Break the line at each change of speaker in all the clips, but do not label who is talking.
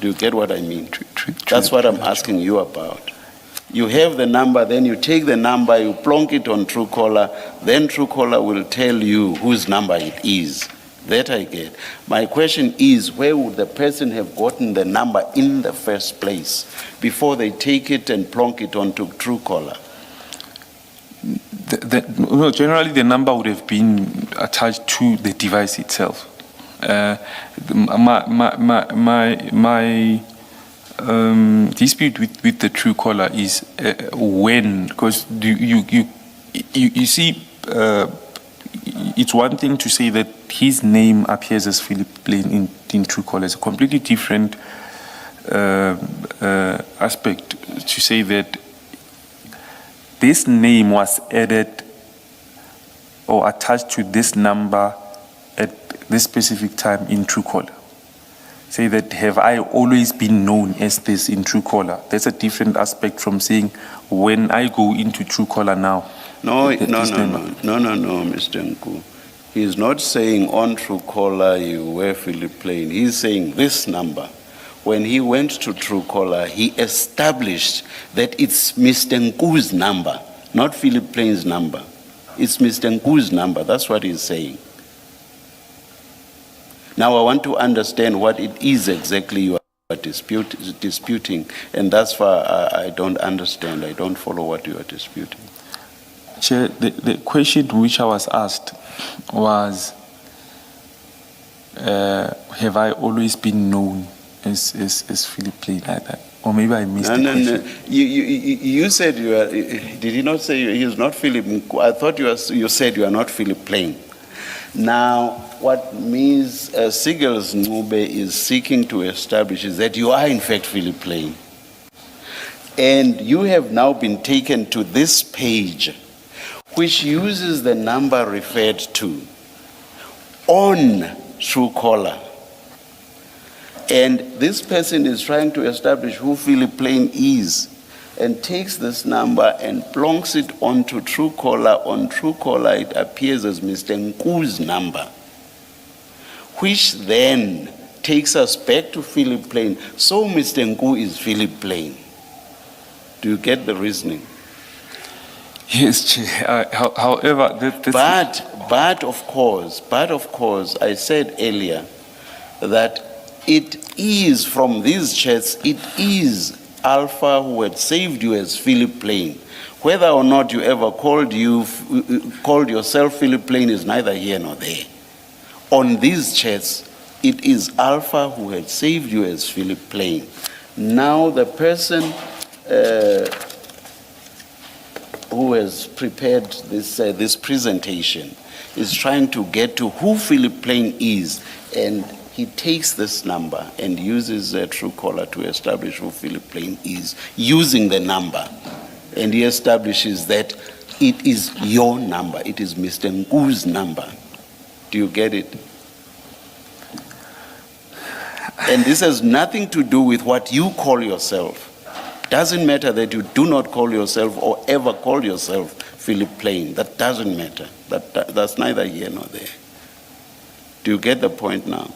Do you get what I mean? That's what I'm asking you about. You have the number, then you take the number, you plonk it on Truecaller, then Truecaller will tell you whose number it is. That I get. My question is, where would the person have gotten the number in the first place before they take it and plonk it onto Truecaller?
Well, generally the number would have been attached to the device itself. My dispute with the Truecaller is when, because you see, it's one thing to say that his name appears as Philip Plain in Truecaller. It's a completely different aspect to say that this name was added or attached to this number at this specific time in Truecaller. Say that, have I always been known as this in Truecaller? That's a different aspect from saying when I go into Truecaller now.
No, Mr. Nku. He's not saying on Truecaller you were Philip Plain. He's saying this number. When he went to Truecaller, he established that it's Mr. Nku's number, not Philip Plain's number. It's Mr. Nku's number. That's what he's saying. Now I want to understand what it is exactly you are disputing, and that's why I don't understand. I don't follow what you are disputing.
Chair, the question which I was asked was, have I always been known as Philip Plain like that? Or maybe I missed the question.
No. You said you are, did you not say he is not Philip Nku? I thought you said you are not Philip Plain. Now, what Ms. Sigels Ncube is seeking to establish is that you are in fact Philip Plain. And you have now been taken to this page, which uses the number referred to on Truecaller. And this person is trying to establish who Philip Plain is and takes this number and plonks it onto Truecaller. On Truecaller, it appears as Mr. Nku's number, which then takes us back to Philip Plain. So Mr. Nku is Philip Plain. Do you get the reasoning?
Yes, Chair. However,
but of course, I said earlier that it is from these chats, it is Alpha who had saved you as Philip Plain. Whether or not you ever called yourself Philip Plain is neither here nor there. On these chats, it is Alpha who had saved you as Philip Plain. Now the person who has prepared this presentation is trying to get to who Philip Plain is, and he takes this number and uses a Truecaller to establish who Philip Plain is, using the number. And he establishes that it is your number, it is Mr. Nku's number. Do you get it? And this has nothing to do with what you call yourself. Doesn't matter that you do not call yourself or ever call yourself Philip Plain. That doesn't matter. That's neither here nor there. Do you get the point now?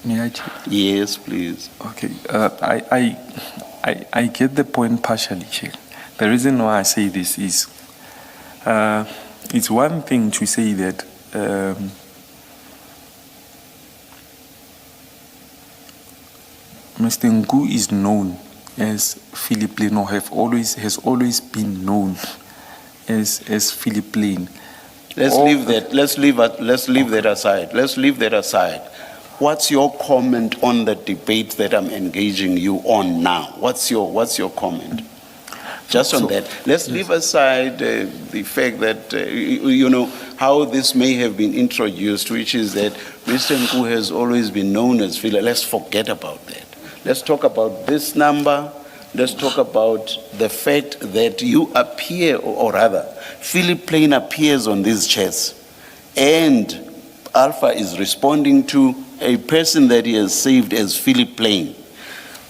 May I check?
Yes, please.
Okay. I get the point partially, Chair. The reason why I say this is, it's one thing to say that Mr. Nku is known as Philip Plain, or has always been known as Philip Plain.
Let's leave that aside. What's your comment on the debate that I'm engaging you on now? What's your comment? Just on that. Let's leave aside the fact that, how this may have been introduced, which is that Mr. Nku has always been known as Philip. Let's forget about that. Let's talk about this number. Let's talk about the fact that you appear, or rather, Philip Plain appears on these chats, and Alpha is responding to a person that he has saved as Philip Plain.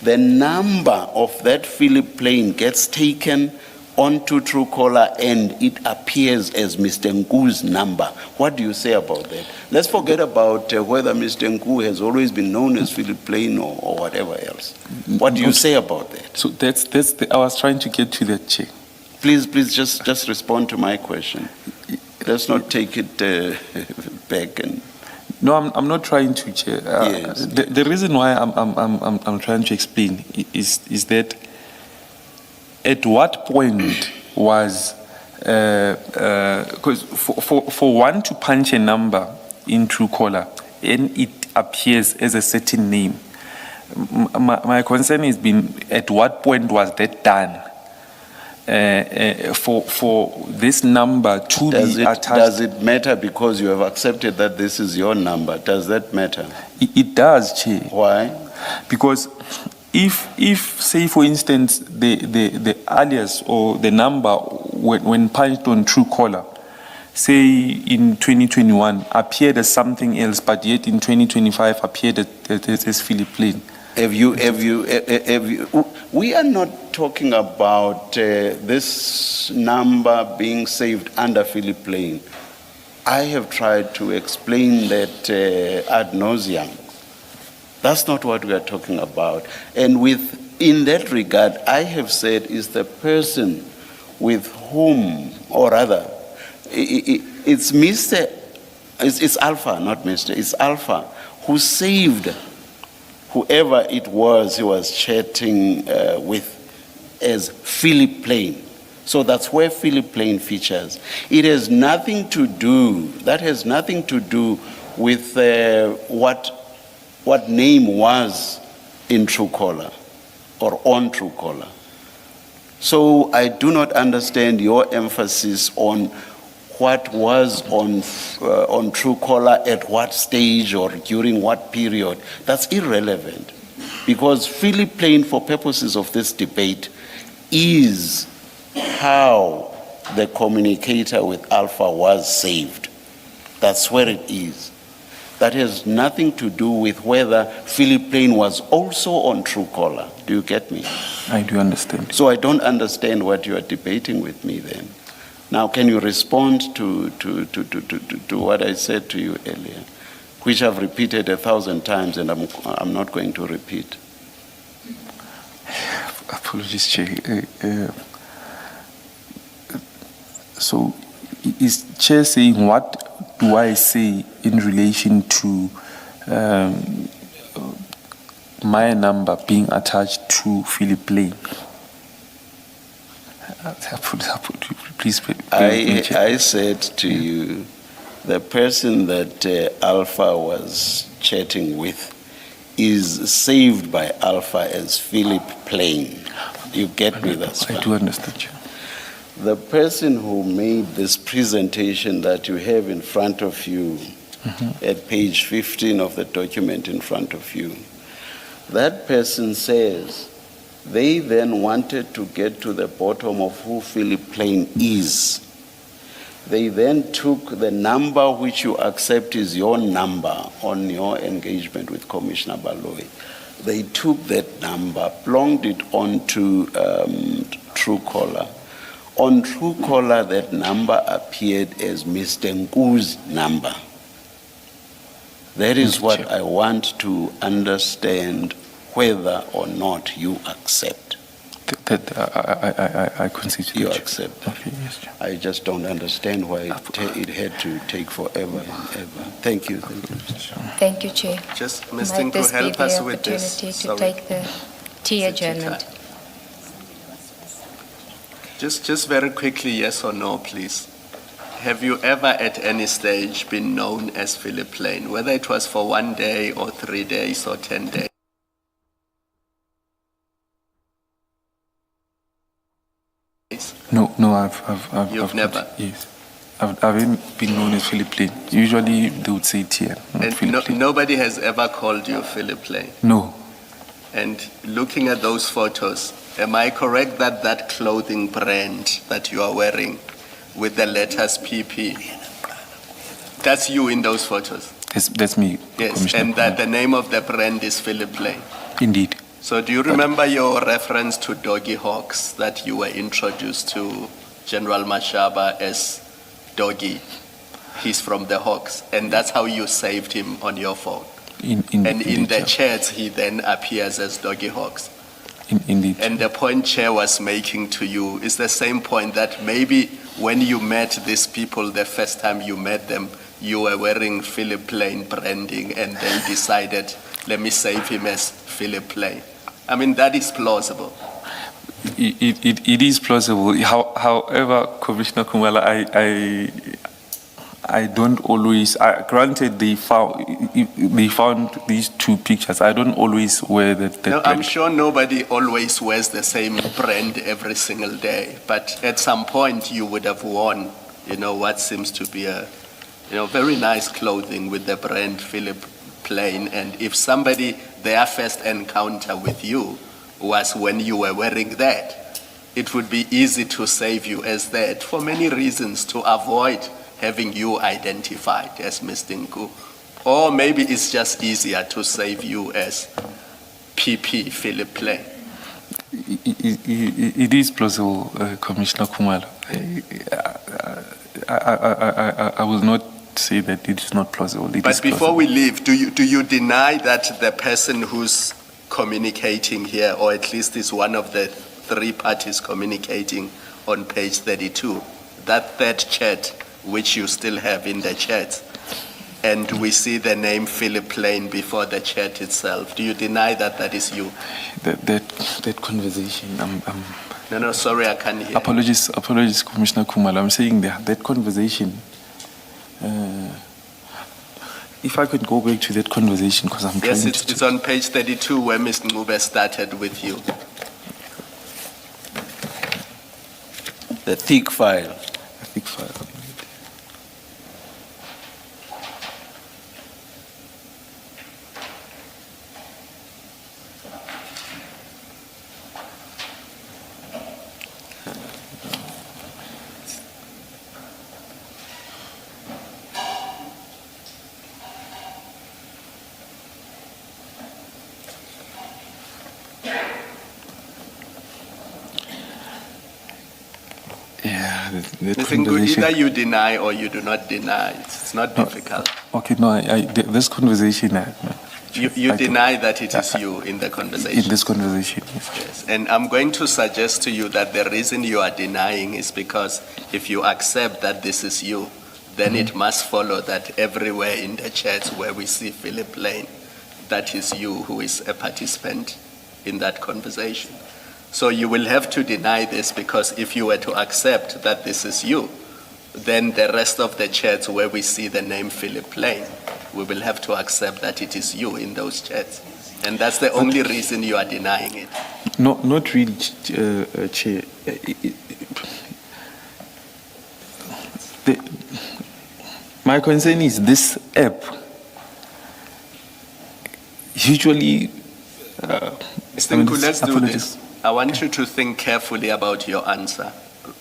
The number of that Philip Plain gets taken, onto Truecaller and it appears as Mr. Nku's number. What do you say about that? Let's forget about whether Mr. Nku has always been known as Philip Plain or whatever else. What do you say about that?
So I was trying to get to that, Chair.
Please just respond to my question. Let's not take it back and.
No, I'm not trying to, Chair.
Yes.
The reason why I'm trying to explain is that at what point was because for one to punch a number in Truecaller and it appears as a certain name, my concern has been at what point was that done? For this number to be attached.
Does it matter because you have accepted that this is your number? Does that matter?
It does, Chair.
Why?
Because if say for instance the alias or the number when punched on Truecaller, say in 2021 appeared as something else, but yet in 2025 appeared as Philip Plain.
Have you, we are not talking about this number being saved under Philip Plain. I have tried to explain that ad nauseum. That's not what we are talking about. And in that regard, I have said is the person with whom, or rather, it's Alpha, not Mr. It's Alpha who saved whoever it was he was chatting with as Philip Plain. So that's where Philip Plain features. It has nothing to do, that has nothing to do with what name was in Truecaller or on Truecaller. So I do not understand your emphasis on what was on Truecaller at what stage or during what period. That's irrelevant, because Philip Plain, for purposes of this debate, is how the communicator with Alpha was saved. That's where it is. That has nothing to do with whether Philip Plain was also on Truecaller. Do you get me?
I do understand.
So I don't understand what you are debating with me then. Now, can you respond to what I said to you earlier, which I've repeated 1,000 times and I'm not going to repeat?
Apologies, Chair. So, is Chair saying what do I say in relation to my number being attached to Philip Plain? Please.
I said to you, the person that Alpha was chatting with is saved by Alpha as Philip Plain. You get me? That's
I do understand you.
The person who made this presentation that you have in front of you, at page 15 of the document in front of you, that person says they then wanted to get to the bottom of who Philip Plain is. They then took the number which you accept is your number on your engagement with Commissioner Baloyi. They took that number, plonged it onto Truecaller. On Truecaller, that number appeared as Mr. Nku's number. That is what I want to understand, whether or not you accept.
I concede to
you.
You
accept.
Okay, yes, Chair.
I just don't understand why it had to take forever and ever. Thank you.
Thank you, Chair.
Just, Mr.
Might
Nku,
this be
help
the
us with this.
opportunity to
Sorry.
take the tea adjournment?
Just very quickly, yes or no, please. Have you ever at any stage been known as Philip Plain, whether it was for 1 day or 3 days or 10 days?
No,
You've never?
Yes. I haven't been known as Philip Plain. Usually they would say TN, not
And
Philip Plain.
nobody has ever called you Philip Plain?
No.
And looking at those photos, am I correct that that clothing brand that you are wearing with the letters PP, that's you in those photos?
That's me,
Yes,
Commissioner.
and that the name of the brand is Philip Plain.
Indeed.
So do you remember your reference to Doggy Hawks, that you were introduced to General Mashaba as Doggy? He's from the Hawks, and that's how you saved him on your phone. And in the chats, he then appears as Doggy Hawks.
Indeed.
And the point Chair was making to you is the same point, that maybe when you met these people the first time you met them, you were wearing Philip Plain branding and then decided, let me save him as Philip Plain. I mean, that is plausible.
It is plausible. However, Commissioner Kumala, I don't always. Granted, they found these two pictures. I don't always wear that.
No, I'm sure nobody always wears the same brand every single day. But at some point, you would have worn, what seems to be a, very nice clothing with the brand Philip Plain. And if somebody, their first encounter with you was when you were wearing that, it would be easy to save you as that for many reasons, to avoid having you identified as Mr. Nku. Or maybe it's just easier to save you as PP Philip Plain.
It is plausible, Commissioner Kumalo. I will not say that it is not plausible.
But before we leave, do you deny that the person who's communicating here, or at least is one of the three parties communicating on page 32, that third chat, which you still have in the chat, and we see the name Philip Plain before the chat itself, do you deny that that is you?
That conversation,
No, sorry, I can't hear.
Apologies, Commissioner Kumalo. I'm saying that conversation. If I could go back to that conversation, because I'm
yes,
trying
it's on page 32 where Ms. Ngube started with you.
The thick file.
A thick file. That
Mr. Nku, either you deny or you do not deny. It's not difficult.
Okay, no, this conversation.
You deny that it is you in the conversation.
In this conversation, yes.
Yes, and I'm going to suggest to you that the reason you are denying is because if you accept that this is you, then it must follow that everywhere in the chats where we see Philip Plain, that is you who is a participant in that conversation. So you will have to deny this, because if you were to accept that this is you, then the rest of the chats where we see the name Philip Plain, we will have to accept that it is you in those chats. And that's the only reason you are denying it.
No, not really, Chair. My concern is this app usually.
Mr. Nku, let's do this. I want you to think carefully about your answer,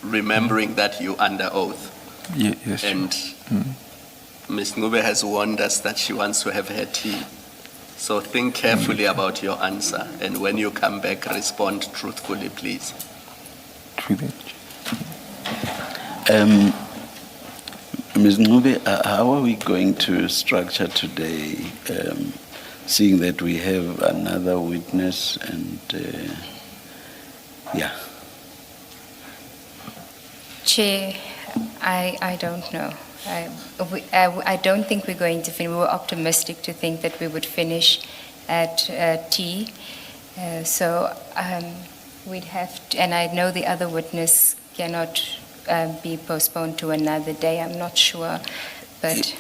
remembering that you're under oath.
Yes.
And Ms. Ngube has warned us that she wants to have her tea. So think carefully about your answer, and when you come back, respond truthfully, please.
Ms. Ngube, how are we going to structure today, seeing that we have another witness and, yeah.
Chair, I don't know. I don't think we're going to finish. We were optimistic to think that we would finish at tea. So we'd have to, and I know the other witness cannot be postponed to another day. I'm not sure, but...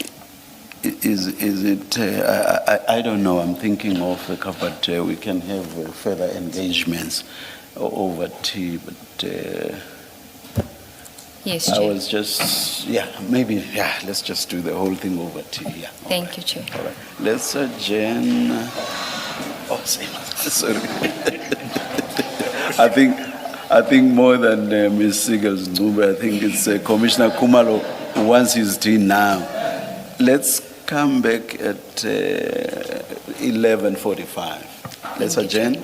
Is it, I don't know, I'm thinking of, but we can have further engagements over tea, but...
Yes,
I
Chair.
was just, let's just do the whole thing over tea, yeah.
Thank you, Chair.
All right, let's adjourn. Oh, sorry. I think more than Ms. Segal's Ngube, I think it's Commissioner Kumalo who wants his tea now. Let's come back at 11:45. Let's adjourn.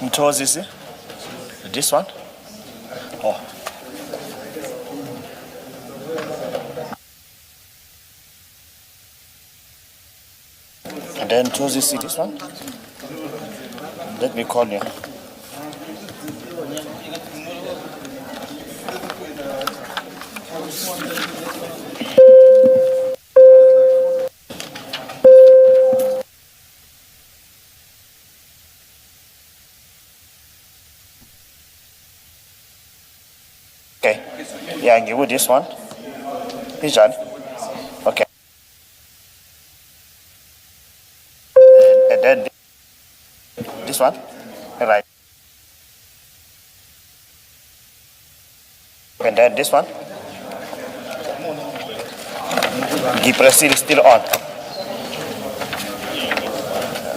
Mthozi, this one? Oh. And then Mthozi, this one? Let me call you. Okay. Yeah, I give you this one. Pigeon. Okay. And then this one. Right. And then this one. The press is still on.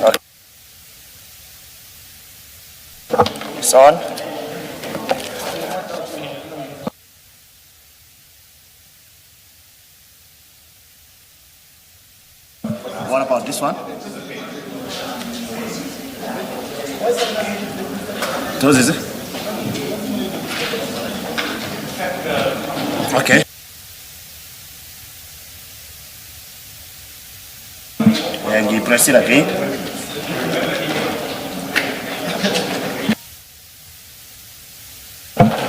Okay. It's on. What about this one? Those is it? Okay. And you press it again.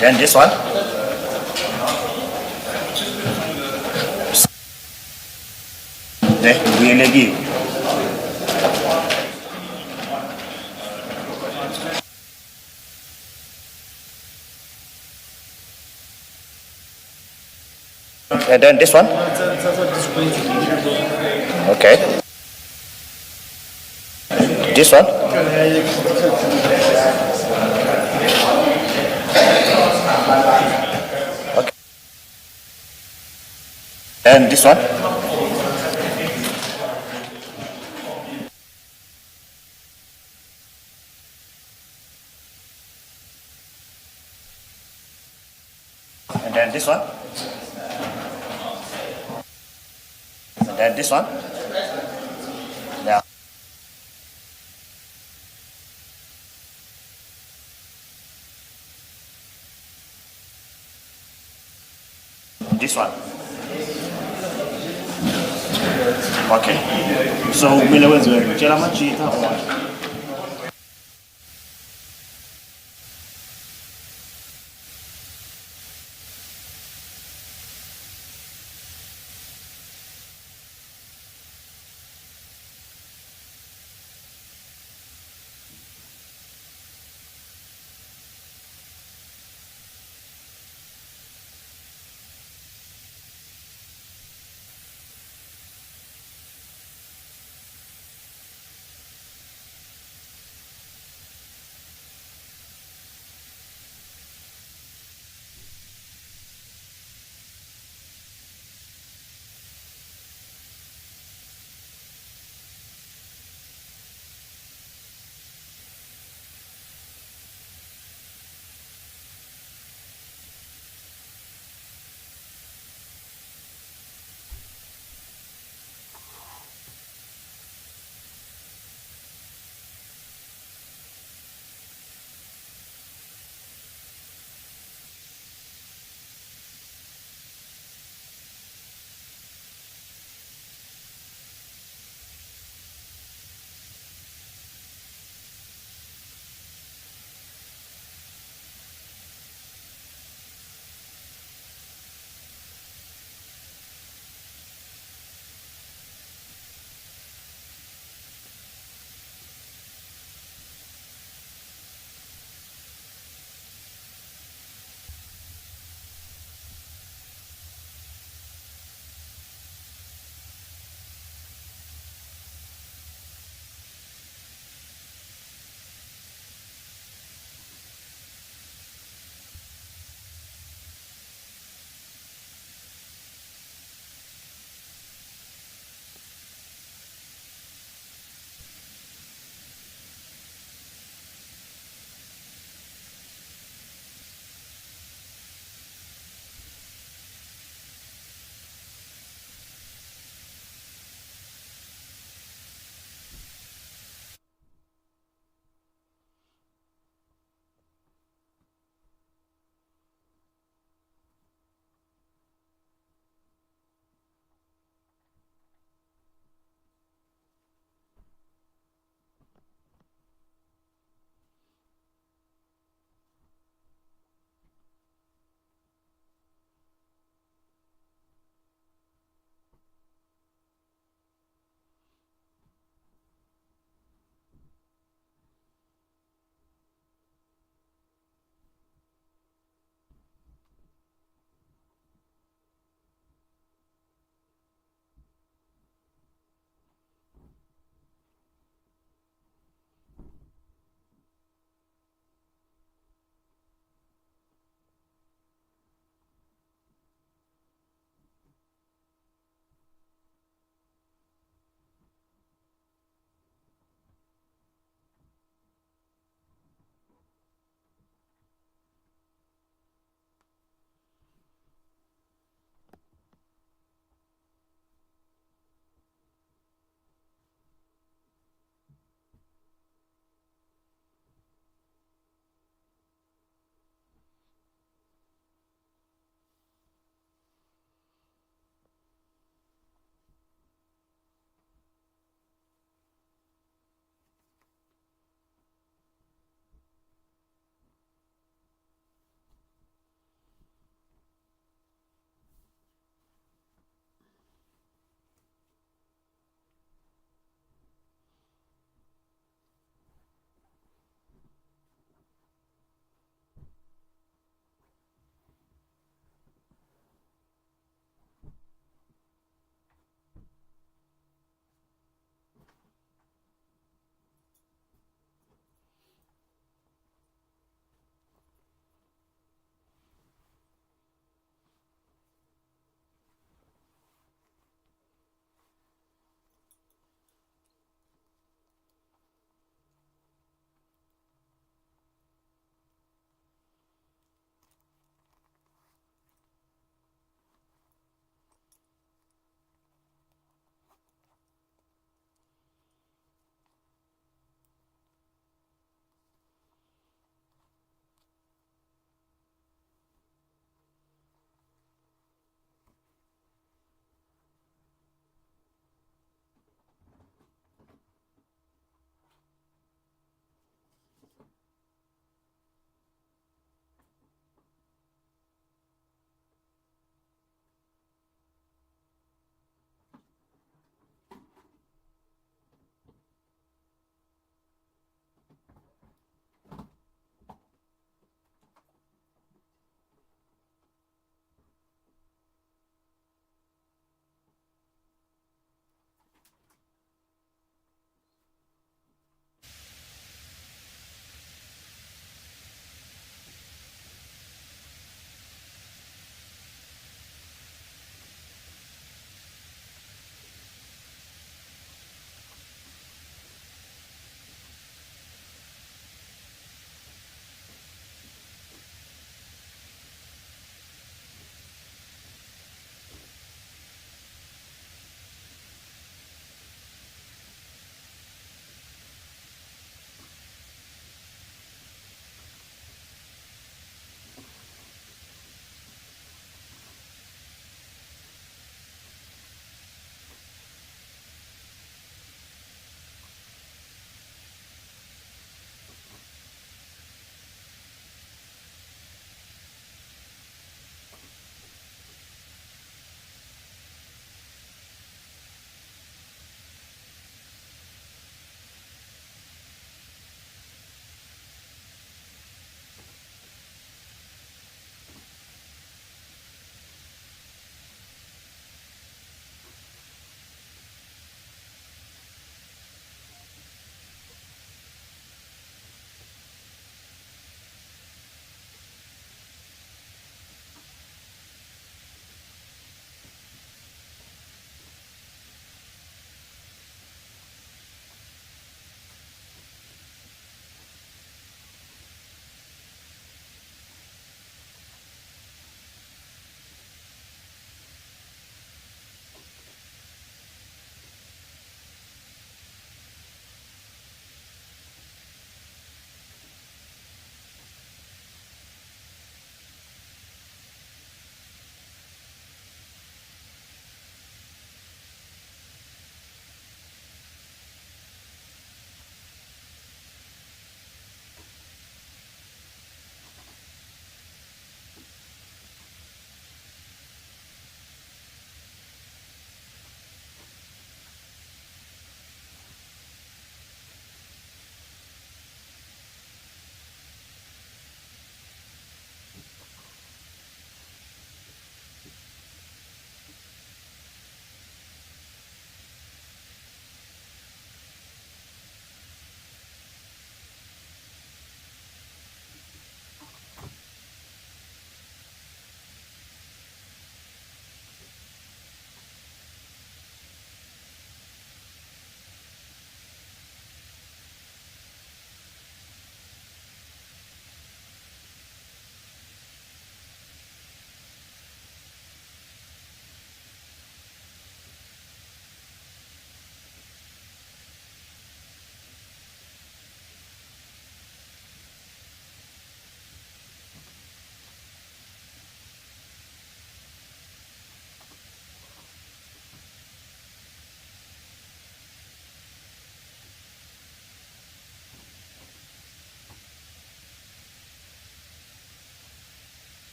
Then this one. Then we lagi. And then this one. Okay. This one. Okay. And this one. And then this one. And then this one. Now. This one. Okay. So, Mila was wearing Chelamachita or what?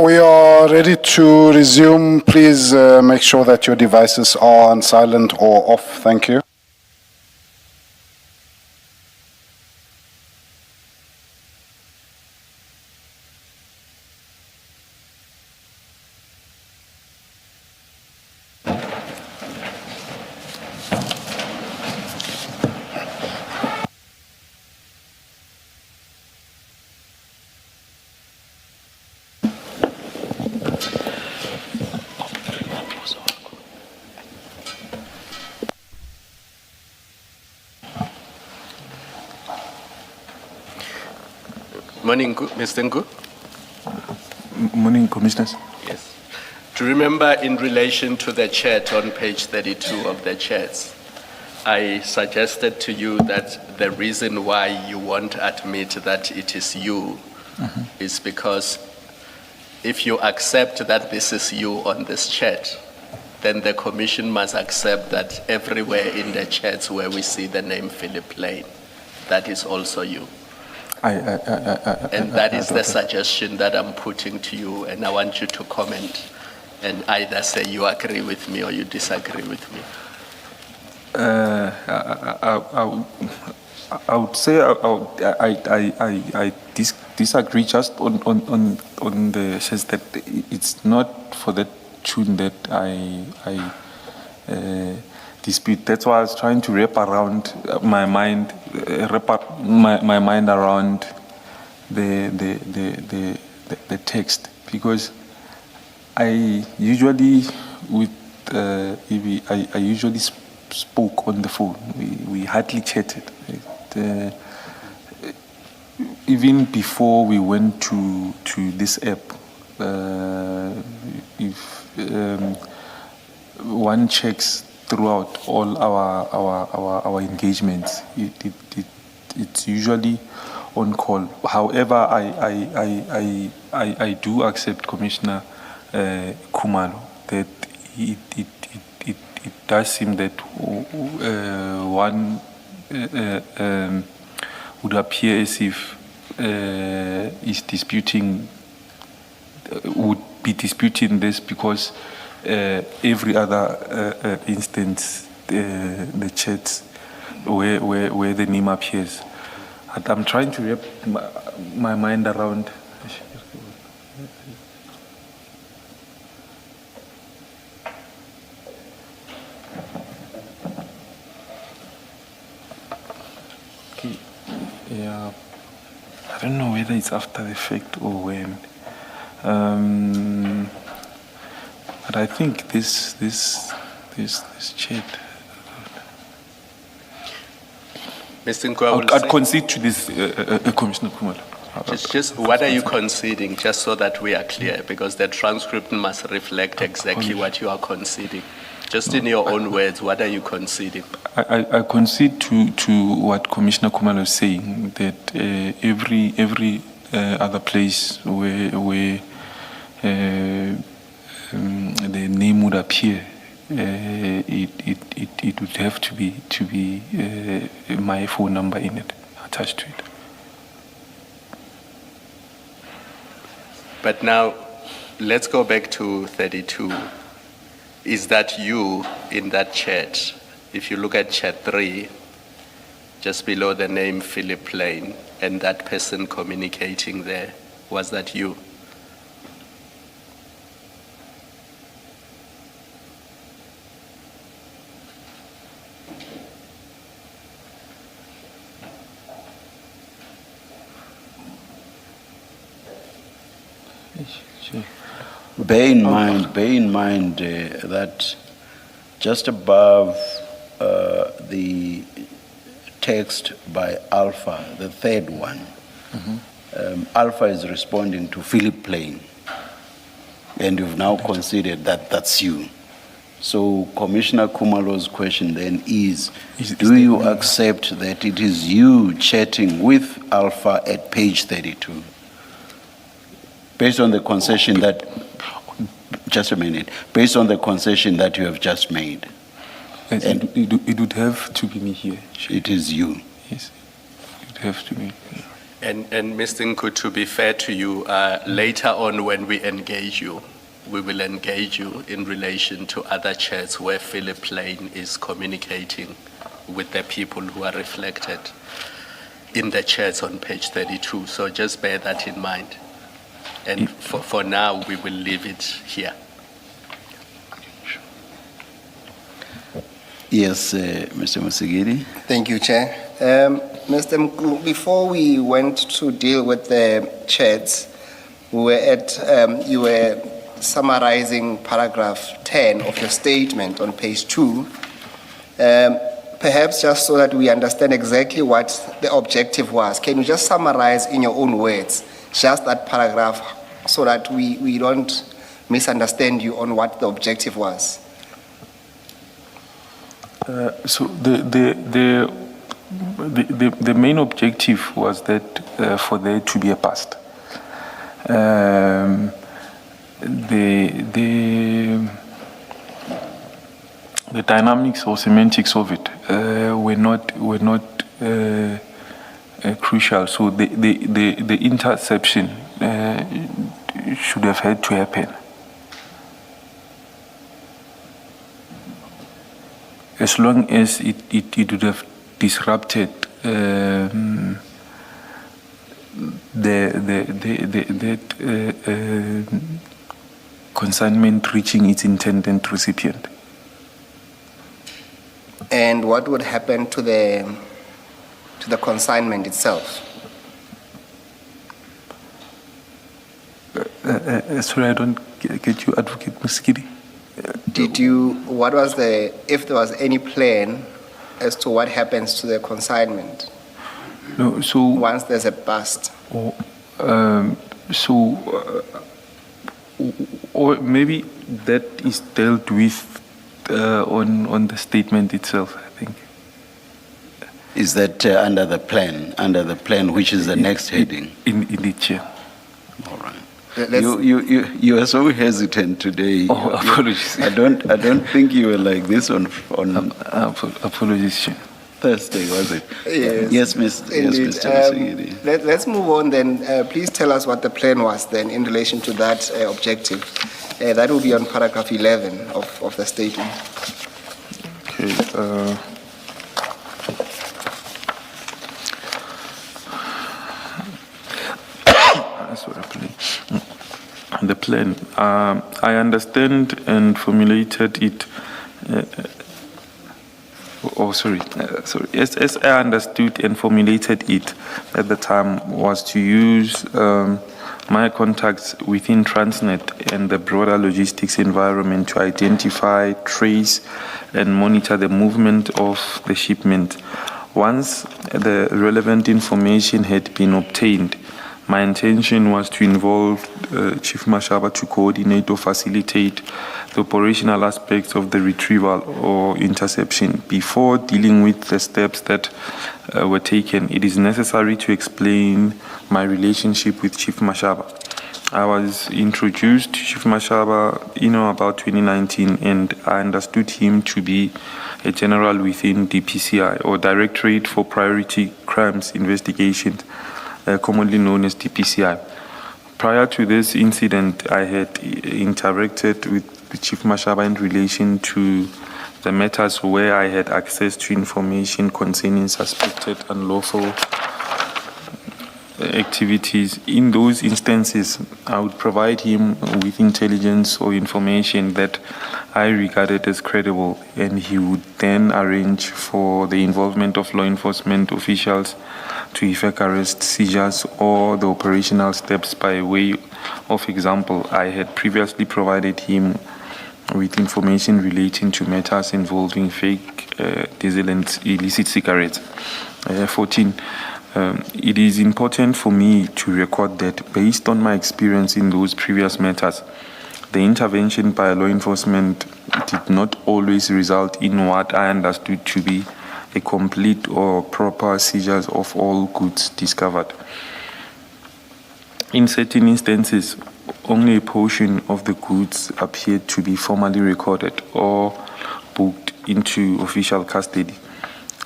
We are ready to resume. Please make sure that your devices are on silent or off. Thank you.
Morning, Mr. Nku.
Morning, Commissioners.
Yes. Do you remember in relation to the chat on page 32 of the chats, I suggested to you that the reason why you won't admit that it is you is because if you accept that this is you on this chat, then the Commission must accept that everywhere in the chats where we see the name Philip Lane, that is also you. And that is the suggestion that I'm putting to you, and I want you to comment and either say you agree with me or you disagree with me.
I would say I disagree just on the sense that it's not for that tune that I dispute. That's why I was trying to wrap around my mind around the text, because I usually I usually spoke on the phone. We hardly chatted. Even before we went to this app, if one checks throughout all our engagements, it's usually on call. However, I do accept Commissioner Tumelo that it does seem that one would appear as if is disputing, would be disputing this because every other instance, the chats where the name appears. I'm trying to wrap my mind around. Okay, yeah, I don't know whether it's after the fact or when. But I think this chat.
Mr. Nku,
I'd concede to this, Commissioner Tumelo.
Just what are you conceding, just so that we are clear, because the transcript must reflect exactly what you are conceding. Just in your own words, what are you conceding?
I concede to what Commissioner Tumelo is saying, that every other place where the name would appear, it would have to be my phone number in it, attached to it.
But now, let's go back to 32. Is that you in that chat? If you look at chat 3, just below the name Philip Lane, and that person communicating there, was that you?
Bear in mind that just above the text by Alpha, the third one, Alpha is responding to Philip Lane, and you've now considered that that's you. So Commissioner Tumelo's question then is do you accept that it is you chatting with Alpha at page 32? Based on the concession that, just a minute, based on the concession that you have just made.
Yes, it would have to be me here.
It is you.
Yes, it would have to be.
And Mr. Nku, to be fair to you, later on when we engage you, we will engage you in relation to other chats where Philip Lane is communicating with the people who are reflected in the chats on page 32. So just bear that in mind. And for now, we will leave it here.
Yes, Mr. Musigiri.
Thank you, Chair. Mr. Nku, before we went to deal with the chats, we were you were summarizing paragraph 10 of your statement on page 2. Perhaps just so that we understand exactly what the objective was, can you just summarize in your own words just that paragraph so that we don't misunderstand you on what the objective was?
So the main objective was that for there to be a past. The dynamics or semantics of it were not crucial. So the interception should have had to happen. As long as it would have disrupted consignment reaching its intended recipient.
And what would happen to the consignment itself?
Sorry, I don't get you, Advocate Musigiri.
If there was any plan as to what happens to the consignment?
No, so
once there's a bust.
Or maybe that is dealt with on the statement itself, I think.
Is that under the plan, which is the next heading?
In the chair.
All right. You are so hesitant today.
Oh, apologies.
I don't think you were like this on
apologies, Chair.
Thursday, was it?
Yes,
Mr. Musigiri.
Let's move on then. Please tell us what the plan was then in relation to that objective. That will be on paragraph 11 of the statement.
Okay. The plan. I understand and formulated it. As I understood and formulated it at the time was to use my contacts within Transnet and the broader logistics environment to identify, trace, and monitor the movement of the shipment. Once the relevant information had been obtained, my intention was to involve Chief Mashaba to coordinate or facilitate the operational aspects of the retrieval or interception. Before dealing with the steps that were taken, it is necessary to explain my relationship with Chief Mashaba. I was introduced to Chief Mashaba about 2019, and I understood him to be a general within DPCI, or Directorate for Priority Crimes Investigations, commonly known as DPCI. Prior to this incident, I had interacted with Chief Mashaba in relation to the matters where I had access to information concerning suspected unlawful activities. In those instances, I would provide him with intelligence or information that I regarded as credible, and he would then arrange for the involvement of law enforcement officials to effect arrest, seizures, or the operational steps. By way of example, I had previously provided him with information relating to matters involving fake diesel and illicit cigarettes. 14. It is important for me to record that based on my experience in those previous matters, the intervention by law enforcement did not always result in what I understood to be a complete or proper seizure of all goods discovered. In certain instances, only a portion of the goods appeared to be formally recorded or booked into official custody.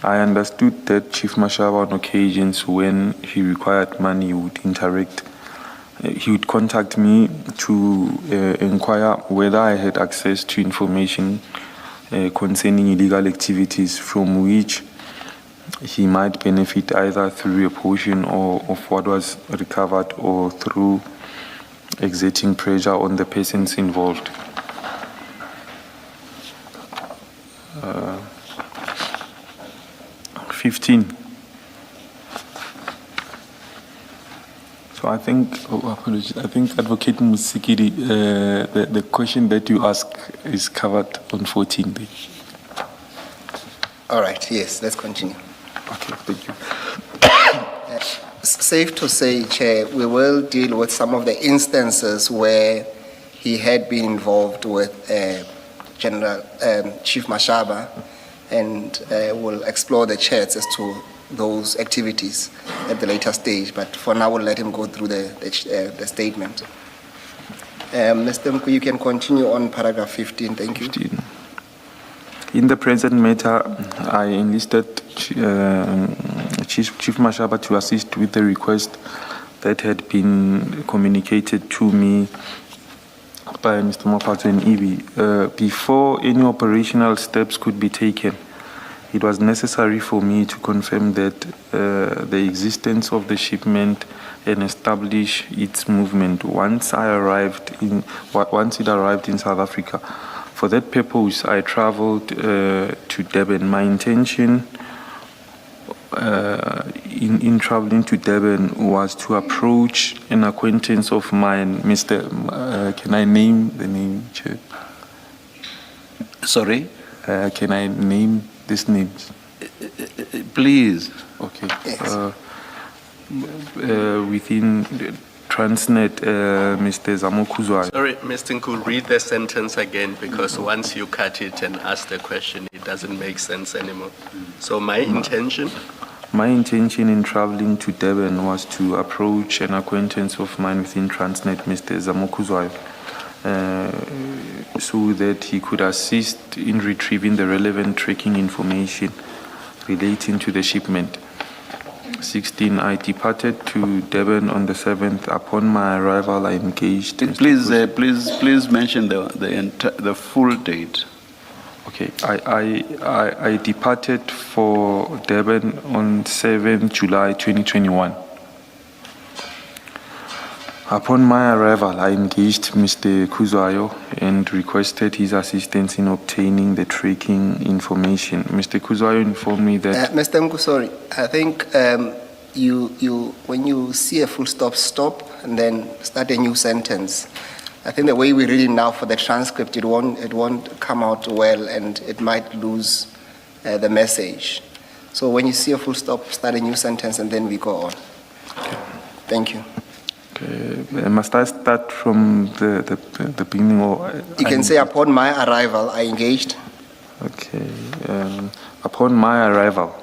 I understood that Chief Mashaba on occasions when he required money would interact. He would contact me to inquire whether I had access to information concerning illegal activities from which he might benefit either through a portion of what was recovered or through exerting pressure on the persons involved. 15. So I think, apologies, I think Advocate Musikiri, the question that you ask is covered on 14.
All right, yes, let's continue.
Okay, thank you.
Safe to say, Chair, we will deal with some of the instances where he had been involved with General Chief Mashaba, and we'll explore the chats as to those activities at the later stage. But for now, we'll let him go through the statement. Mr. Nku, you can continue on paragraph 15. Thank you.
15. In the present matter, I enlisted Chief Mashaba to assist with the request that had been communicated to me by Mr. Mopato and Ibi. Before any operational steps could be taken, it was necessary for me to confirm that the existence of the shipment and establish its movement once it arrived in South Africa. For that purpose, I traveled to Durban. My intention in traveling to Durban was to approach an acquaintance of mine, Mr. Can I name the name, Chair?
Sorry?
Can I name these names?
Please.
Okay.
Yes.
Within Transnet, Mr. Zamokuzwa.
Sorry, Mr. Nku, read the sentence again, because once you cut it and ask the question, it doesn't make sense anymore. So my intention?
My intention in traveling to Durban was to approach an acquaintance of mine within Transnet, Mr. Zamokuzwa, so that he could assist in retrieving the relevant tracking information relating to the shipment. 16. I departed to Durban on the 7th. Upon my arrival, I engaged.
Please mention the full date.
Okay. I departed for Durban on 7th July 2021. Upon my arrival, I engaged Mr. Kuzwayo and requested his assistance in obtaining the tracking information. Mr. Kuzwayo informed me that...
Mr. Nku, sorry, I think when you see a full stop, and then start a new sentence. I think the way we read it now for the transcript, it won't come out well, and it might lose the message. So when you see a full stop, start a new sentence, and then we go on.
Okay.
Thank you.
Okay. Must I start from the beginning? Or
you can say, upon my arrival, I engaged.
Okay. Upon my arrival,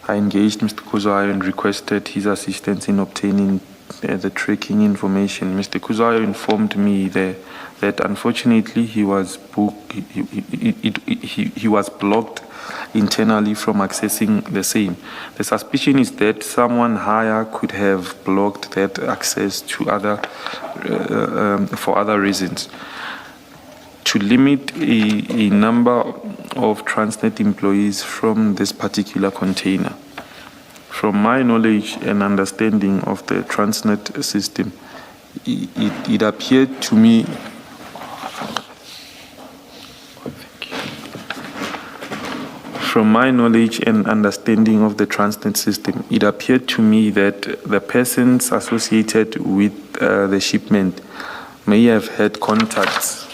I engaged Mr. Kuzwayo and requested his assistance in obtaining the tracking information. Mr. Kuzwayo informed me that unfortunately he was blocked internally from accessing the same. The suspicion is that someone higher could have blocked that access to for other reasons. To limit a number of Transnet employees from this particular container. From my knowledge and understanding of the Transnet system, it appeared to me From my knowledge and understanding of the Transnet system, it appeared to me that the persons associated with the shipment may have had contacts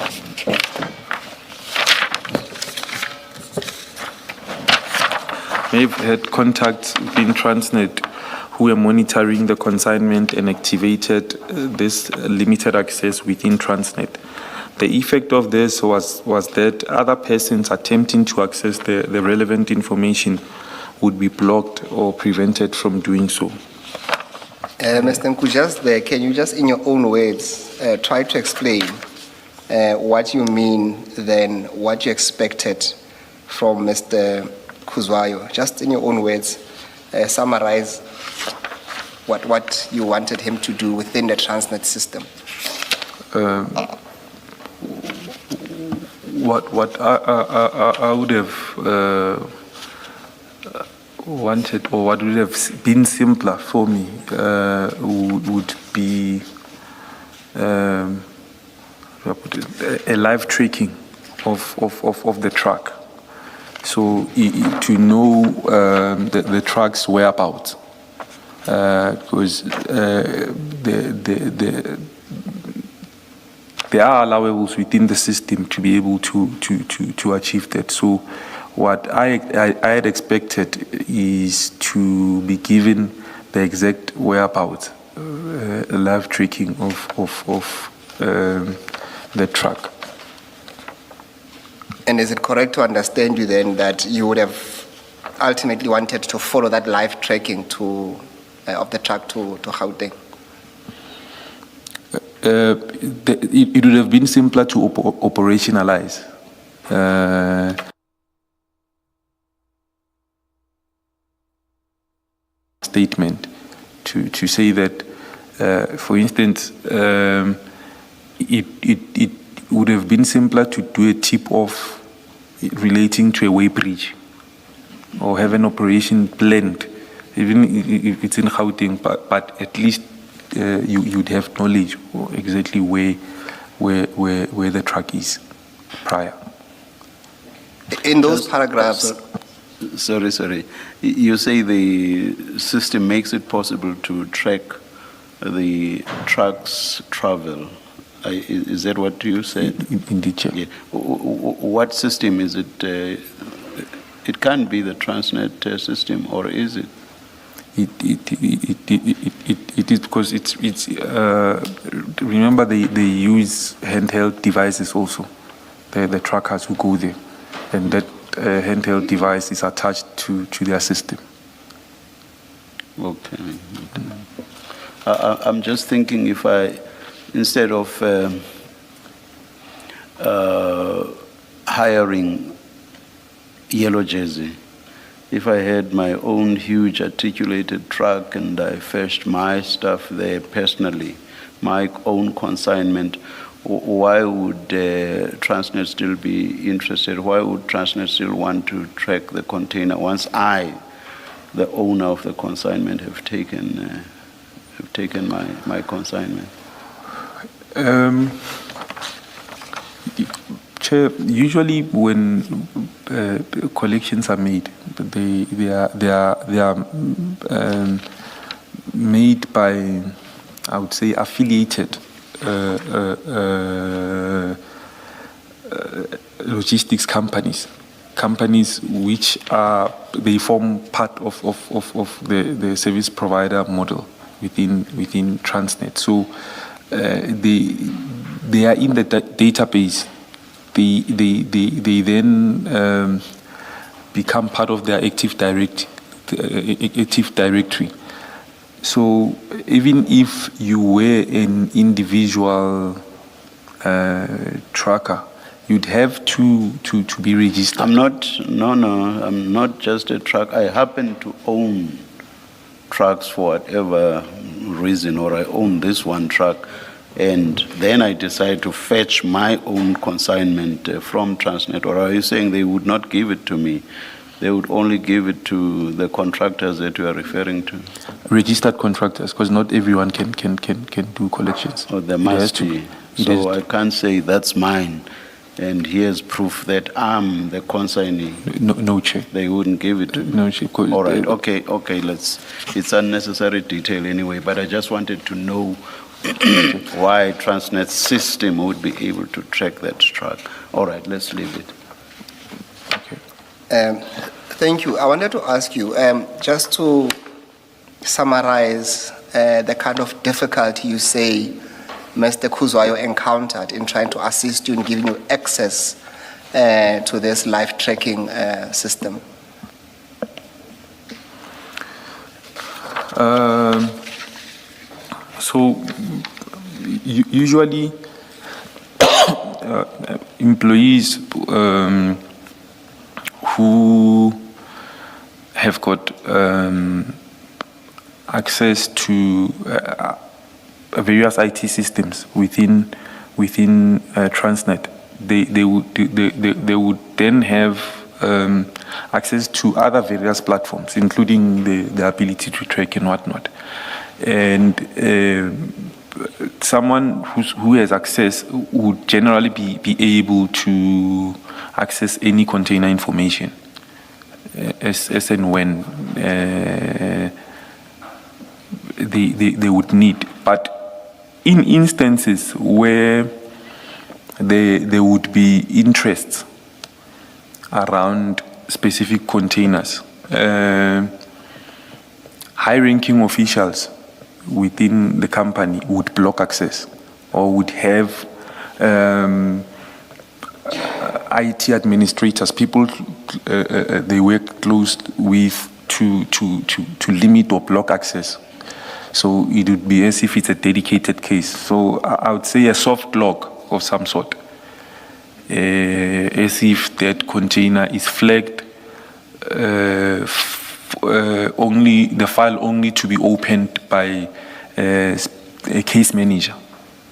within Transnet who were monitoring the consignment and activated this limited access within Transnet. The effect of this was that other persons attempting to access the relevant information would be blocked or prevented from doing so.
Mr. Nku, can you just in your own words try to explain what you mean, then what you expected from Mr. Khuzwayo, just in your own words, summarize what you wanted him to do within the Transnet system.
What I would have wanted, or what would have been simpler for me, would be a live tracking of the truck. So to know the truck's whereabouts, because there are allowables within the system to be able to achieve that. So what I had expected is to be given the exact whereabouts, a live tracking of the truck.
And is it correct to understand you then that you would have ultimately wanted to follow that live tracking of the truck to Gauteng?
It would have been simpler to operationalize. Statement to say that, for instance, it would have been simpler to do a tip-off relating to a way bridge, or have an operation planned, even if it's in Gauteng, but at least you'd have knowledge exactly where the truck is prior.
In those paragraphs.
Sorry. You say the system makes it possible to track the truck's travel. Is that what you said?
Indeed, Chair.
Yeah. What system is it? It can't be the Transnet system, or is it?
It is, because it's remember they use handheld devices also, the truckers who go there, and that handheld device is attached to their system.
Okay. I'm just thinking, if instead of hiring yellow jersey, if I had my own huge articulated truck and I fetched my stuff there personally, my own consignment, why would Transnet still be interested? Why would Transnet still want to track the container once I, the owner of the consignment, have taken my consignment?
Chair, usually when collections are made, they are made by, I would say, affiliated logistics companies which they form part of the service provider model within Transnet. So they are in the database. They then become part of their active directory. So even if you were an individual trucker, you'd have to be registered.
I'm not just a truck. I happen to own trucks for whatever reason, or I own this one truck, and then I decide to fetch my own consignment from Transnet. Or are you saying they would not give it to me? They would only give it to the contractors that you are referring to?
Registered contractors, because not everyone can do collections.
Oh, there must be. So I can't say that's mine, and here's proof that I'm the consignee.
No, Chair.
They wouldn't give it to me.
No, Chair.
All right. Okay. It's unnecessary detail anyway, but I just wanted to know why Transnet's system would be able to track that truck. All right, let's leave it.
Okay.
Thank you. I wanted to ask you, just to summarize the kind of difficulty you say Mr. Khuzwayo encountered in trying to assist you in giving you access to this live tracking system.
So usually employees who have got access to various IT systems within Transnet. They would then have access to other various platforms, including the ability to track and whatnot. And someone who has access would generally be able to access any container information as and when they would need. But in instances where there would be interests around specific containers, high-ranking officials within the company would block access or would have IT administrators, people they work close with to limit or block access. So it would be as if it's a dedicated case. So I would say a soft lock of some sort, as if that container is flagged, only the file only to be opened by a case manager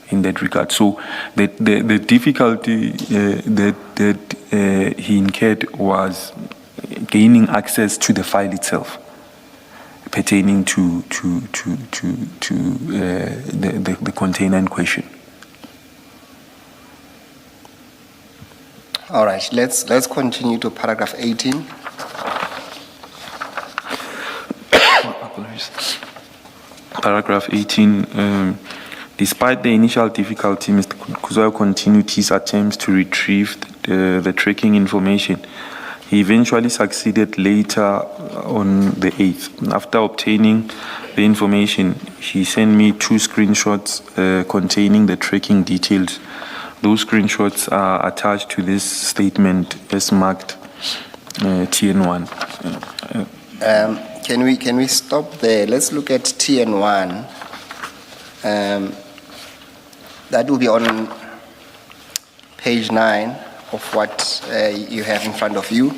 in that regard. So the difficulty that he incurred was gaining access to the file itself pertaining to the container in question.
All right, let's continue to paragraph 18.
Paragraph 18. Despite the initial difficulty, Mr. Kuzayo continued his attempts to retrieve the tracking information. He eventually succeeded later on the 8th. After obtaining the information, he sent me 2 screenshots containing the tracking details. Those screenshots are attached to this statement as marked TN1.
Can we stop there? Let's look at TN1. That will be on page 9 of what you have in front of you.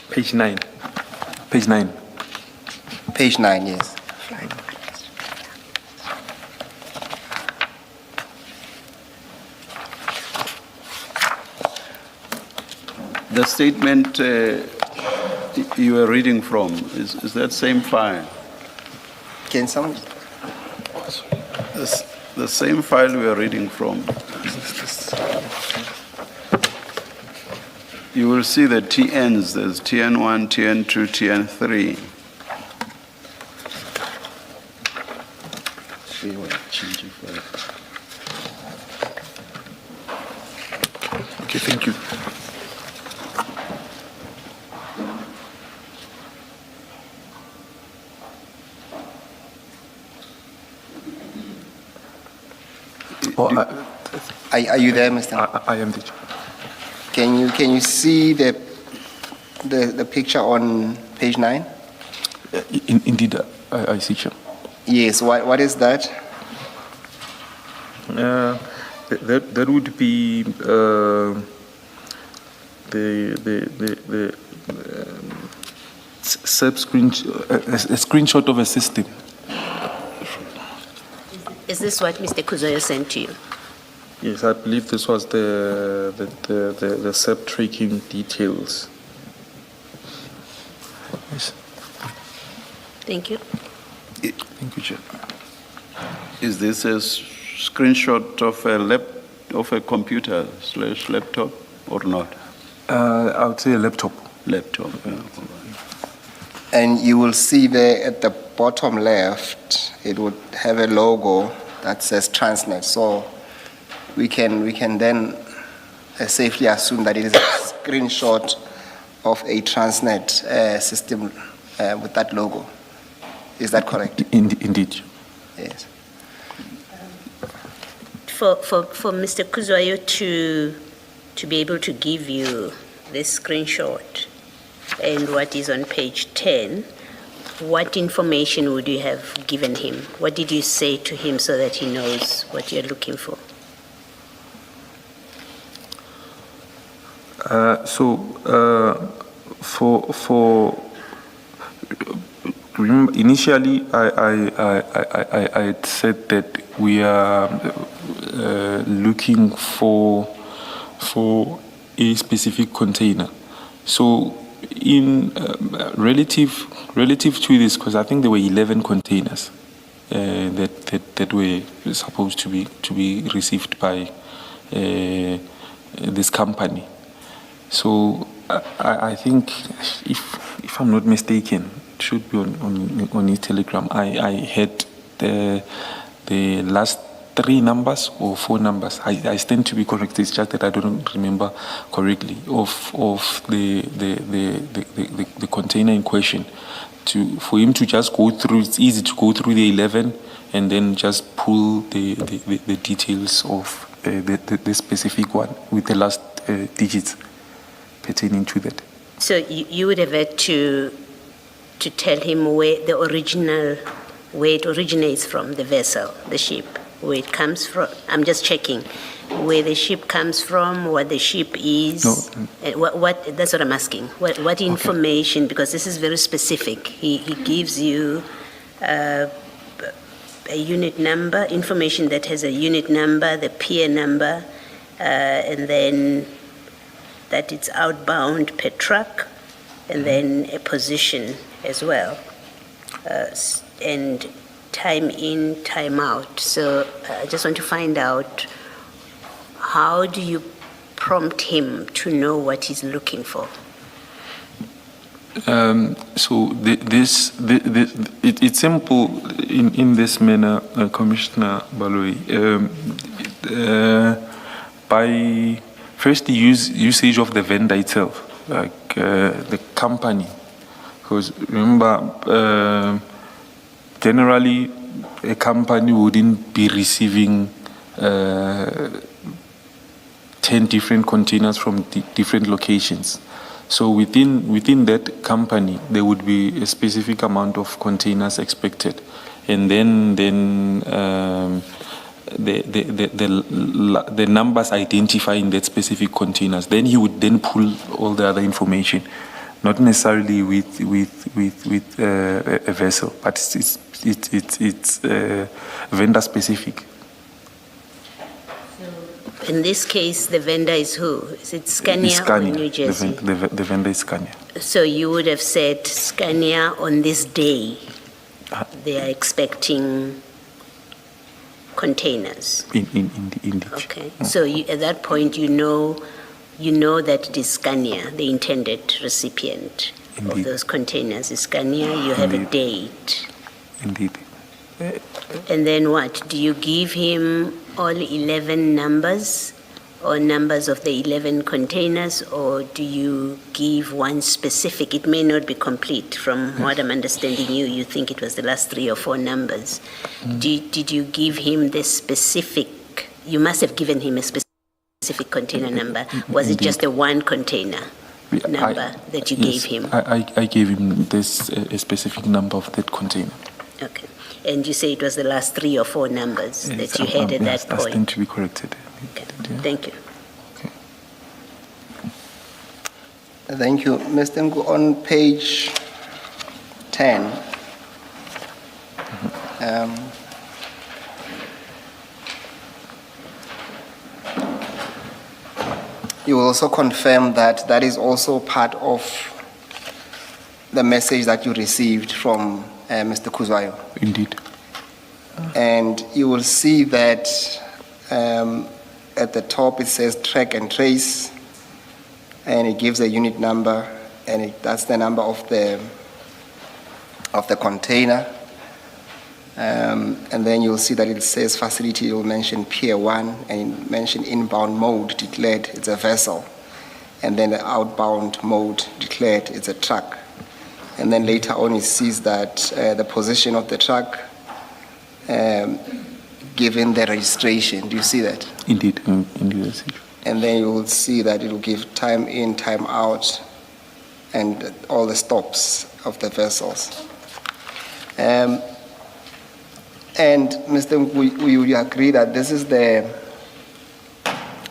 Page 9. Page 9.
Page 9, yes.
The statement you were reading from, is that same file?
Can someone?
The same file we are reading from. You will see the TNs, there's TN1, TN2, TN3.
Okay, thank you.
Are you there, Mr.?
I am teacher.
Can you see the picture on page 9?
Indeed, I see you.
Yes. What is that?
That would be the a screenshot of a system.
Is this what Mr. Kuzoyo sent to you?
Yes, I believe this was the SEP tracking details. Yes.
Thank you.
Thank you, Chair.
Is this a screenshot of a computer / laptop or not?
I would say a laptop.
Laptop, yeah.
And you will see there at the bottom left, it would have a logo that says Transnet. So we can then safely assume that it is a screenshot of a Transnet system with that logo. Is that correct?
Indeed.
Yes.
For Mr. Kuzwayo to be able to give you this screenshot and what is on page 10, what information would you have given him? What did you say to him so that he knows what you're looking for?
Initially, I had said that we are looking for a specific container. So, in relative to this, because I think there were 11 containers that were supposed to be received by this company. So, I think, if I'm not mistaken, it should be on his telegram. I had the last 3 numbers or 4 numbers. I stand to be correct. It's just that I don't remember correctly of the container in question. For him to just go through, it's easy to go through the 11 and then just pull the details of the specific one with the last digits pertaining to that.
So you would have had to tell him where it originates from, the vessel, the ship, where it comes from. I'm just checking where the ship comes from, what the ship is.
No.
What that's what I'm asking. What information? Because this is very specific. He gives you a unit number, information that has a unit number, the pier number, and then that it's outbound per truck, and then a position as well, and time in, time out. So I just want to find out, how do you prompt him to know what he's looking for?
So it's simple in this manner, Commissioner Baloyi. By first the usage of the vendor itself, like the company. Because remember, generally a company wouldn't be receiving 10 different containers from different locations. So within that company, there would be a specific amount of containers expected, and then the numbers identifying that specific containers. Then he would then pull all the other information, not necessarily with a vessel, but it's vendor specific.
In this case, the vendor is who? Is it Scania,
It's Scania.
or New Jersey?
The vendor is Scania.
So you would have said, Scania, on this day, they are expecting containers.
Indeed.
Okay. So at that point, you know that it is Scania, the intended recipient of
Indeed.
those containers. Is Scania, you have a
Indeed.
date.
Indeed.
And then what? Do you give him all 11 numbers or numbers of the 11 containers, or do you give one specific? It may not be complete. From what I'm understanding you think it was the last 3 or 4 numbers. Did you give him the specific? You must have given him a specific container number. Was it just the one container number that you gave him?
I gave him this a specific number of that container.
Okay. And you say it was the last 3 or 4 numbers that you had at that
I stand
point?
to be corrected.
Okay.
Yeah.
Thank you.
Okay.
Thank you. Mr. Nku, on page 10, you also confirm that that is also part of the message that you received from Mr. Kuzwayo.
Indeed.
And you will see that at the top it says track and trace, and it gives a unit number, and that's the number of the container. And then you'll see that it says facility, you'll mention Pier 1, and it mention inbound mode declared it's a vessel, and then the outbound mode declared it's a truck. And then later on, it sees that the position of the truck, given the registration. Do you see that?
Indeed, indeed, I see.
And then you will see that it will give time in, time out, and all the stops of the vessels. And Mr. Nku, will you agree that this is the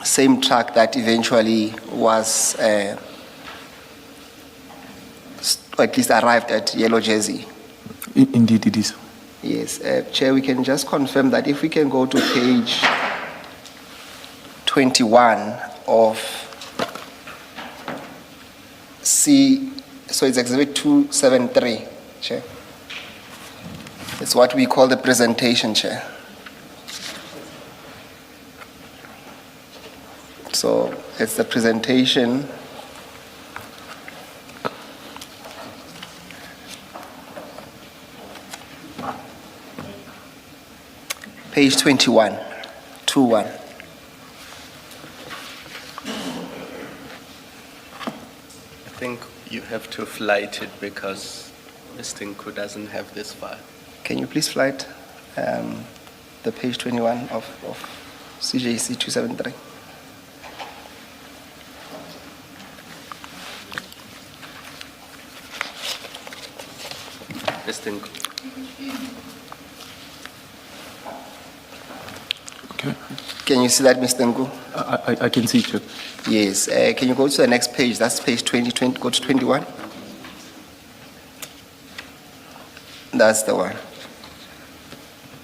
same truck that eventually was, or at least arrived at Yellow Jersey?
Indeed, it is.
Yes, Chair, we can just confirm that if we can go to page 21 of C, so it's exhibit 273, Chair. It's what we call the presentation, Chair. So it's the presentation. Page 21, 21.
I think you have to flight it because Mr. Nku doesn't have this file.
Can you please flight the page 21 of CJC 273?
Mr. Nku.
Okay.
Can you see that, Mr. Nku?
I can see it.
Yes. Can you go to the next page? That's page 20, go to 21. That's the one.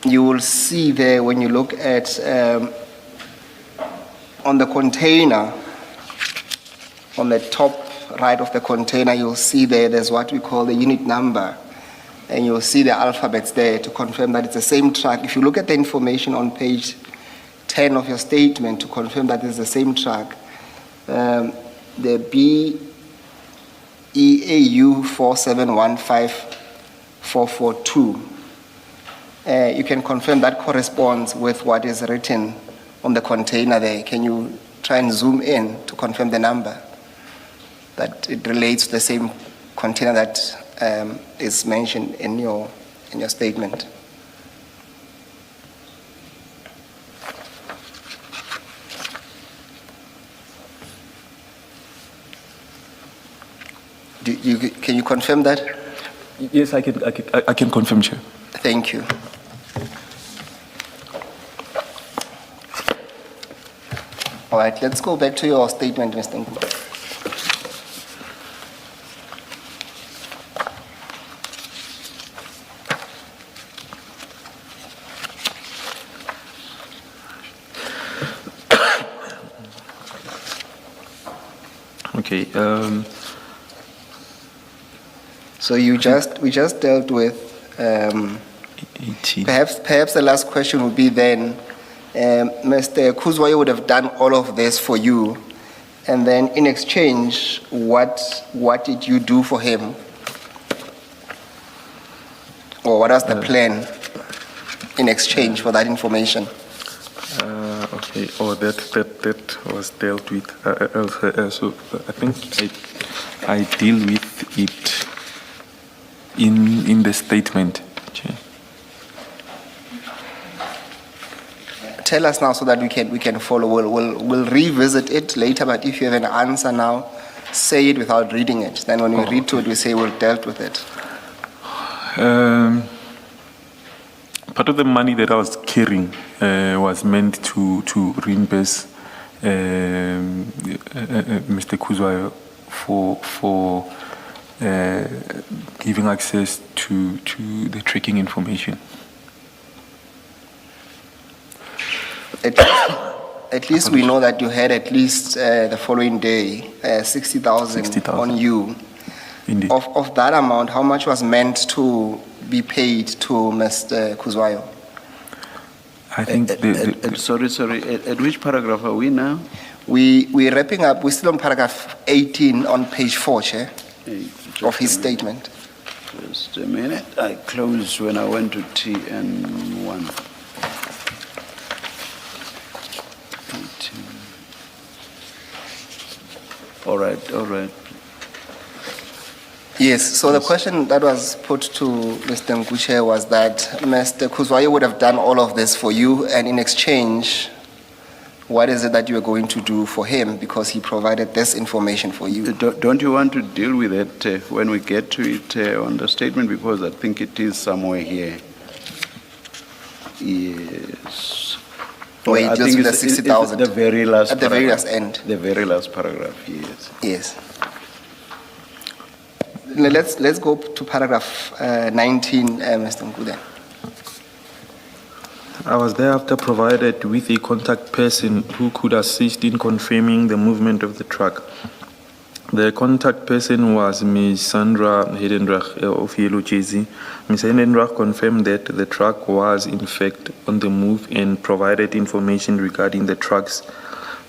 You will see there when you look at, on the container, on the top right of the container, you'll see there's what we call the unit number. And you'll see the alphabets there to confirm that it's the same truck. If you look at the information on page 10 of your statement to confirm that it's the same truck, the BEAU 4715442, you can confirm that corresponds with what is written on the container there. Can you try and zoom in to confirm the number? That it relates to the same container that is mentioned in your statement. Can you confirm that?
Yes, I can confirm, Chair.
Thank you. All right, let's go back to your statement, Mr. Nku.
Okay.
So we just dealt with
18.
perhaps the last question would be then, Mr. Kuzwayo would have done all of this for you, and then in exchange, what did you do for him? Or what was the plan in exchange for that information?
Okay. Oh, that was dealt with elsewhere. So I think I deal with it in the statement, Chair.
Tell us now so that we can follow. We'll revisit it later, but if you have an answer now, say it without reading it. Then when we read to it, we say we've dealt with it.
Part of the money that I was carrying was meant to reimburse Mr. Kuzwayo for giving access to the tracking information.
At least we know that you had at least the following day 60,000 on you.
Indeed.
Of that amount, how much was meant to be paid to Mr. Kuzwayo?
I think
Sorry, at which paragraph are we now?
We're wrapping up. We're still on paragraph 18 on page 4, Chair, of his statement.
Just a minute. I closed when I went to TN1. 18. All right.
Yes, so the question that was put to Mr. Nku was that Mr. Kuzwayo would have done all of this for you, and in exchange, what is it that you are going to do for him because he provided this information for you?
Don't you want to deal with it when we get to it on the statement, because I think it is somewhere here. Yes.
Where it
I
deals
think
with the
it's
60,000.
the very last
At the very
paragraph.
last end.
The very last paragraph, yes.
Yes. Let's go to paragraph 19, Mr. Nku then.
I was thereafter provided with a contact person who could assist in confirming the movement of the truck. The contact person was Ms. Sandra Heidendrach of Yellow Jersey. Ms. Heidendrach confirmed that the truck was in fact on the move and provided information regarding the truck's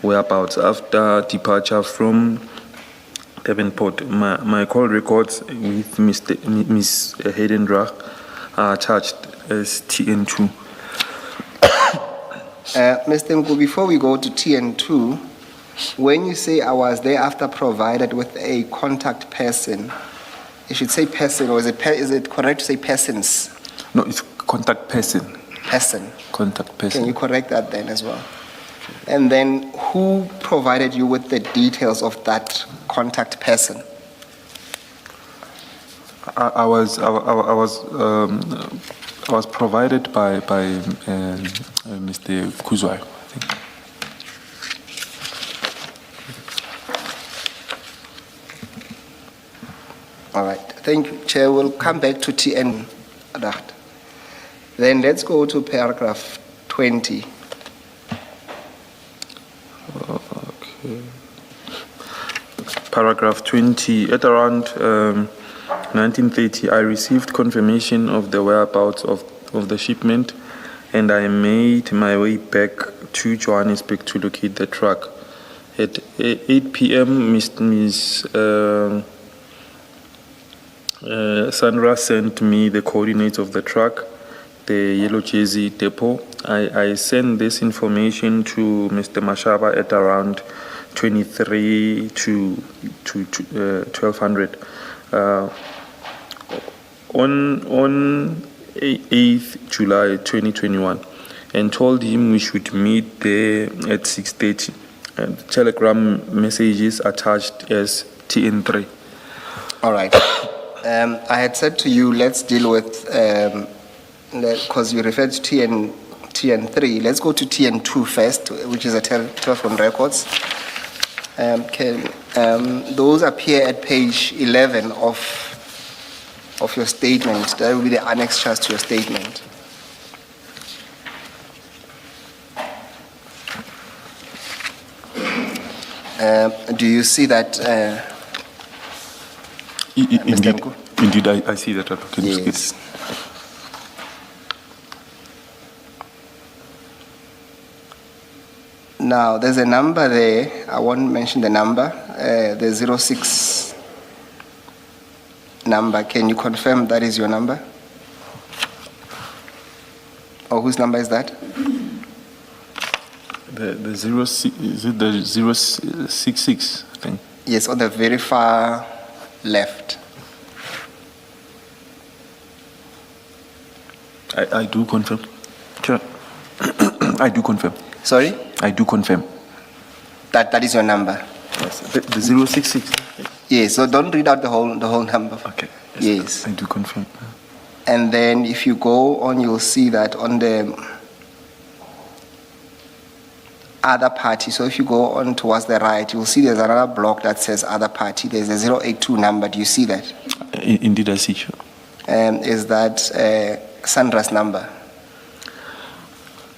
whereabouts after departure from Devonport. My call records with Ms. Heidendrach are attached as TN2.
Mr. Nku, before we go to TN2, when you say I was thereafter provided with a contact person, you should say person, or is it correct to say persons?
No, it's contact person.
Person.
Contact person.
Can you correct that then as well? And then who provided you with the details of that contact person?
I was provided by Mr. Kuzwai, I think.
All right, thank you, Chair. We'll come back to TN. Then let's go to paragraph 20.
Okay. Paragraph 20. At around 1930, I received confirmation of the whereabouts of the shipment, and I made my way back to Johannesburg to locate the truck. At 8 p.m., Ms. Sandra sent me the coordinates of the truck, the Yellow Jersey depot. I sent this information to Mr. Mashaba at around 23 to 1200. On 8th July 2021, and told him we should meet there at 6:30. And the telegram messages attached as TN3.
All right. I had said to you, let's deal with, because you referred to TN3, let's go to TN2 first, which is a telephone records. Those appear at page 11 of your statement. That will be the annexures to your statement. Do you see that?
Indeed, I see that. Can you
Yes.
skip?
Now, there's a number there. I won't mention the number. The 06 number. Can you confirm that is your number? Or whose number is that?
The 06, is it the 066, I think?
Yes, on the very far left.
I do confirm. Sure. I do confirm.
Sorry?
I do confirm.
That is your number.
Yes. The 066.
Yes, so don't read out the whole number.
Okay.
Yes.
I do confirm.
And then if you go on, you'll see that on the other party. So if you go on towards the right, you'll see there's another block that says other party. There's a 082 number. Do you see that?
Indeed, I see. Sure.
Is that Sandra's number?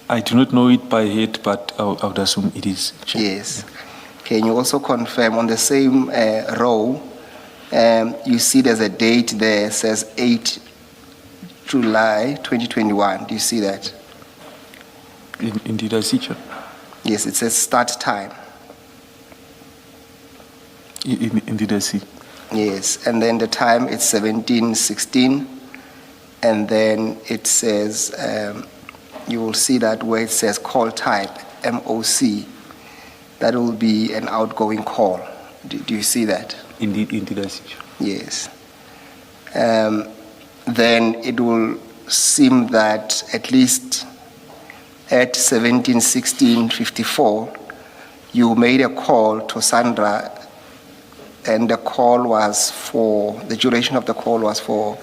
I do not know it by head, but I would assume it is. Sure.
Yes. Can you also confirm on the same row, you see there's a date there, it says 8 July 2021. Do you see that?
Indeed, I see. Sure.
Yes, it says start time.
Indeed, I see.
Yes, and then the time it's 17:16, and then it says, you will see that where it says call type, MOC, that will be an outgoing call. Do you see that?
Indeed, I see. Sure.
Yes. then it will seem that at least at 17:16:54, you made a call to Sandra, and the duration of the call was for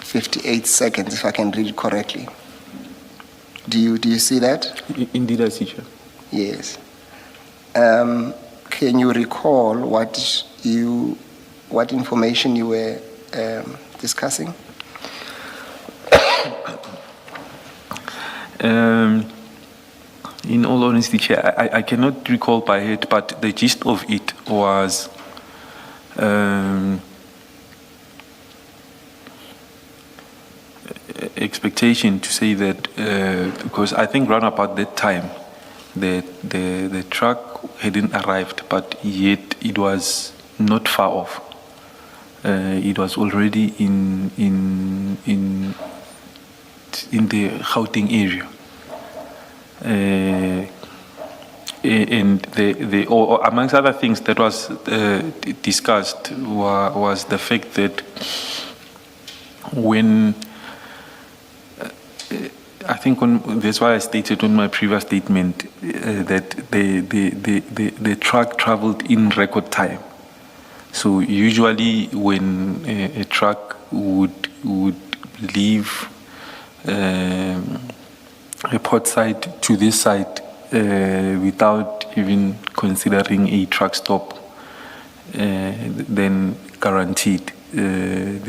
58 seconds, if I can read it correctly. Do you see that?
Indeed, I see, Chair.
Yes. Can you recall what information you were discussing?
In all honesty, Chair, I cannot recall by head, but the gist of it was expectation to say that because I think round about that time the truck hadn't arrived, but yet it was not far off. It was already in the Gauteng area. And or amongst other things that was discussed was the fact that when I think that's why I stated on my previous statement that the truck traveled in record time. So usually when a truck would leave a port side to this side without even considering a truck stop, then guaranteed there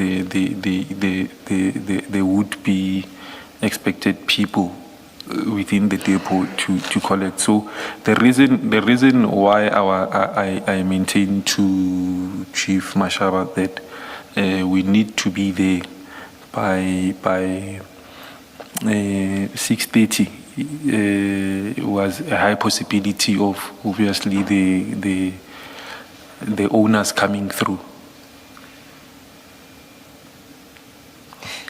would be expected people within the depot to collect. So the reason why I maintain to Chief Mashaba that we need to be there by 6:30 was a high possibility of obviously the owners coming through.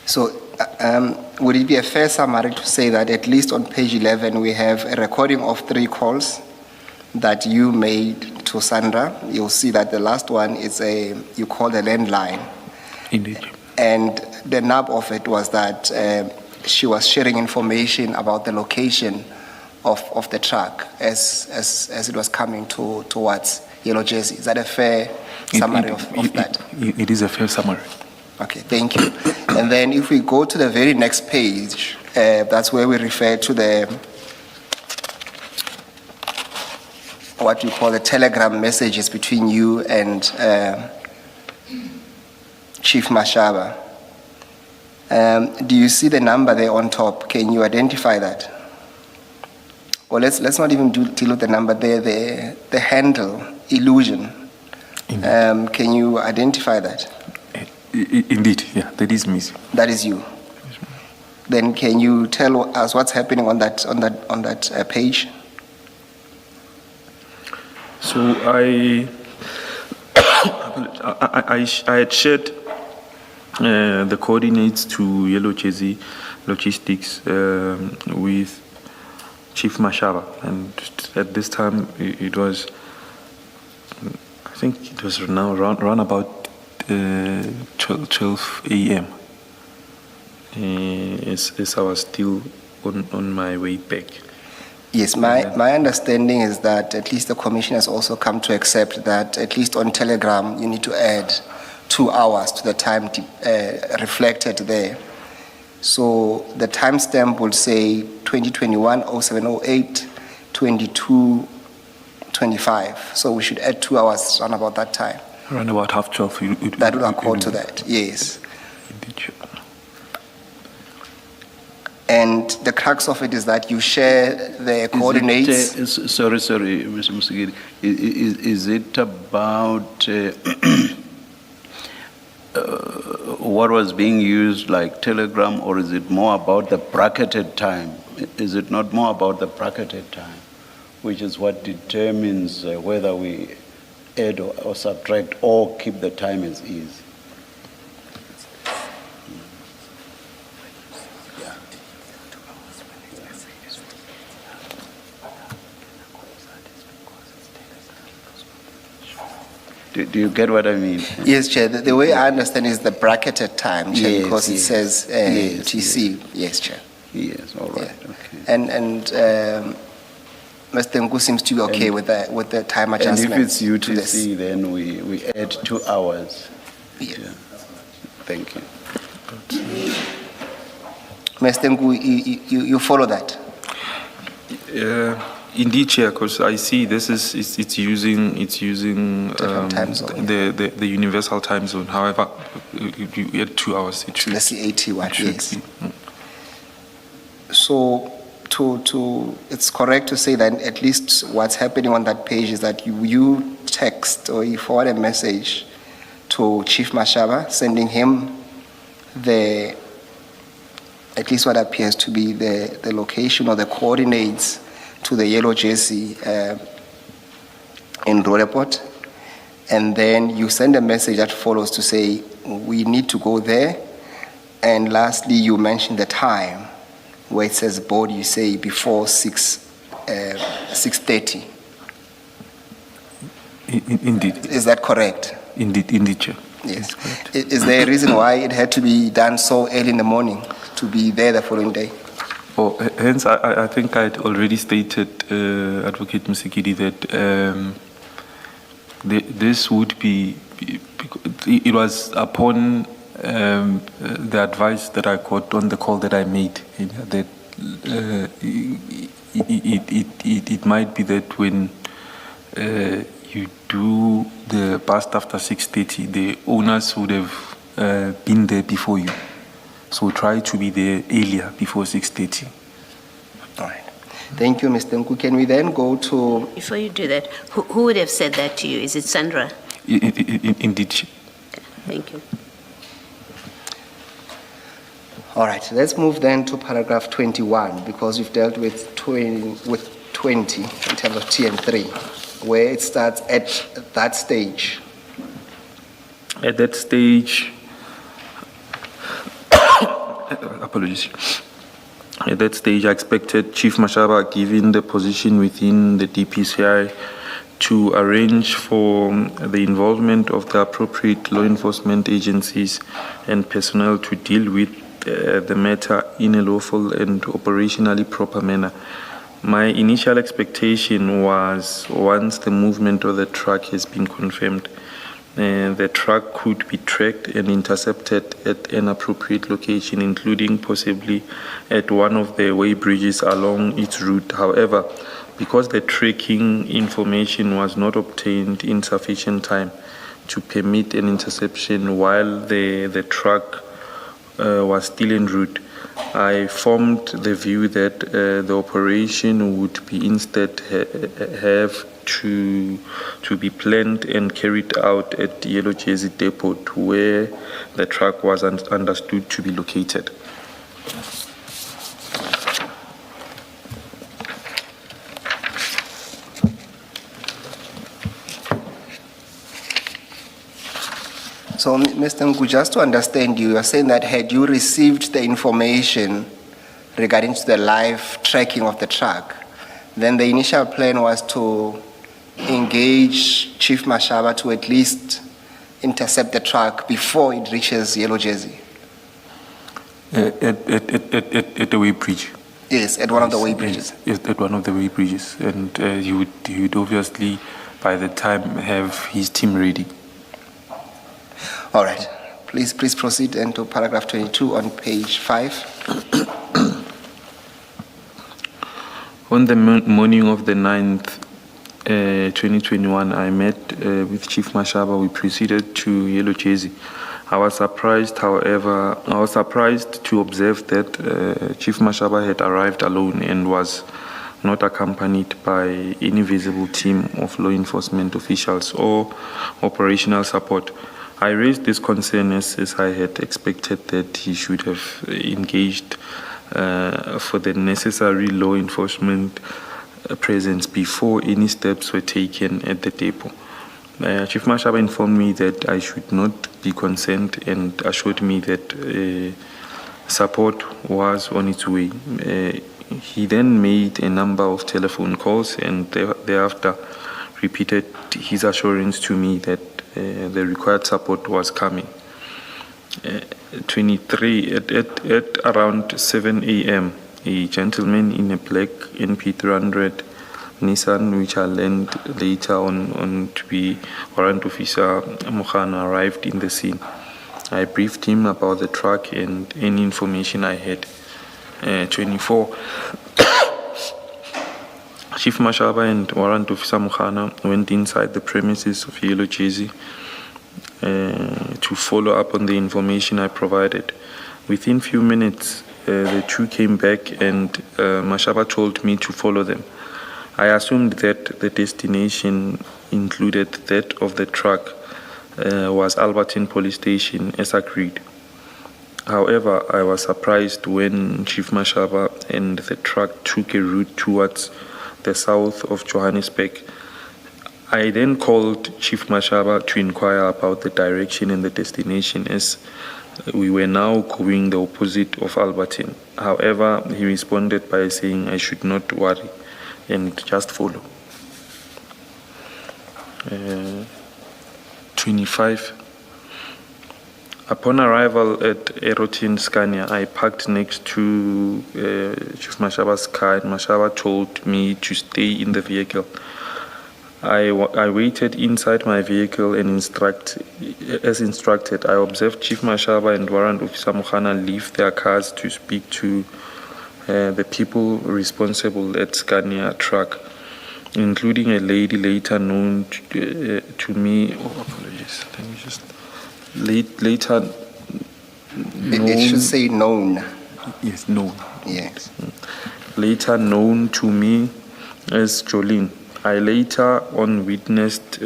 So would it be a fair summary to say that at least on page 11 we have a recording of 3 calls that you made to Sandra? You'll see that the last one is you called a landline.
Indeed.
And the nub of it was that she was sharing information about the location of the truck as it was coming towards Yellow Jersey. Is that a fair summary of that?
It is a fair summary.
Okay, thank you. And then if we go to the very next page, that's where we refer to what you call the telegram messages between you and Chief Mashaba. Do you see the number there on top? Can you identify that? Or let's not even deal with the number there, the handle, illusion. Can you identify that?
Indeed, yeah, that is me.
That is you. Then can you tell us what's happening on that page?
So I had shared the coordinates to Yellow Jersey Logistics with Chief Mashaba, and at this time it was, I think it was now around about 12 a.m. As I was still on my way back.
Yes, my understanding is that at least the Commission has also come to accept that at least on Telegram you need to add 2 hours to the time reflected there. So the timestamp will say 2021-0708, 22:25. So we should add 2 hours around about that time.
Around about 12:30.
That will accord to that, yes.
Indeed.
And the crux of it is that you share the coordinates.
Sorry, Mr. Musigiri. Is it about what was being used like Telegram, or is it more about the bracketed time? Is it not more about the bracketed time, which is what determines whether we add or subtract or keep the time as is? Do you get what I mean?
Yes, Chair. The way I understand is the bracketed time, Chair,
Yes,
because it
yes.
says
Yes,
UTC. Yes, Chair.
Yes, all right,
Yeah.
okay.
And Mr. Nku seems to be okay with the time
And
adjustment.
if it's
to this.
UTC, then we add 2 hours.
Yeah.
Thank you.
Mr. Nku, you follow that?
Indeed, Chair, because I see this is it's using
Different time zone,
the universal time zone. However, you add 2 hours. It should.
That's the 81,
it should
yes.
be.
So it's correct to say that at least what's happening on that page is that you text or you forward a message to Chief Mashaba, sending him at least what appears to be the location or the coordinates to the yellow jersey in Roleport. And then you send a message that follows to say, we need to go there. And lastly, you mention the time where it says board, you say before 6:30.
Indeed.
Is that correct?
Indeed, Chair.
Yes. Is there a reason why it had to be done so early in the morning to be there the following day?
Oh, hence, I think I had already stated, Advocate Musikidi, that this would be, it was upon the advice that I got on the call that I made, that it might be that when you do the bust after 6:30, the owners would have been there before you. So try to be there earlier, before 6:30.
All right. Thank you, Mr. Nku. Can we then go to...
Before you do that, who would have said that to you? Is it Sandra?
Indeed.
Thank you.
All right, let's move then to paragraph 21, because we've dealt with 20 in terms of T and 3, where it starts at that stage.
At that stage, apologies. At that stage, I expected Chief Mashaba, given the position within the DPCI, to arrange for the involvement of the appropriate law enforcement agencies and personnel to deal with the matter in a lawful and operationally proper manner. My initial expectation was, once the movement of the truck has been confirmed, the truck could be tracked and intercepted at an appropriate location, including possibly at one of the way bridges along its route. However, because the tracking information was not obtained in sufficient time to permit an interception while the truck was still en route, I formed the view that the operation would be instead have to be planned and carried out at Yellow Jersey Depot, where the truck was understood to be located.
So, Mr. Nku, just to understand you are saying that had you received the information regarding to the live tracking of the truck, then the initial plan was to engage Chief Mashaba to at least intercept the truck before it reaches Yellow Jersey?
At the way bridge.
Yes, at one of the way bridges.
Yes, at one of the way bridges. And he would obviously, by the time, have his team ready.
All right. Please proceed into paragraph 22 on page 5.
On the morning of the 9th, 2021, I met with Chief Mashaba. We proceeded to Yellow Jersey. I was surprised to observe that Chief Mashaba had arrived alone and was not accompanied by any visible team of law enforcement officials or operational support. I raised this concern as I had expected that he should have engaged for the necessary law enforcement presence before any steps were taken at the depot. Chief Mashaba informed me that I should not be concerned and assured me that support was on its way. He then made a number of telephone calls and thereafter repeated his assurance to me that the required support was coming. 23, at around 7 a.m., a gentleman in a black NP300 Nissan, which I learned later on to be Warrant Officer Mokhana, arrived in the scene. I briefed him about the truck and any information I had. 24. Chief Mashaba and Warrant Officer Mokhana went inside the premises of Yellow Jersey to follow up on the information I provided. Within few minutes, the two came back and Mashaba told me to follow them. I assumed that the destination included that of the truck was Alberton Police Station as agreed. However, I was surprised when Chief Mashaba and the truck took a route towards the south of Johannesburg. I then called Chief Mashaba to inquire about the direction and the destination, as we were now going the opposite of Alberton. However, he responded by saying I should not worry and just follow. 25. Upon arrival at Aeroton, Scania, I parked next to Chief Mashaba's car, and Mashaba told me to stay in the vehicle. I waited inside my vehicle and as instructed. I observed Chief Mashaba and Warrant Officer Mokhana leave their cars to speak to the people responsible at Scania truck, including a lady later known to me. Oh, apologies. Let me just. Later known.
It should say known.
Yes, known.
Yes.
Later known to me as Jolene. I later on witnessed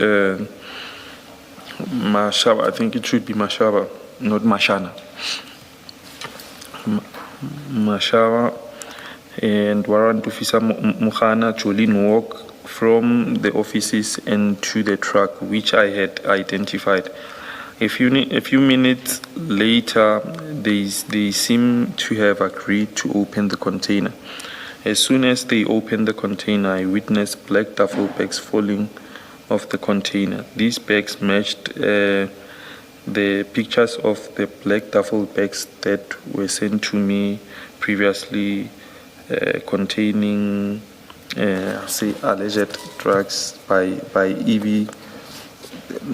Mashaba. I think it should be Mashaba, not Mashana. Mashaba and Warrant Officer Mokhana Jolene walk from the offices and to the truck, which I had identified. A few minutes later, they seem to have agreed to open the container. As soon as they opened the container, I witnessed black duffel bags falling off the container. These bags matched the pictures of the black duffel bags that were sent to me previously, containing, alleged drugs by EB.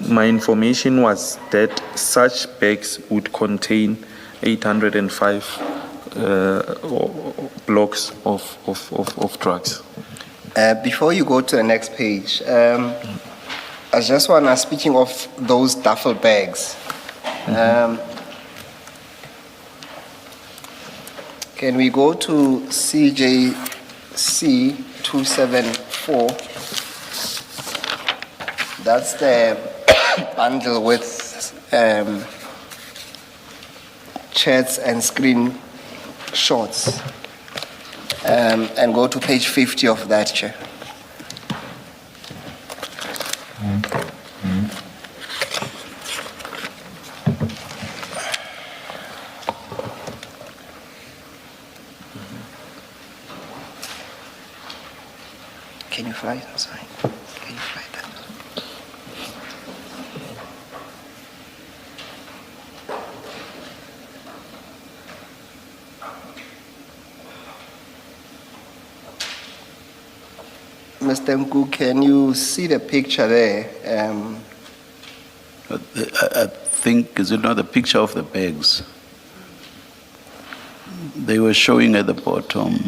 My information was that such bags would contain 805 blocks of drugs.
Before you go to the next page, I just want to, speaking of those duffel bags, can we go to CJC 274? That's the bundle with chats and screen shots. And go to page 50 of that, Chair. Can you fly it? I'm sorry. Can you fly that? Mr. Nku, can you see the picture there?
I think, is it not the picture of the bags? They were showing at the bottom.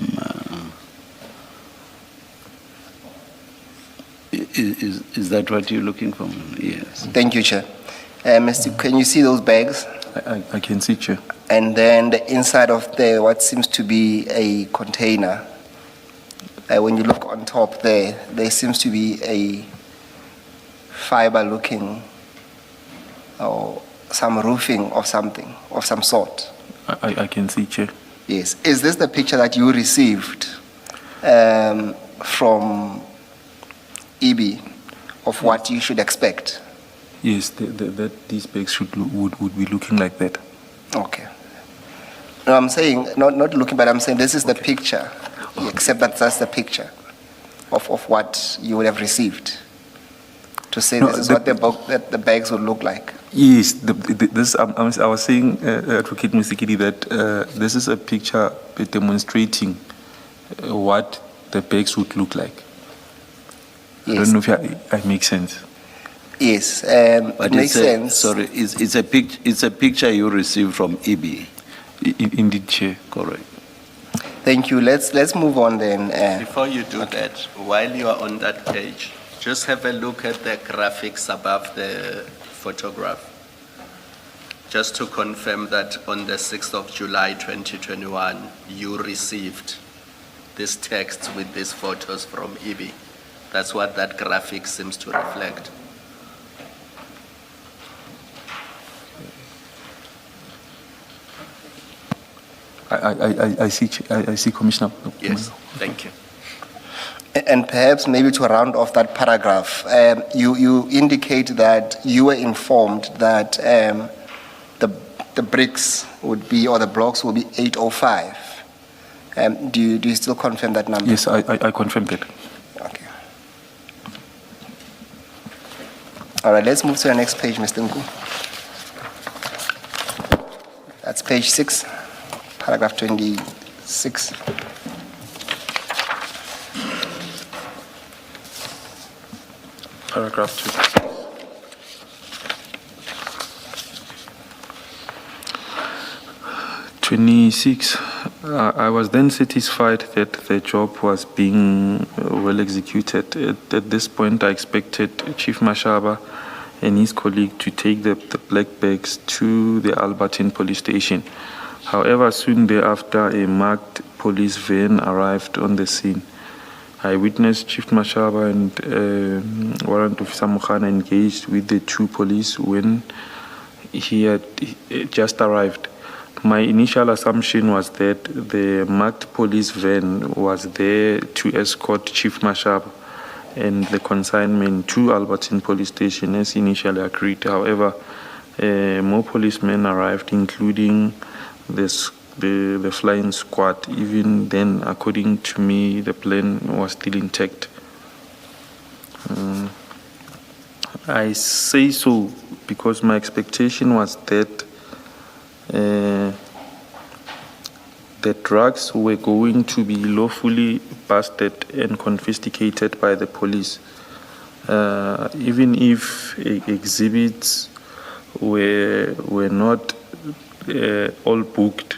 Is that what you're looking for? Yes.
Thank you, Chair. Mr. Can you see those bags?
I can see, Chair.
And then the inside of what seems to be a container. When you look on top there seems to be a fiber-looking or some roofing of something, of some sort.
I can see, Chair.
Yes. Is this the picture that you received from EB of what you should expect?
Yes, that these bags would be looking like that.
Okay. No, I'm saying, not looking, but I'm saying this is the picture, except that that's the picture of what you would have received. to say
No,
this is
the-
what that the bags would look like?
Yes, I was saying, Advocate Musikidi, that this is a picture demonstrating what the bags would look like. I
Yes.
don't know if I make sense.
Yes,
But
it makes sense.
Sorry, it's a picture you received from EB.
Indeed, Chair.
Correct.
Thank you. Let's move on then.
Before you do that, while you are on that page, just have a look at the graphics above the photograph. Just to confirm that on the 6th of July 2021, you received this text with these photos from EB. That's what that graphic seems to reflect.
I see, Commissioner.
Yes, thank you.
And perhaps maybe to round off that paragraph, you indicate that you were informed that the bricks would be, or the blocks will be 805. Do you still confirm that number?
Yes, I confirm that.
Okay. All right, let's move to the next page, Mr. Nku. That's page 6, paragraph 26.
Paragraph 26. I was then satisfied that the job was being well executed. At this point, I expected Chief Mashaba and his colleague to take the black bags to the Aeroton police station. However, soon thereafter, a marked police van arrived on the scene. I witnessed Chief Mashaba and Warrant Officer Mukhana engaged with the two police when he had just arrived. My initial assumption was that the marked police van was there to escort Chief Mashaba and the consignment to Aeroton police station as initially agreed. However, more policemen arrived, including the flying squad. Even then, according to me, the plan was still intact. I say so because my expectation was that the drugs were going to be lawfully busted and confiscated by the police. Even if exhibits were not all booked,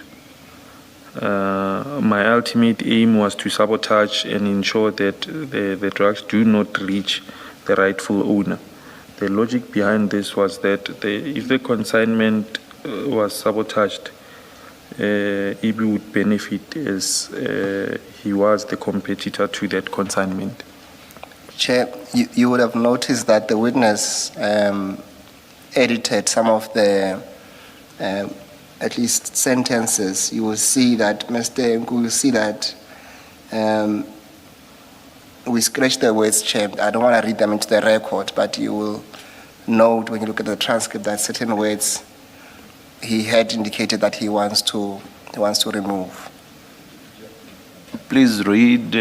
my ultimate aim was to sabotage and ensure that the drugs do not reach the rightful owner. The logic behind this was that if the consignment was sabotaged, EB would benefit as he was the competitor to that consignment.
Chair, you would have noticed that the witness edited some of the at least sentences. You will see that, Mr. Nku, will see that we scratched the words, Chair. I don't want to read them into the record, but you will note when you look at the transcript that certain words he had indicated that he wants to remove.
Please read.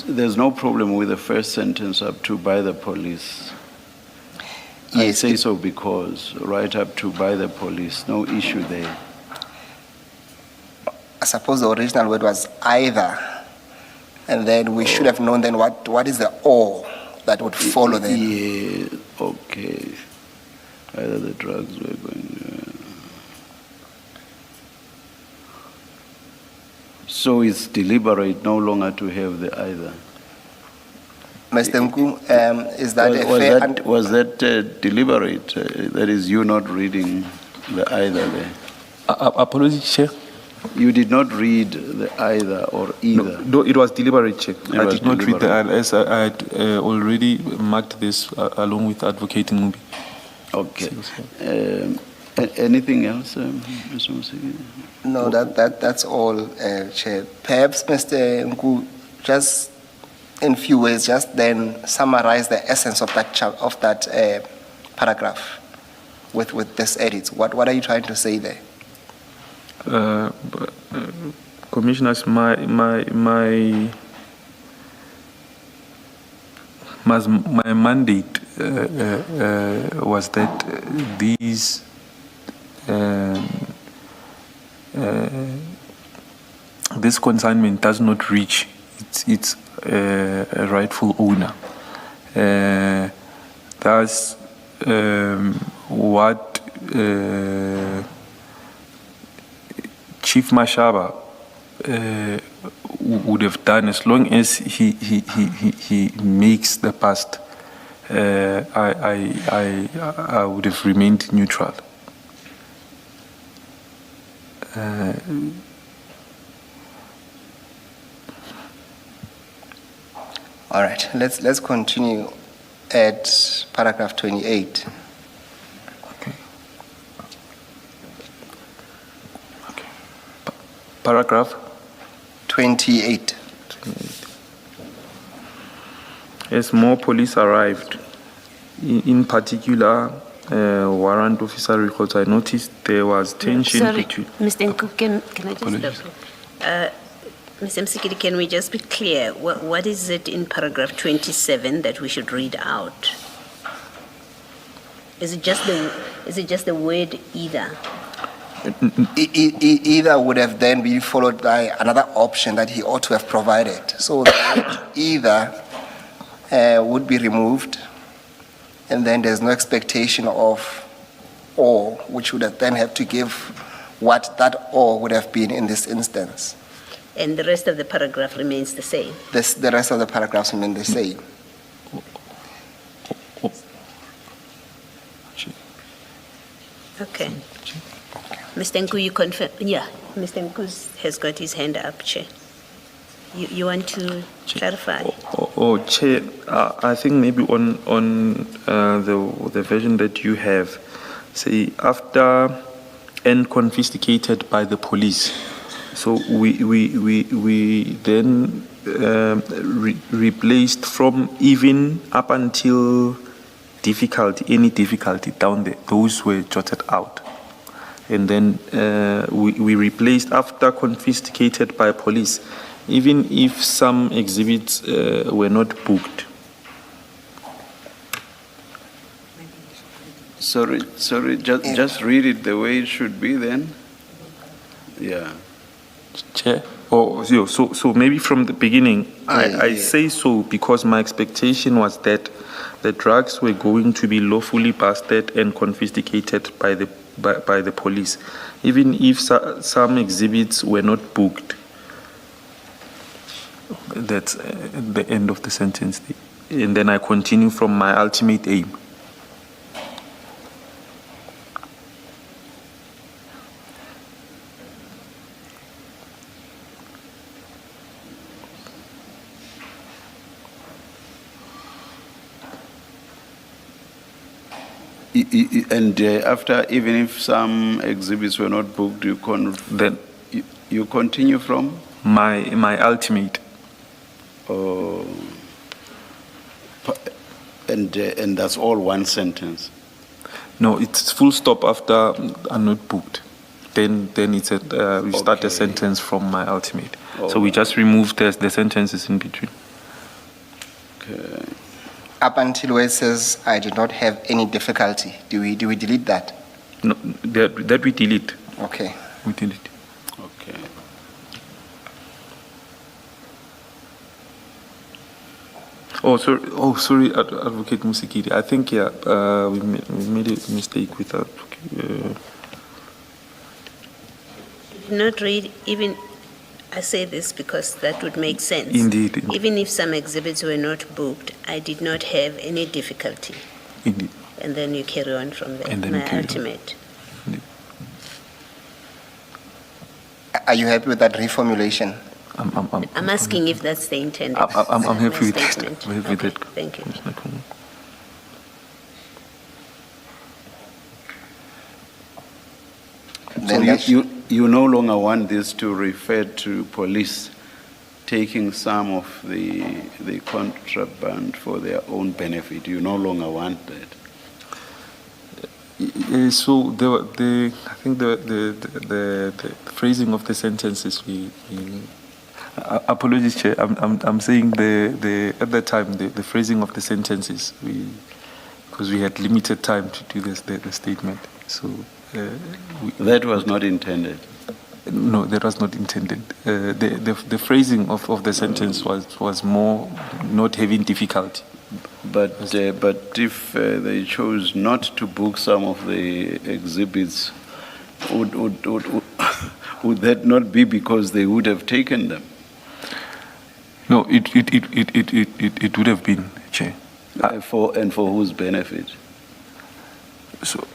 There's no problem with the first sentence up to by the police. I
Yes,
say so because right up to by the police, no issue there.
I suppose the original word was either, and then we should have known then what is the or that would follow then.
Yeah, okay. Either the drugs were going. So it's deliberate no longer to have the either.
Mr. Nku, is that a fair...
Was that deliberate? That is you not reading the either there.
Apologies, Chair.
You did not read the either or either.
No, it was deliberate, Chair. I
was
did not read the
deliberate.
as I had already marked this along with Advocate Ngumbi.
Okay. Anything else, Mr. Musiki?
No, that's all, Chair. Perhaps, Mr. Nku, just in few words, just then summarize the essence of that paragraph with this edit. What are you trying to say there?
Commissioners, my My mandate was that these this consignment does not reach its rightful owner. Thus, what Chief Mashaba would have done, as long as he makes the past, I would have remained neutral.
All right, let's continue at paragraph 28.
Okay. Paragraph
28.
As more police arrived, in particular, warrant officer records, I noticed there was tension
Sorry,
between.
Mr. Nku, can I just
Apologies.
stop? Mr. Msikili, can we just be clear? What is it in paragraph 27 that we should read out? Is it just the word either?
Either would have then been followed by another option that he ought to have provided. So the word either would be removed, and then there's no expectation of or, which would have then have to give what that or would have been in this instance.
And the rest of the paragraph remains the same?
The rest of the paragraphs remain the same.
Okay. Mr. Nku, you confirm? Yeah, Mr. Nku has got his hand up, Chair. You want to clarify?
Chair, I think maybe on the version that you have, say after and confiscated by the police. So we then replaced from even up until any difficulty down there. Those were jotted out. And then we replaced after confiscated by police, even if some exhibits were not booked.
Sorry, just read it the way it should be then. Yeah.
Chair? So maybe from the beginning, I say so because my expectation was that the drugs were going to be lawfully busted and confiscated by the police, even if some exhibits were not booked. That's the end of the sentence. And then I continue from my ultimate aim.
And after, even if some exhibits were not booked, you continue from?
My ultimate.
And that's all one sentence?
No, it's full stop after are not booked. Then it's we start a sentence from my ultimate. So we just remove the sentences in between.
Okay.
Up until where it says, I did not have any difficulty. Do we delete that?
No, that we delete.
Okay.
We delete.
Okay.
Sorry, Advocate Musikiri. I think we made a mistake with that.
Not read even. I say this because that would make sense.
Indeed.
Even if some exhibits were not booked, I did not have any difficulty.
Indeed.
And then you carry on from there.
And then
my
you carry on.
ultimate.
Are you happy with that reformulation?
I'm asking if that's the intended.
I'm happy with that.
statement.
I'm happy with that.
Thank you.
So you no longer want this to refer to police taking some of the contraband for their own benefit. You no longer want that.
So I think the phrasing of the sentences Apologies, Chair. I'm saying at that time the phrasing of the sentences, because we had limited time to do the statement. So
That was not intended.
no, that was not intended. The phrasing of the sentence was more not having difficulty.
But if they chose not to book some of the exhibits, would that not be because they would have taken them?
No, it would have been, Chair.
For whose benefit?
So,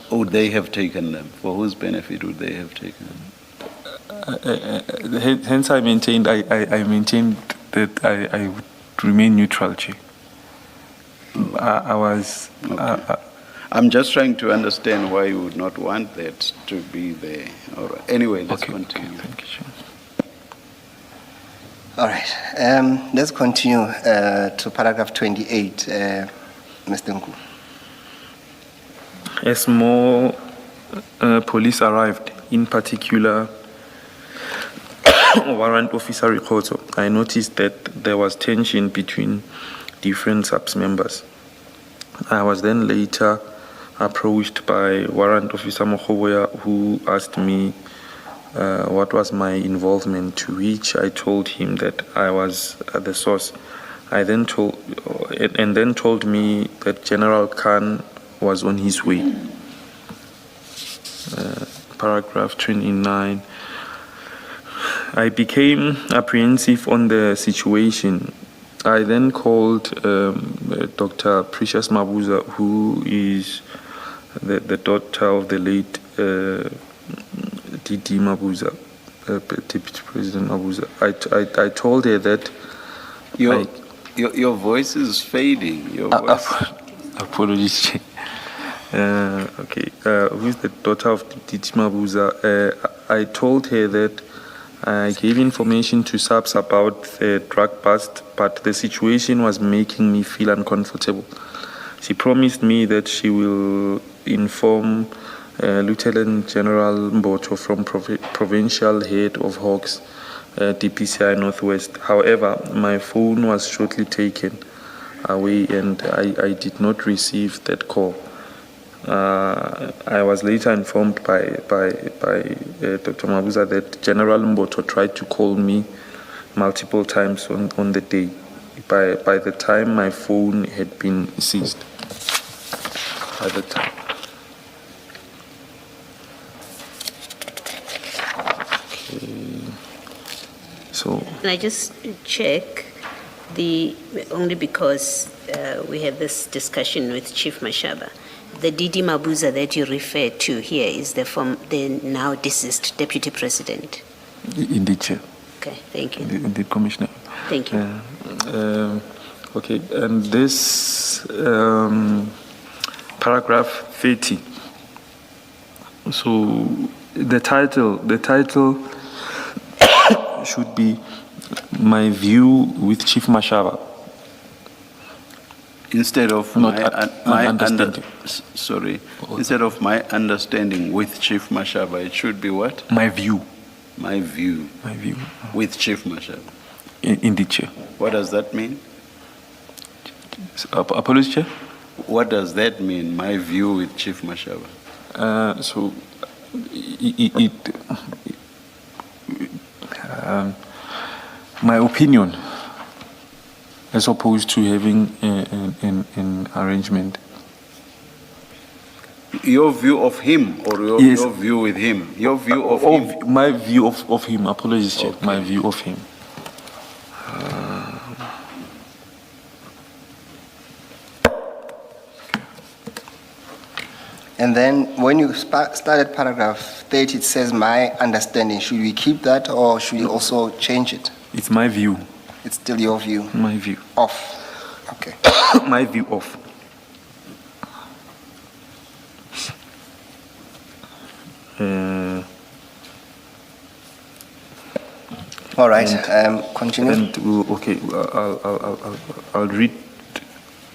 Would they have taken them? For whose benefit would they have taken them?
hence I maintained that I would remain neutral, Chair. I was.
I'm just trying to understand why you would not want that to be there. All right. Anyway, let's continue.
Okay, thank you, Chair.
All right. Let's continue to paragraph 28, Mr. Nku.
As more police arrived, in particular Warrant Officer Aeroton, I noticed that there was tension between different SAPS members. I was then later approached by Warrant Officer Mokoboya, who asked me what was my involvement, to which I told him that I was at the source. I then told me that General Khan was on his way. Paragraph 29. I became apprehensive on the situation. I then called Dr. Precious Mabuza, who is the daughter of the late D.D. Mabuza, Deputy President Mabuza. I told her that...
Your voice is fading. Your voice.
Apologies. Okay. Who is the daughter of D.D. Mabuza? I told her that I gave information to SAPS about the drug bust, but the situation was making me feel uncomfortable. She promised me that she will inform Lieutenant General Mboto from Provincial Head of Hawks, DPCI Northwest. However, my phone was shortly taken away and I did not receive that call. I was later informed by Dr. Mabuza that General Mboto tried to call me multiple times on the day. By the time my phone had been seized. By the time. Okay. So.
Can I just check only because we had this discussion with Chief Mashaba. The D.D. Mabuza that you refer to here is the now deceased Deputy President.
Indeed, Chair.
Okay, thank you.
Indeed, Commissioner.
Thank you.
Okay, and this paragraph 30. So the title should be "My View with Chief Mashaba."
Instead of
my understanding.
Instead of my understanding with Chief Mashaba, it should be what?
My view.
My view.
My view.
With Chief Mashaba.
Indeed, Chair.
What does that mean?
Apologies, Chair.
What does that mean, my view with Chief Mashaba?
My opinion, as opposed to having an arrangement.
Your view of him or your view with him? Your view of him?
My view of him. Apologies, Chair.
Okay.
My view of him.
And then when you started paragraph 30, it says my understanding. Should we keep that or should we also change it?
It's my view.
It's still your view?
My view.
Off. Okay.
My view of.
All right. Continue.
Okay. I'll read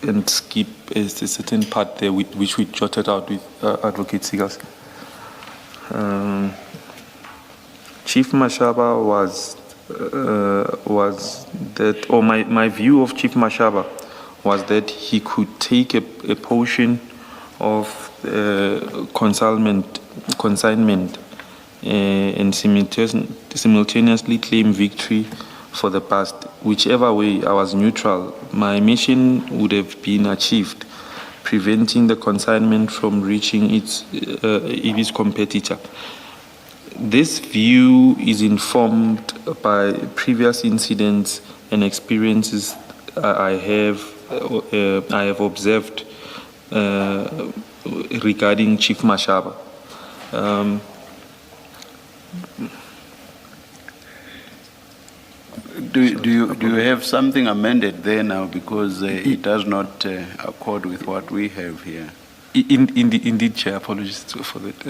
and skip a certain part there which we jotted out with Advocate Seegers. Chief Mashaba was was that, or my view of Chief Mashaba was that he could take a portion of consignment and simultaneously claim victory for the past. Whichever way, I was neutral. My mission would have been achieved, preventing the consignment from reaching its competitor. This view is informed by previous incidents and experiences I have observed regarding Chief Mashaba.
Do you have something amended there now, because it does not accord with what we have here?
Indeed, Chair, apologies for that.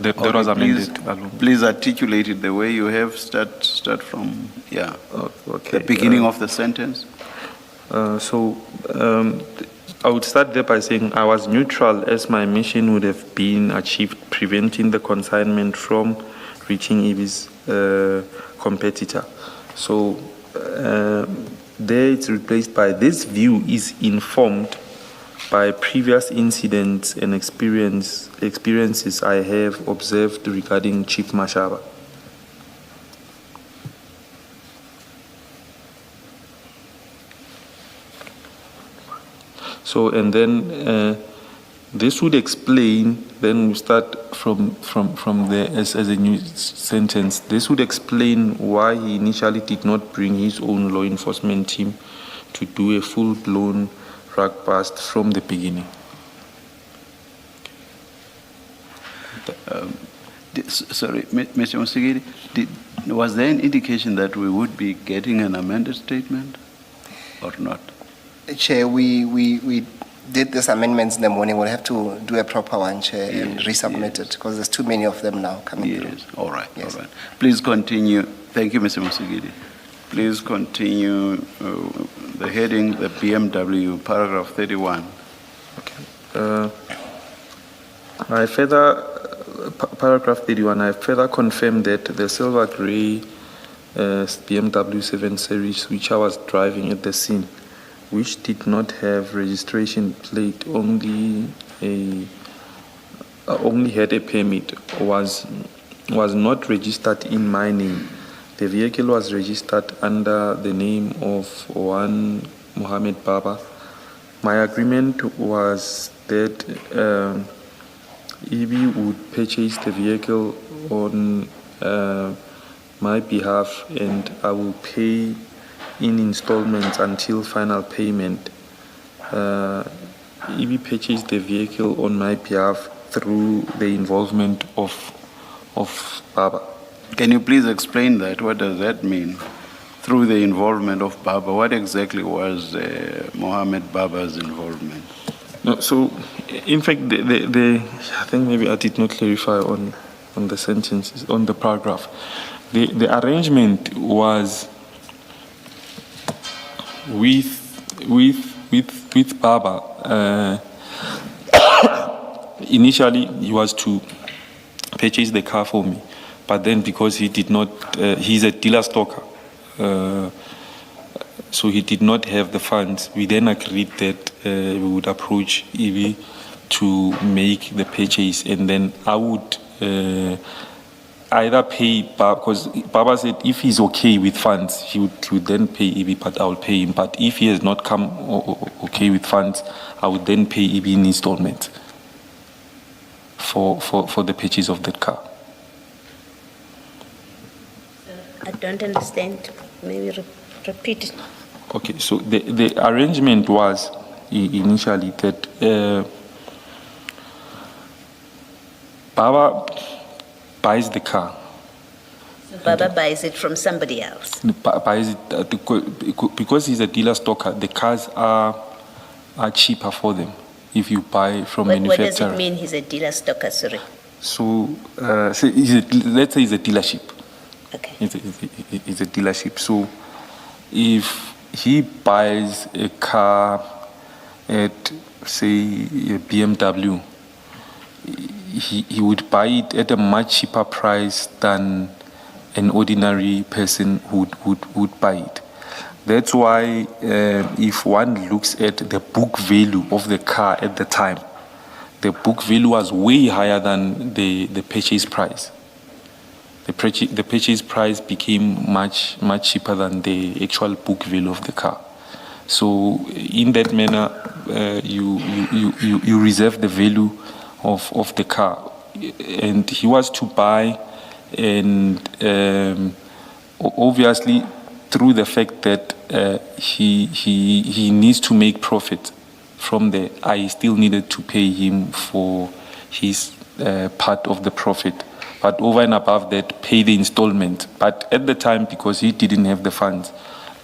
That was amended.
Please articulate it the way you have. Start from
Okay.
the beginning of the sentence.
I would start there by saying I was neutral, as my mission would have been achieved, preventing the consignment from reaching EB's competitor. So there it's replaced by this view is informed by previous incidents and experiences I have observed regarding Chief Mashaba. So, and then this would explain, then we start from there as a new sentence. This would explain why he initially did not bring his own law enforcement team to do a full-blown rug bust from the beginning.
Sorry, Mr. Musigiri, was there an indication that we would be getting an amended statement or not?
Chair, we did these amendments in the morning. We'll have to do a proper one, Chair, and resubmit it, because there's too many of them now coming through.
Yes, all right,
Yes.
all right. Please continue. Thank you, Mr. Musigiri. Please continue the heading, the BMW, paragraph 31.
I further, paragraph 31, I further confirm that the silver gray BMW 7 Series, which I was driving at the scene, which did not have registration plate, only had a permit, was not registered in my name. The vehicle was registered under the name of one Mohammed Baba. My agreement was that EB would purchase the vehicle on my behalf, and I will pay in installments until final payment. EB purchased the vehicle on my behalf through the involvement of Baba.
Can you please explain that? What does that mean? Through the involvement of Baba, what exactly was Mohammed Baba's involvement?
No, so, in fact, I think maybe I did not clarify on the sentences, on the paragraph. The arrangement was with Baba. Initially, he was to purchase the car for me, but then because he did not, he's a dealer stocker, so he did not have the funds. We then agreed that we would approach EB to make the purchase, and then I would either pay Baba, because Baba said if he's okay with funds, he would then pay EB, but I will pay him. But if he has not come okay with funds, I would then pay EB in installments for the purchase of that car.
I don't understand. Maybe repeat it.
Okay, so the arrangement was initially that Baba buys the car.
So Baba buys it from somebody else.
Buys it because he's a dealer stocker. The cars are cheaper for them if you buy from
What
manufacturer.
does it mean he's a dealer stocker, sorry?
So, let's say it's a dealership.
Okay.
It's a dealership. So, if he buys a car at, say, a BMW, he would buy it at a much cheaper price than an ordinary person would buy it. That's why if one looks at the book value of the car at the time, the book value was way higher than the purchase price. The purchase price became much cheaper than the actual book value of the car. So in that manner, you reserve the value of the car, and he was to buy, and obviously through the fact that he needs to make profit from there, I still needed to pay him for his part of the profit, but over and above that, pay the installment. But at the time, because he didn't have the funds,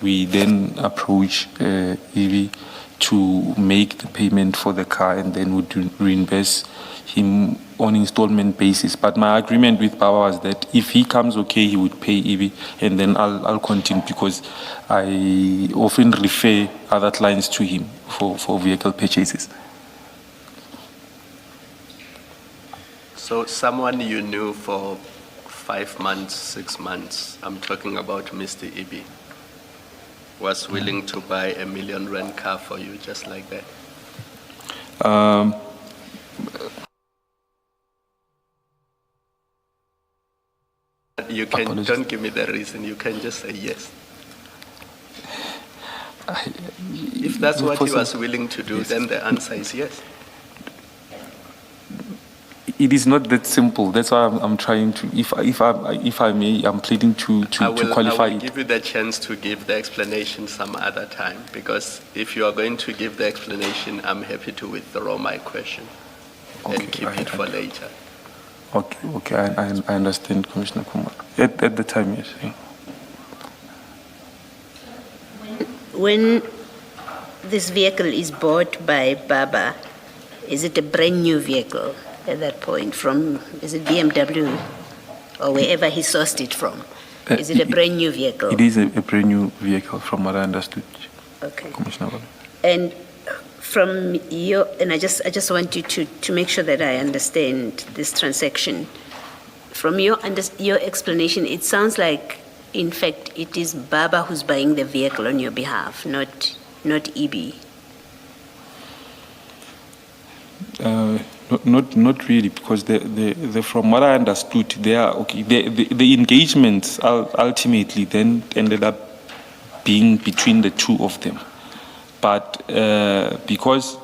we then approached Evie to make the payment for the car, and then would reimburse him on installment basis. But my agreement with Baba was that if he comes okay, he would pay Evie, and then I'll continue, because I often refer other clients to him for vehicle purchases.
So someone you knew for 5 months, 6 months, I'm talking about Mr. Ibi, was willing to buy a R1 million car for you just like that? You can,
Apologies.
don't give me the reason, you can just say yes. If that's what he was willing to do, then the answer is yes.
It is not that simple. That's why I'm trying to, if I may, I'm pleading to qualify
I will
it.
give you the chance to give the explanation some other time, because if you are going to give the explanation, I'm happy to withdraw my question and keep it for later.
Okay, I understand, Commissioner Kumar. At the time, yes. Yeah.
When this vehicle is bought by Baba, is it a brand new vehicle at that point is it BMW or wherever he sourced it from? Is it a brand new vehicle?
It is a brand new vehicle from what I understood,
Okay.
Commissioner.
And from your, and I just want you to make sure that I understand this transaction. From your explanation, it sounds like, in fact, it is Baba who's buying the vehicle on your behalf, not EB.
Not really, because the from what I understood, the engagements ultimately then ended up being between the two of them. But because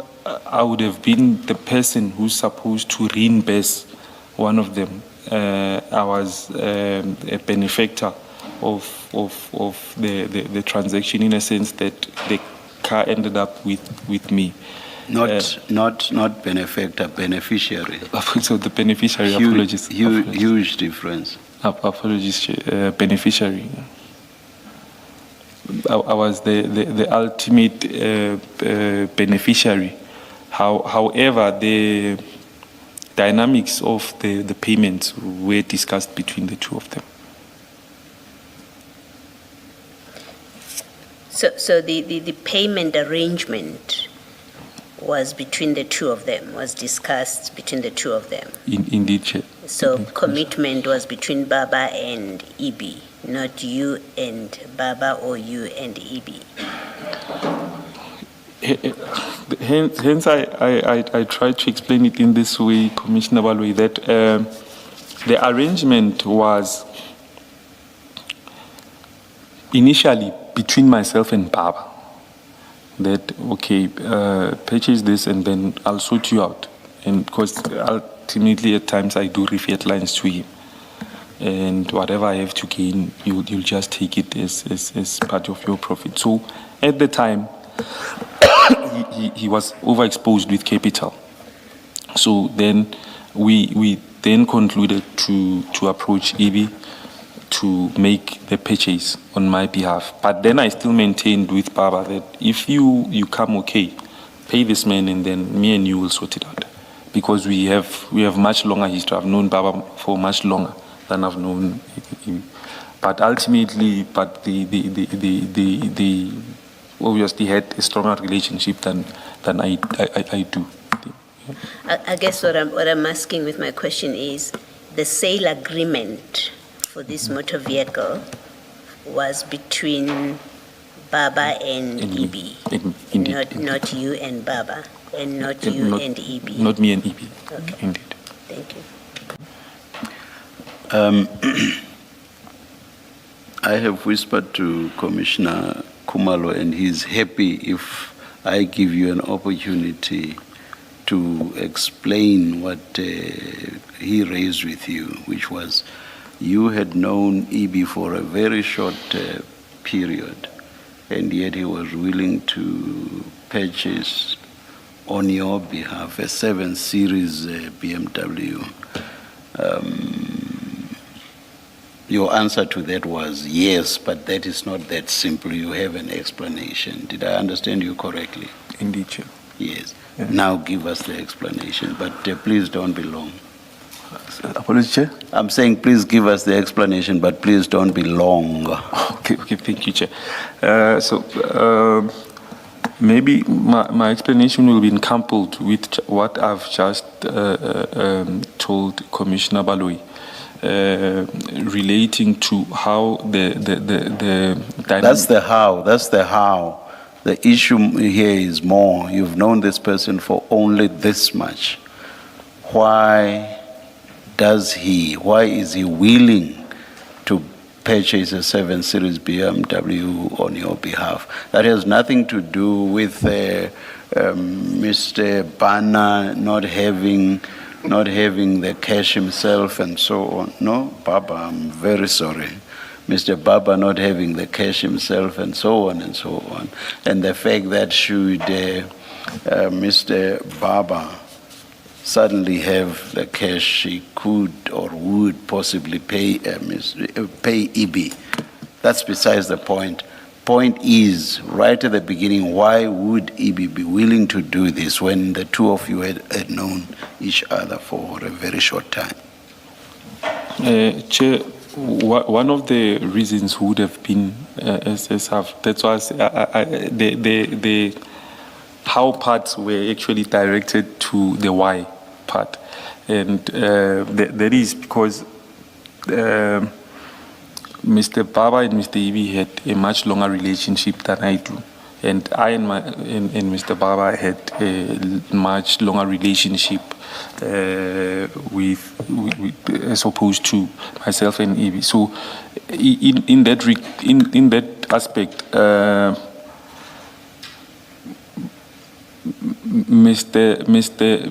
I would have been the person who's supposed to reimburse one of them, I was a benefactor of the transaction, in a sense that the car ended up with me.
Not benefactor, beneficiary.
So the beneficiary, apologies.
Huge difference.
Apologies, beneficiary. I was the ultimate beneficiary. However, the dynamics of the payments were discussed between the two of them.
So the payment arrangement was between the two of them, was discussed between the two of them.
Indeed, Chair.
So commitment was between Baba and EB, not you and Baba or you and EB.
Hence, I try to explain it in this way, Commissioner Balwe, that the arrangement was initially between myself and Baba. That, okay, purchase this and then I'll sort you out. And because ultimately at times I do refer clients to him. And whatever I have to gain, you'll just take it as part of your profit. So at the time, he was overexposed with capital. So then we then concluded to approach EB to make the purchase on my behalf. But then I still maintained with Baba that if you come okay, pay this man and then me and you will sort it out. Because we have much longer history. I've known Baba for much longer than I've known him. But ultimately, they obviously had a stronger relationship than I do.
I guess what I'm asking with my question is the sale agreement for this motor vehicle was between Baba and EB,
Indeed.
not you and Baba, and not
And
you
not-
and EB.
Not me and EB.
Okay.
Indeed.
Thank you.
I have whispered to Commissioner Tumelo, and he's happy if I give you an opportunity to explain what he raised with you, which was you had known EB for a very short period, and yet he was willing to purchase on your behalf a 7 Series BMW. Your answer to that was yes, but that is not that simple. You have an explanation. Did I understand you correctly?
Indeed, Chair.
Yes.
Yeah.
Now give us the explanation, but please don't be long.
Apologies, Chair.
I'm saying please give us the explanation, but please don't be long.
Okay, thank you, Chair. Maybe my explanation will be coupled with what I've just told Commissioner Baloyi, relating to how the
That's the how. That's the how. The issue here is more. You've known this person for only this much. Why is he willing to purchase a 7 Series BMW on your behalf? That has nothing to do with Mr. Bana not having the cash himself and so on. No, Baba, I'm very sorry. Mr. Baba not having the cash himself and so on and so on. And the fact that should Mr. Baba suddenly have the cash, he could or would possibly pay EB. That's besides the point. Point is, right at the beginning, why would EB be willing to do this when the two of you had known each other for a very short time?
Chair, one of the reasons would have been that's why the how parts were actually directed to the why part, and that is because Mr. Baba and Mr. Ibi had a much longer relationship than I do, and I and Mr. Baba had a much longer relationship with as opposed to myself and Ibi. So in that aspect,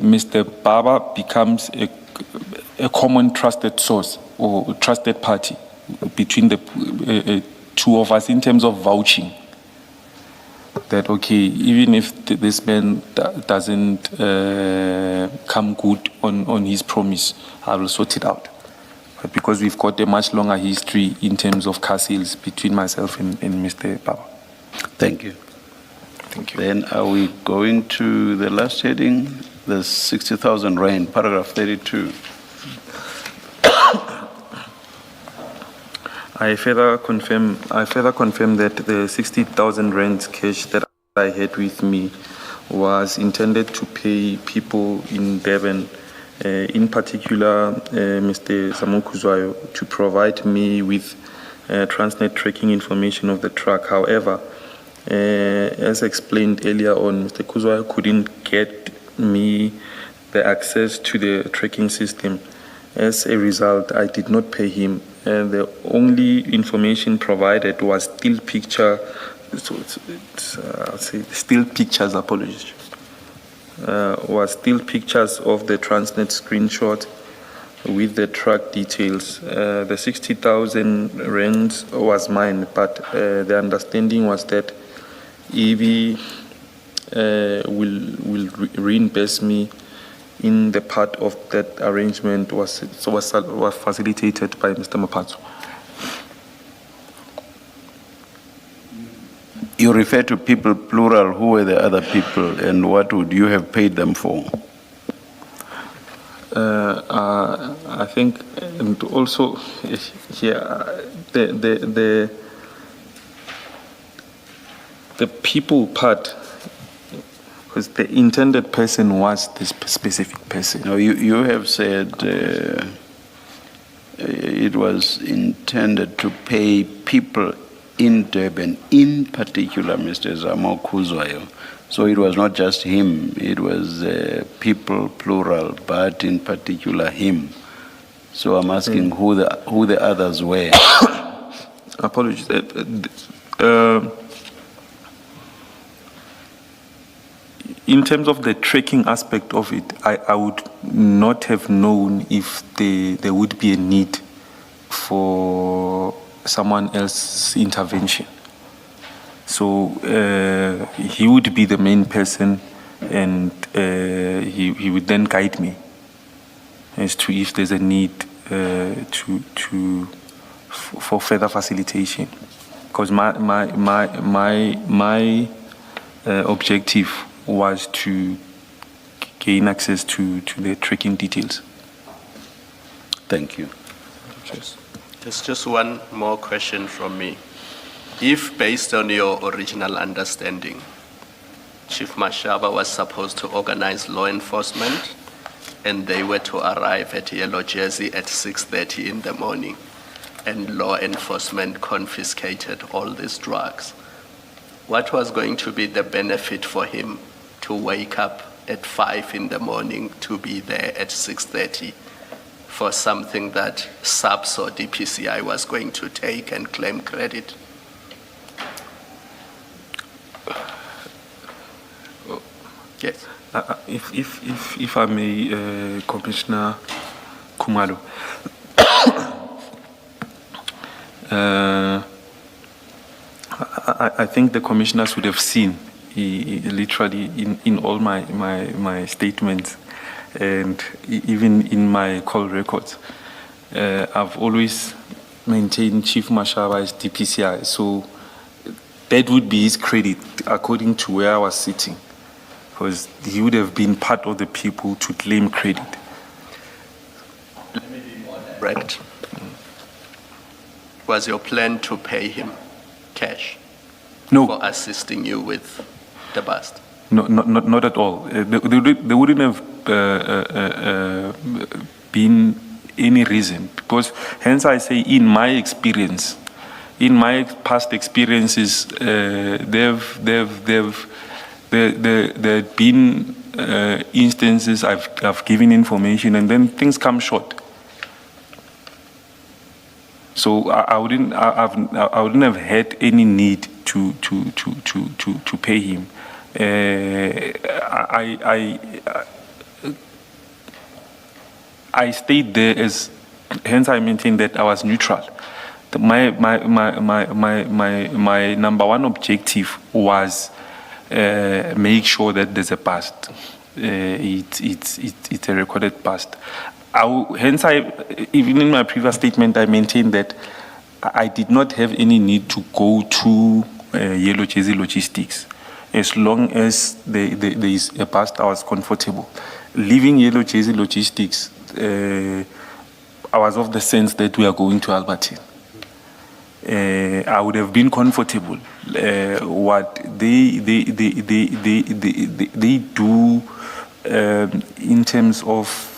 Mr. Baba becomes a common trusted source or trusted party between the two of us in terms of vouching. That, okay, even if this man doesn't come good on his promise, I will sort it out. But because we've got a much longer history in terms of car sales between myself and Mr. Baba.
Thank you.
Thank you.
Then are we going to the last heading, the 60,000 rand, paragraph 32?
I further confirm that the 60,000 rand cash that I had with me was intended to pay people in Durban, in particular Mr. Samukhuzwayo, to provide me with Transnet tracking information of the truck. However, as explained earlier on, Mr. Kuzwayo couldn't get me the access to the tracking system. As a result, I did not pay him. And the only information provided was still picture, I'll say still pictures, apologies. Was still pictures of the Transnet screenshot with the truck details. The 60,000 rands was mine, but the understanding was that EB will reimburse me in the part of that arrangement was facilitated by Mr. Mapatso.
You refer to people, plural. Who were the other people, and what would you have paid them for?
I think, and also here, the people part, because the intended person was this specific person.
No, you have said it was intended to pay people in Durban, in particular Mr. Zamo Kuzwayo. So it was not just him, it was people, plural, but in particular him. So I'm asking who the others were.
Apologies. In terms of the tracking aspect of it, I would not have known if there would be a need for someone else's intervention. So he would be the main person, and he would then guide me as to if there's a need for further facilitation. Because my objective was to gain access to the tracking details.
Thank you.
There's just one more question from me. If, based on your original understanding, Chief Mashaba was supposed to organize law enforcement and they were to arrive at Yellow Jersey at 6:30 in the morning, and law enforcement confiscated all these drugs, what was going to be the benefit for him to wake up at 5 in the morning to be there at 6:30 for something that SAPS or DPCI was going to take and claim credit? Yes.
If I may, Commissioner Khumalo, I think the commissioners would have seen literally in all my statements and even in my call records. I've always maintained Chief Mashaba as DPCI, so that would be his credit according to where I was sitting, because he would have been part of the people to claim credit.
Right. Was your plan to pay him cash
No.
for assisting you with the bust?
No, not at all. There wouldn't have been any reason, because hence I say in my experience, in my past experiences, there have been instances I've given information and then things come short. So I wouldn't have had any need to pay him. I stayed there as, hence I maintain that I was neutral. My number one objective was make sure that there's a bust. It's a recorded bust. Hence, even in my previous statement, I maintained that I did not have any need to go to Yellow Jersey Logistics. As long as there is a bust, I was comfortable. Leaving Yellow Jersey Logistics, I was of the sense that we are going to Albertine. I would have been comfortable. What they do in terms of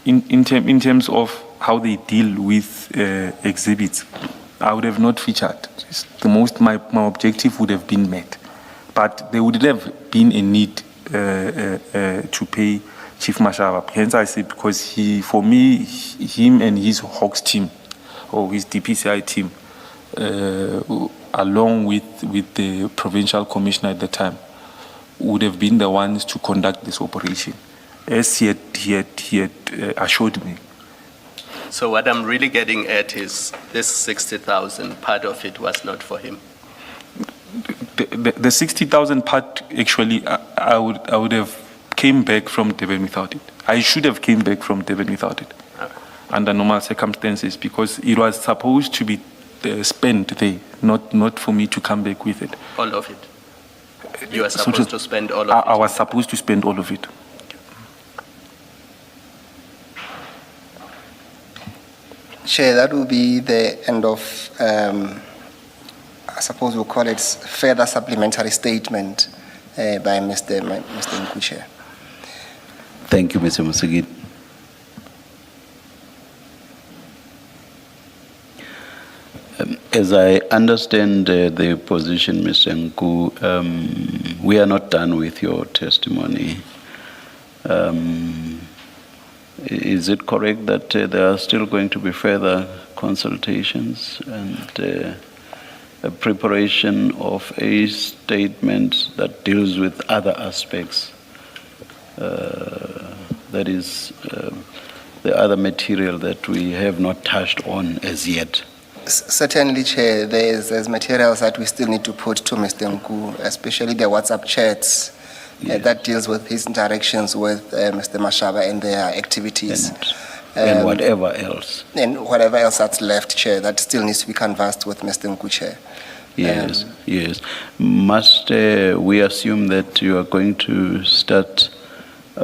in terms of how they deal with exhibits, I would have not featured. My objective would have been met, but there would have been a need to pay Chief Mashaba. Hence I say, because for me, him and his Hawks team, or his DPCI team, along with the provincial commissioner at the time, would have been the ones to conduct this operation, as he had assured me.
So what I'm really getting at is this 60,000, part of it was not for him.
The 60,000 part, actually, I would have came back from Durban without it. I should have came back from Durban without it, under normal circumstances, because it was supposed to be spent there, not for me to come back with it.
All of it? You were supposed to spend all of it?
I was supposed to spend all of it.
Chair, that will be the end of, I suppose we'll call it further supplementary statement by Mr. Nku, Chair.
Thank you, Mr. Musigit. As I understand the position, Mr. Nku, we are not done with your testimony. Is it correct that there are still going to be further consultations and a preparation of a statement that deals with other aspects? That is the other material that we have not touched on as yet.
Certainly, Chair, there's materials that we still need to put to Mr. Nku, especially the WhatsApp chats that deals with his interactions with Mr. Mashaba and their activities.
And whatever else.
And whatever else that's left, Chair, that still needs to be canvassed with Mr. Nku, Chair.
Yes, yes. Must we assume that you are going to start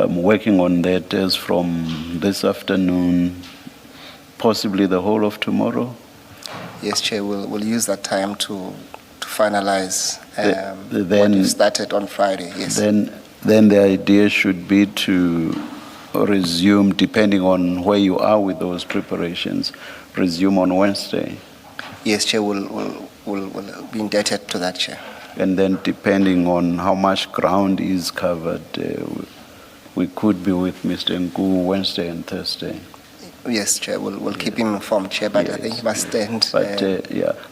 working on that as from this afternoon, possibly the whole of tomorrow?
Yes, Chair, we'll use that time to finalize
Then-
what you started on Friday, yes.
Then the idea should be to resume, depending on where you are with those preparations, resume on Wednesday.
Yes, Chair, we'll be indebted to that, Chair.
And then depending on how much ground is covered, we could be with Mr. Nku Wednesday and Thursday.
Yes, Chair, we'll keep him informed, Chair, but I think he must stand.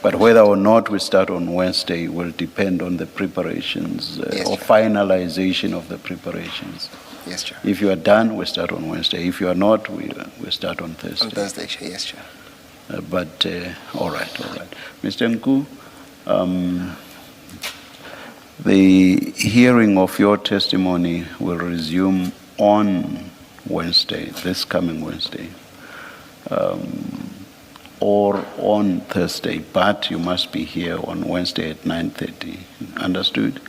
But whether or not we start on Wednesday will depend on the preparations
Yes,
or
Chair.
finalization of the preparations.
Yes, Chair.
If you are done, we start on Wednesday. If you are not, we start on Thursday.
On Thursday, Chair, yes, Chair.
All right. Mr. Nku, the hearing of your testimony will resume on Wednesday, this coming Wednesday, or on Thursday, but you must be here on Wednesday at 9:30. Understood?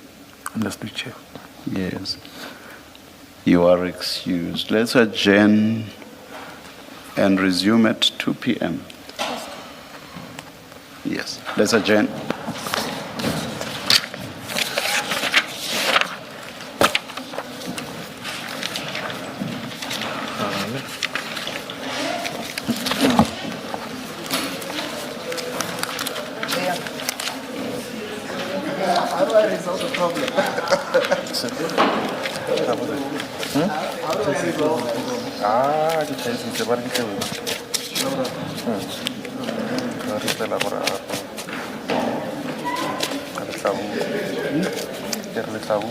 Understood, Chair.
Yes. You are excused. Let's adjourn and resume at 2 p.m. Yes, let's adjourn.
How do I resolve the problem?
Ah, kita bisa barang kita. Kita lapor apa? Kalau tahu, biar tahu.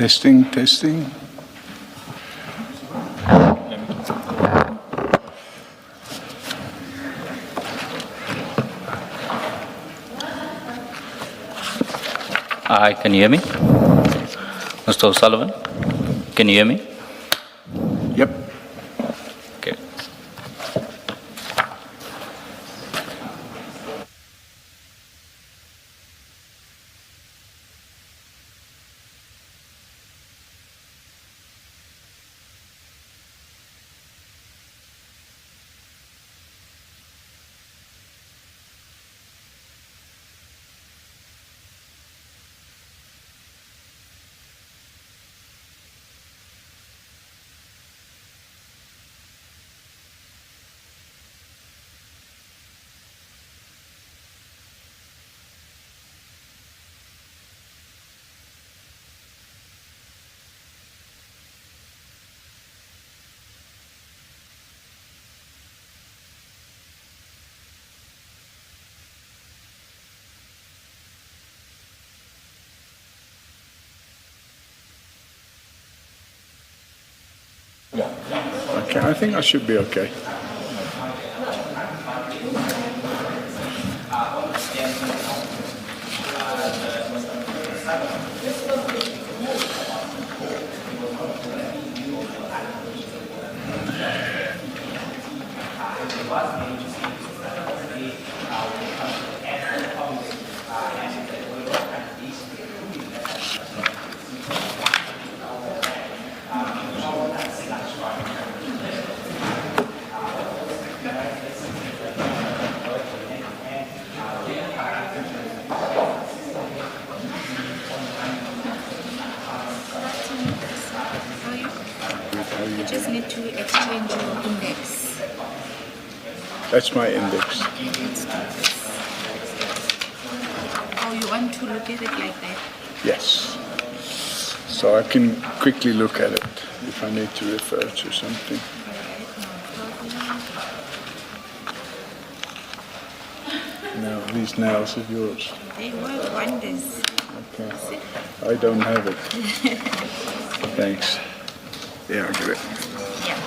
Testing, testing.
Hi, can you hear me? Mr. O'Sullivan, can you hear me?
Yep.
Okay.
Okay, I think I should be okay.
You just need to exchange your index.
That's my index.
Okay, let's do this. Oh, you want to look at it like that?
Yes. So I can quickly look at it if I need to refer to something. Now, these nails are yours.
They work wonders.
Okay. I don't have it. Thanks. Yeah, I get it.
Yeah.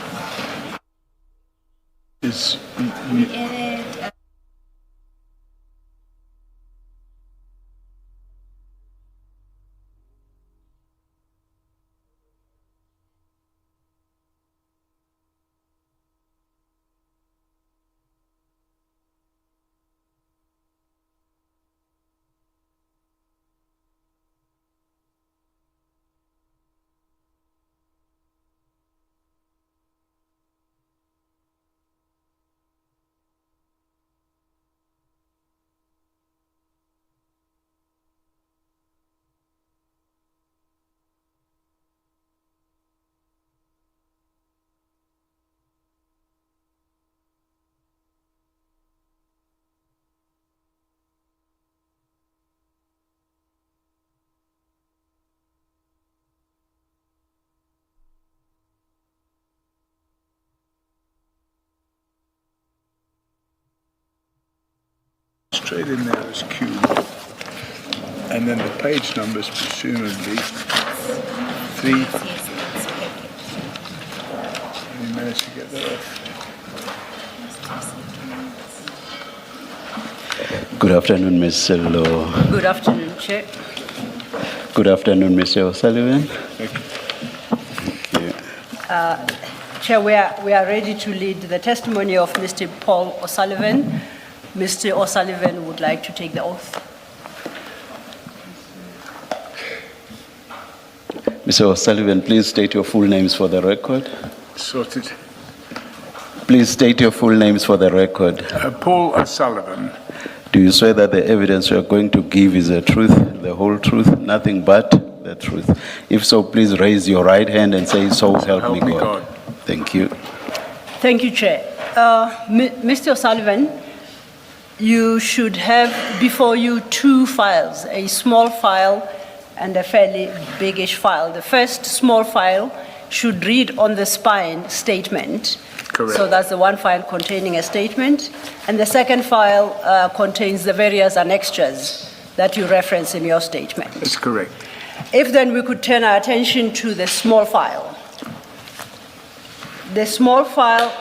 Is
We added.
straight in there as Q. And then the page numbers presumably 3. You managed to get that off.
Good afternoon, Ms. Low.
Good afternoon, Chair.
Good afternoon, Mr. O'Sullivan.
Thank you.
Chair, we are ready to lead the testimony of Mr. Paul O'Sullivan. Mr. O'Sullivan would like to take the oath.
Mr. O'Sullivan, please state your full names for the record.
Sorted.
Please state your full names for the record.
Paul O'Sullivan.
Do you swear that the evidence you are going to give is the truth, the whole truth, nothing but the truth? If so, please raise your right hand and say, "So help me God." Thank you.
Thank you, Chair. Mr. O'Sullivan, you should have before you 2 files, a small file and a fairly biggish file. The first small file should read on the spine statement.
Correct.
So that's the one file containing a statement. And the second file contains the various annexures that you reference in your statement.
That's correct.
If then we could turn our attention to the small file. The small file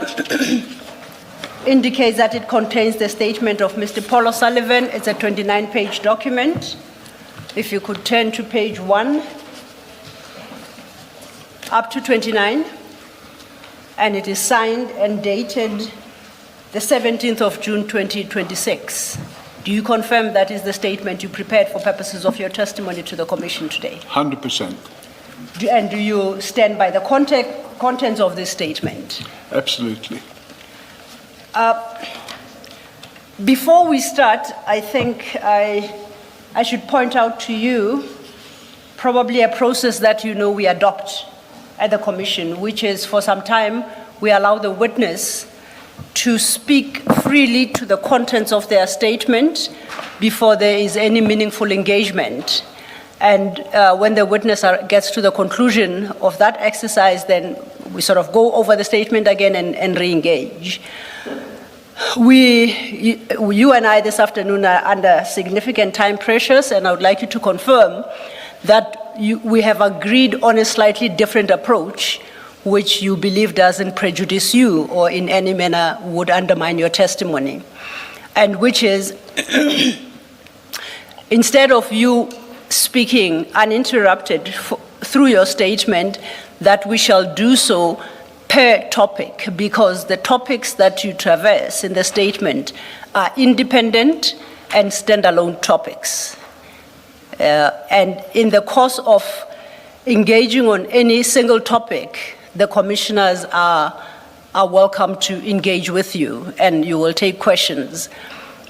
indicates that it contains the statement of Mr. Paul O'Sullivan. It's a 29-page document. If you could turn to page 1, up to 29, and it is signed and dated the 17th of June 2026. Do you confirm that is the statement you prepared for purposes of your testimony to the Commission today?
100%.
And do you stand by the contents of this statement?
Absolutely.
Before we start, I think I should point out to you probably a process that you know we adopt at the Commission, which is for some time we allow the witness to speak freely to the contents of their statement before there is any meaningful engagement. And when the witness gets to the conclusion of that exercise, then we sort of go over the statement again and re-engage. You and I this afternoon are under significant time pressures, and I would like you to confirm that we have agreed on a slightly different approach which you believe doesn't prejudice you or in any manner would undermine your testimony, and which is instead of you speaking uninterrupted through your statement, that we shall do so per topic, because the topics that you traverse in the statement are independent and standalone topics. And in the course of engaging on any single topic, the commissioners are welcome to engage with you, and you will take questions.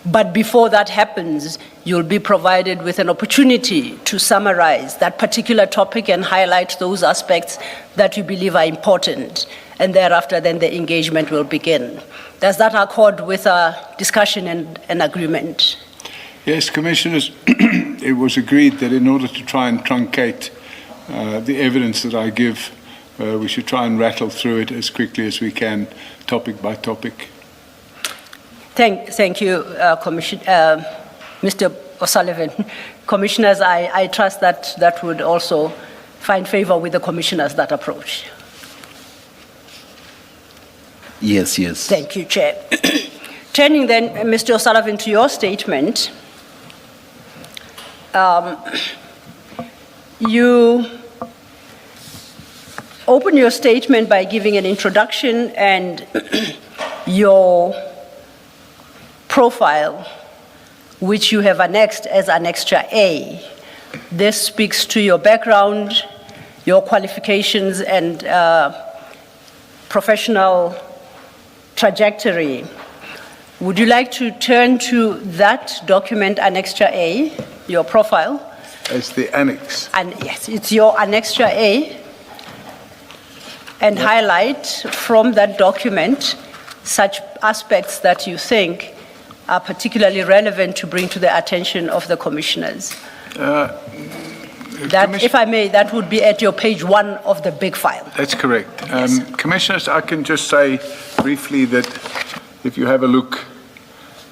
But before that happens, you'll be provided with an opportunity to summarize that particular topic and highlight those aspects that you believe are important. And thereafter, then the engagement will begin. Does that accord with our discussion and agreement?
Yes, Commissioners, it was agreed that in order to try and truncate the evidence that I give, we should try and rattle through it as quickly as we can, topic by topic.
Thank you, Mr. O'Sullivan. Commissioners, I trust that would also find favor with the commissioners, that approach.
Yes, yes.
Thank you, Chair. Turning then, Mr. O'Sullivan, to your statement, you open your statement by giving an introduction and your profile, which you have annexed as Annexure A. This speaks to your background, your qualifications, and professional trajectory. Would you like to turn to that document, Annexure A, your profile?
As the annex.
And yes, it's your Annexure A, and highlight from that document such aspects that you think are particularly relevant to bring to the attention of the commissioners. That, if I may, that would be at your page 1 of the big file.
That's correct.
Yes.
Commissioners, I can just say briefly that if you have a look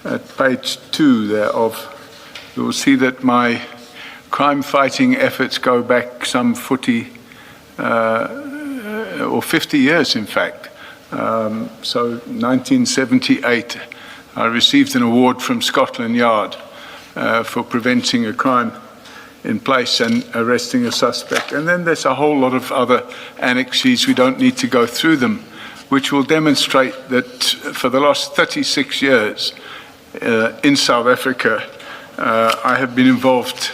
at page 2 thereof, you will see that my crime-fighting efforts go back some 40 or 50 years, in fact. So 1978, I received an award from Scotland Yard for preventing a crime in place and arresting a suspect. And then there's a whole lot of other annexes, we don't need to go through them, which will demonstrate that for the last 36 years in South Africa, I have been involved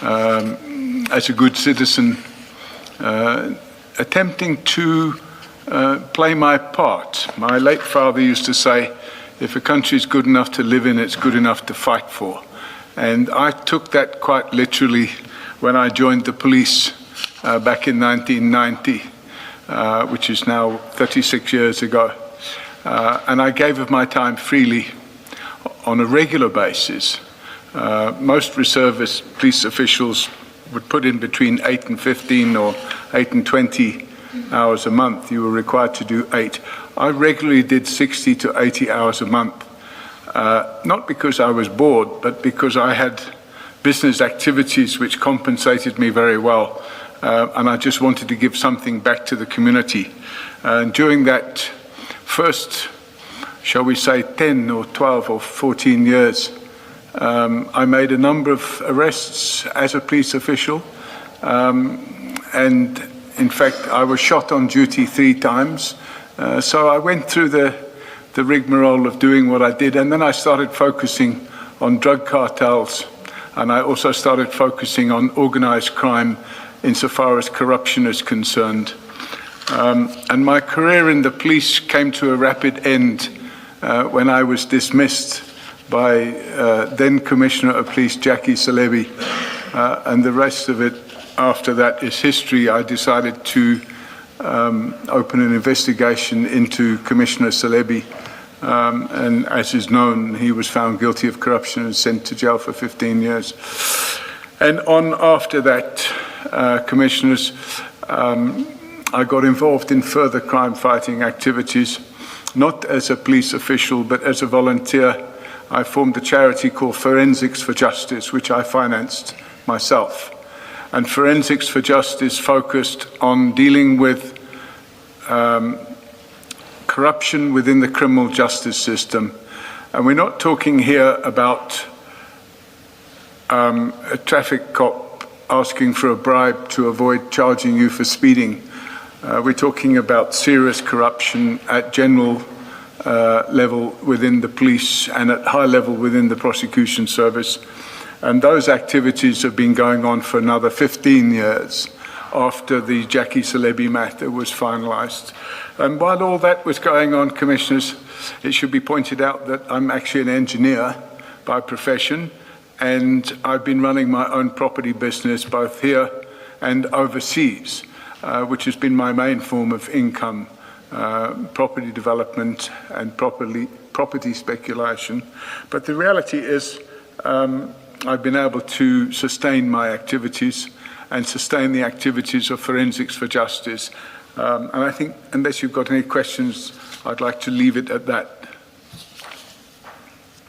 as a good citizen, attempting to play my part. My late father used to say, if a country is good enough to live in, it's good enough to fight for. And I took that quite literally when I joined the police back in 1990, which is now 36 years ago. And I gave of my time freely on a regular basis. Most reservist police officials would put in between 8 and 15 or 8 and 20 hours a month. You were required to do 8. I regularly did 60 to 80 hours a month, not because I was bored, but because I had business activities which compensated me very well. And I just wanted to give something back to the community. And during that first, shall we say, 10 or 12 or 14 years, I made a number of arrests as a police official. And in fact, I was shot on duty 3 times. So I went through the rigmarole of doing what I did. And then I started focusing on drug cartels. And I also started focusing on organized crime insofar as corruption is concerned. And my career in the police came to a rapid end when I was dismissed by then Commissioner of Police Jackie Salebi. And the rest of it after that is history. I decided to open an investigation into Commissioner Salebi. And as is known, he was found guilty of corruption and sent to jail for 15 years. And on after that, commissioners, I got involved in further crime-fighting activities, not as a police official, but as a volunteer. I formed a charity called Forensics for Justice, which I financed myself. And Forensics for Justice focused on dealing with corruption within the criminal justice system. And we're not talking here about a traffic cop asking for a bribe to avoid charging you for speeding. We're talking about serious corruption at general level within the police and at high level within the prosecution service. And those activities have been going on for another 15 years after the Jackie Salebi matter was finalized. And while all that was going on, commissioners, it should be pointed out that I'm actually an engineer by profession, and I've been running my own property business both here and overseas, which has been my main form of income, property development and property speculation. But the reality is I've been able to sustain my activities and sustain the activities of Forensics for Justice. And I think, unless you've got any questions, I'd like to leave it at that.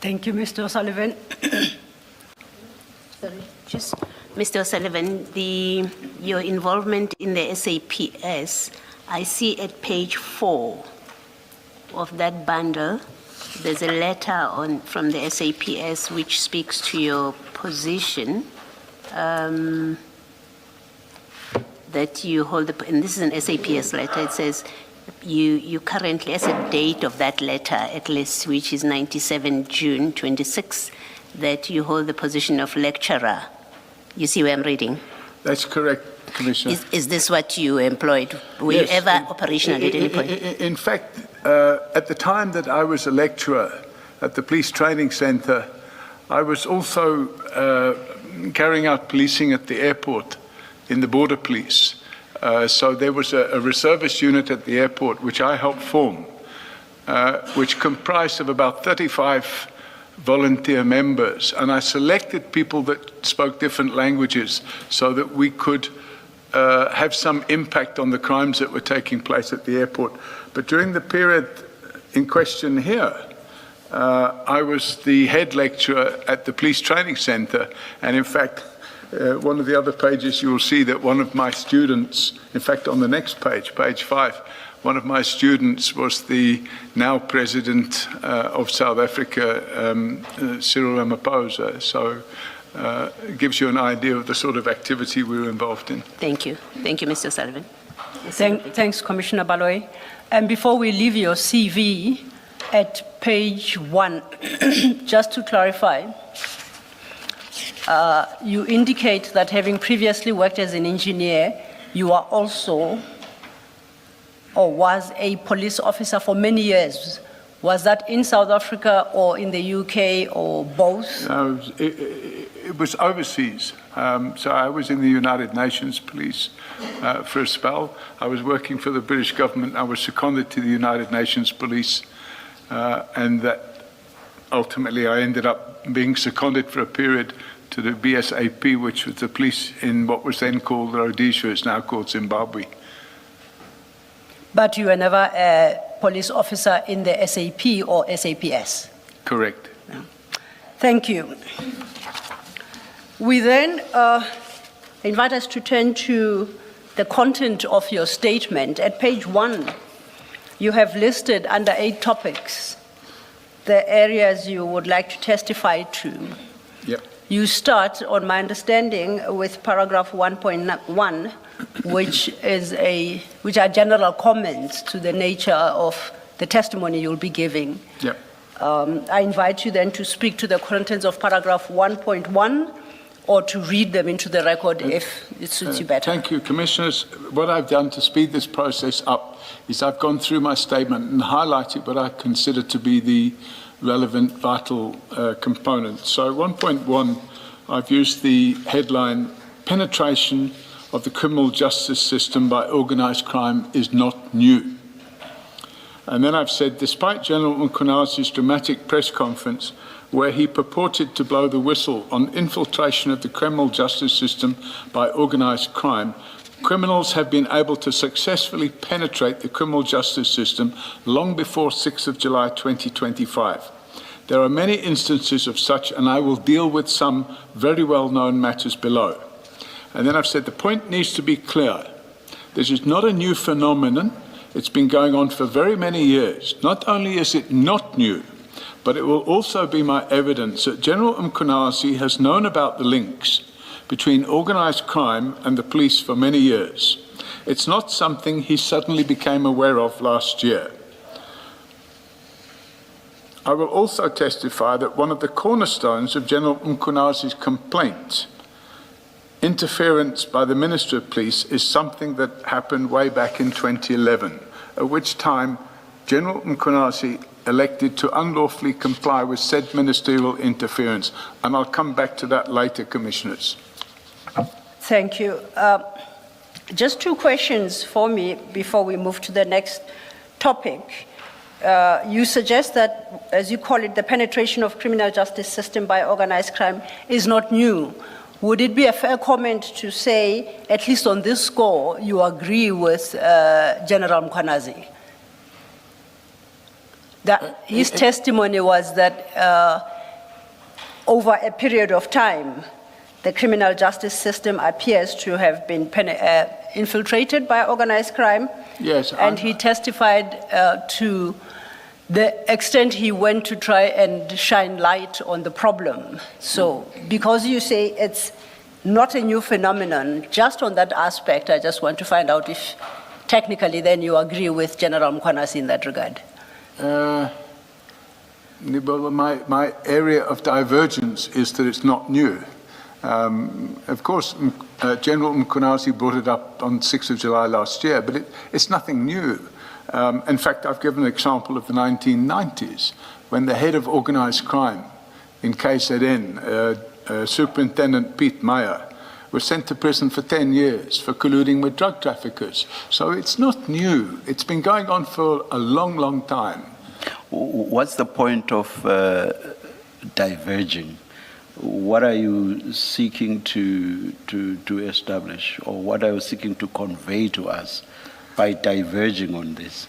Thank you, Mr. O'Sullivan.
Sorry, just Mr. O'Sullivan, your involvement in the SAPS, I see at page 4 of that bundle, there's a letter from the SAPS which speaks to your position that you hold, and this is an SAPS letter. It says you currently, as a date of that letter, at least, which is 97 June 26, that you hold the position of lecturer. You see where I'm reading?
That's correct, Commissioner.
Is this what you employed? Were you ever operational at any point?
In fact, at the time that I was a lecturer at the Police Training Center, I was also carrying out policing at the airport in the border police. So there was a reservist unit at the airport which I helped form, which comprised of about 35 volunteer members. And I selected people that spoke different languages so that we could have some impact on the crimes that were taking place at the airport. But during the period in question here, I was the head lecturer at the Police Training Center. And in fact, one of the other pages, you will see that one of my students, in fact, on the next page, page 5, one of my students was the now President of South Africa, Cyril Ramaphosa. So it gives you an idea of the sort of activity we were involved in.
Thank you. Thank you, Mr. Sullivan.
Thanks, Commissioner Baloyi. And before we leave your CV at page 1, just to clarify, you indicate that having previously worked as an engineer, you are also, or was a police officer for many years. Was that in South Africa or in the UK or both?
No, it was overseas. So I was in the United Nations Police for a spell. I was working for the British government. I was seconded to the United Nations Police, and that ultimately I ended up being seconded for a period to the BSAP, which was the police in what was then called Rhodesia, is now called Zimbabwe.
But you were never a police officer in the SAP or SAPS?
Correct.
Thank you. We then invite us to turn to the content of your statement. At page 1, you have listed under 8 topics the areas you would like to testify to.
Yep.
You start, on my understanding, with paragraph 1.1, which are general comments to the nature of the testimony you'll be giving.
Yep.
I invite you then to speak to the contents of paragraph 1.1 or to read them into the record if it suits you better.
Thank you, Commissioners. What I've done to speed this process up is I've gone through my statement and highlighted what I consider to be the relevant, vital components. So 1.1, I've used the headline, penetration of the criminal justice system by organised crime is not new. And then I've said, despite General Nkunazi's dramatic press conference, where he purported to blow the whistle on infiltration of the criminal justice system by organised crime, criminals have been able to successfully penetrate the criminal justice system long before 6th of July 2025. There are many instances of such, and I will deal with some very well-known matters below. And then I've said the point needs to be clear. This is not a new phenomenon. It's been going on for very many years. Not only is it not new, but it will also be my evidence that General Nkunazi has known about the links between organised crime and the police for many years. It's not something he suddenly became aware of last year. I will also testify that one of the cornerstones of General Nkunazi's complaint, interference by the Minister of Police, is something that happened way back in 2011, at which time General Nkunazi elected to unlawfully comply with said ministerial interference. And I'll come back to that later, Commissioners.
Thank you. Just 2 questions for me before we move to the next topic. You suggest that, as you call it, the penetration of criminal justice system by organized crime is not new. Would it be a fair comment to say, at least on this score, you agree with General Nkunazi? That his testimony was that over a period of time, the criminal justice system appears to have been infiltrated by organized crime.
Yes.
And he testified to the extent he went to try and shine light on the problem. So, because you say it's not a new phenomenon, just on that aspect, I just want to find out if technically then you agree with General Nkunazi in that regard.
My area of divergence is that it's not new. Of course, General Nkunazi brought it up on 6th of July last year, but it's nothing new. In fact, I've given an example of the 1990s, when the head of organised crime in KZN, Superintendent Piet Meyer, was sent to prison for 10 years for colluding with drug traffickers. So it's not new. It's been going on for a long, long time.
What's the point of diverging? What are you seeking to establish, or what are you seeking to convey to us by diverging on this?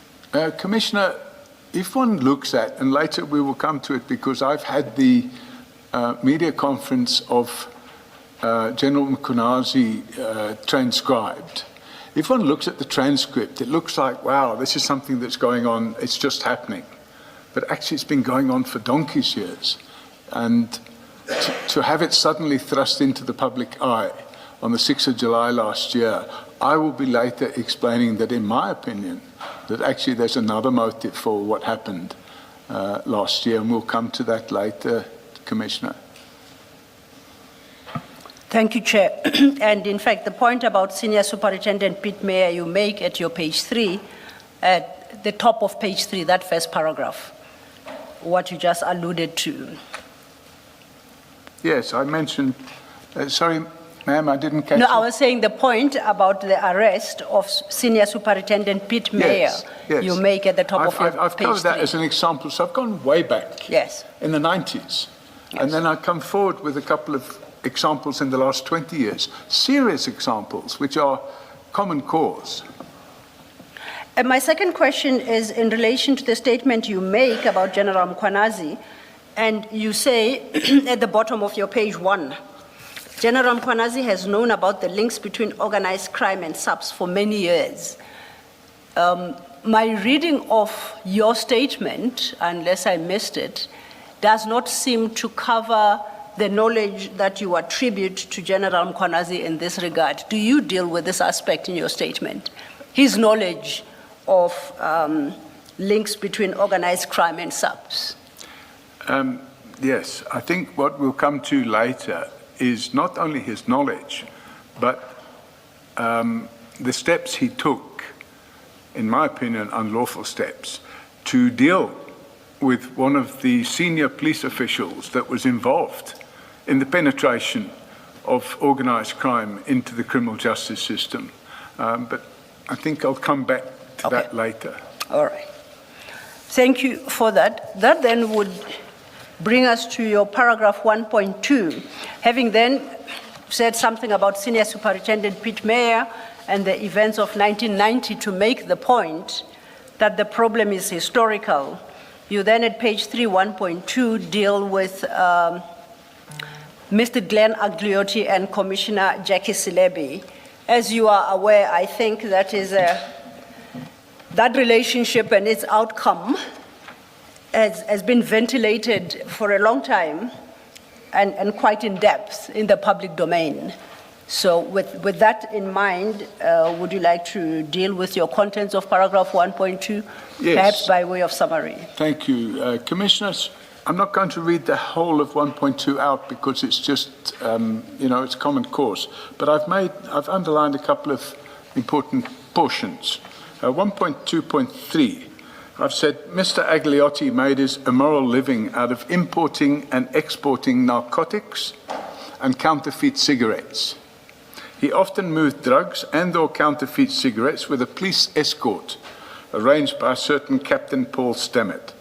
Commissioner, if one looks at, and later we will come to it because I've had the media conference of General Nkunazi transcribed. If one looks at the transcript, it looks like, wow, this is something that's going on, it's just happening. But actually it's been going on for donkey's years. And to have it suddenly thrust into the public eye on the 6th of July last year, I will be later explaining that in my opinion, that actually there's another motive for what happened last year, and we'll come to that later, Commissioner.
Thank you, Chair. And in fact, the point about Senior Superintendent Piet Meyer you make at your page 3, at the top of page 3, that first paragraph, what you just alluded to.
Yes, I mentioned, sorry, ma'am, I didn't catch
No,
it.
I was saying the point about the arrest of Senior Superintendent Piet Meyer
yes.
you make at the top of your
I've
page
covered that
3.
as an example, so I've gone way back.
Yes.
In the 90s.
Yes.
And then I come forward with a couple of examples in the last 20 years, serious examples, which are common cause.
And my second question is in relation to the statement you make about General Nkunazi, and you say at the bottom of your page 1, General Mkhwanazi has known about the links between organized crime and SAPS for many years. My reading of your statement, unless I missed it, does not seem to cover the knowledge that you attribute to General Mkhwanazi in this regard. Do you deal with this aspect in your statement? His knowledge of links between organized crime and SAPS?
Yes, I think what we'll come to later is not only his knowledge, but the steps he took, in my opinion, unlawful steps, to deal with one of the senior police officials that was involved in the penetration of organized crime into the criminal justice system. But I think I'll come back to that later.
All right. Thank you for that. That then would bring us to your paragraph 1.2. Having then said something about Senior Superintendent Pete Meyer and the events of 1990 to make the point that the problem is historical, you then at page 3, 1.2, deal with Mr. Glenn Agliotti and Commissioner Jackie Silebi. As you are aware, I think that is that relationship and its outcome has been ventilated for a long time and quite in depth in the public domain. So with that in mind, would you like to deal with your contents of paragraph 1.2,
Yes.
perhaps by way of summary?
Thank you. Commissioners, I'm not going to read the whole of 1.2 out because it's just, it's common course. But I've underlined a couple of important portions. 1.2.3, I've said Mr. Agliotti made his immoral living out of importing and exporting narcotics and counterfeit cigarettes. He often moved drugs and/or counterfeit cigarettes with a police escort arranged by a certain Captain Paul Stammet.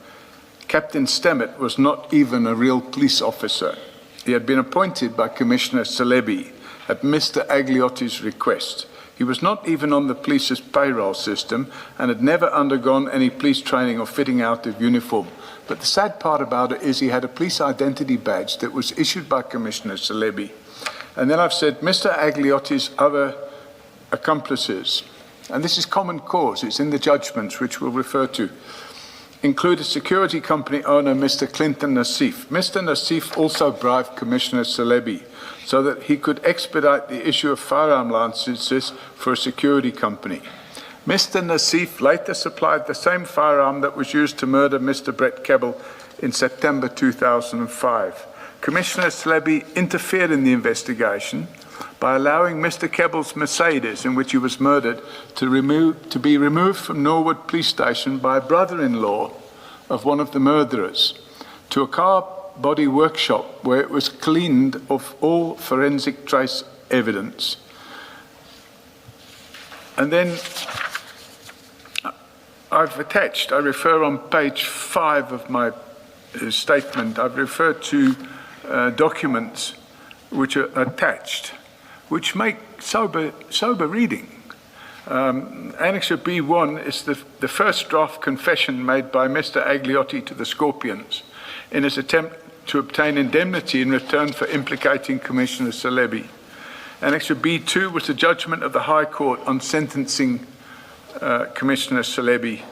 Captain Stammet was not even a real police officer. He had been appointed by Commissioner Silebi at Mr. Agliotti's request. He was not even on the police's payroll system and had never undergone any police training or fitting out of uniform. But the sad part about it is he had a police identity badge that was issued by Commissioner Silebi. And then I've said Mr. Agliotti's other accomplices, and this is common cause, it's in the judgments which we'll refer to, include a security company owner, Mr. Clinton Nassif. Mr. Nassif also bribed Commissioner Silebi so that he could expedite the issue of firearm licenses for a security company. Mr. Nassif later supplied the same firearm that was used to murder Mr. Brett Kebbel in September 2005. Commissioner Silebi interfered in the investigation by allowing Mr. Kebbel's Mercedes, in which he was murdered, to be removed from Norwood Police Station by a brother-in-law of one of the murderers to a car body workshop where it was cleaned of all forensic trace evidence. And then I've attached, I refer on page 5 of my statement, I've referred to documents which are attached, which make sober reading. Annexure B1 is the first draft confession made by Mr. Agliotti to the Scorpions in his attempt to obtain indemnity in return for implicating Commissioner Silebi. Annexure B2 was the judgment of the High Court on sentencing Commissioner Silebi.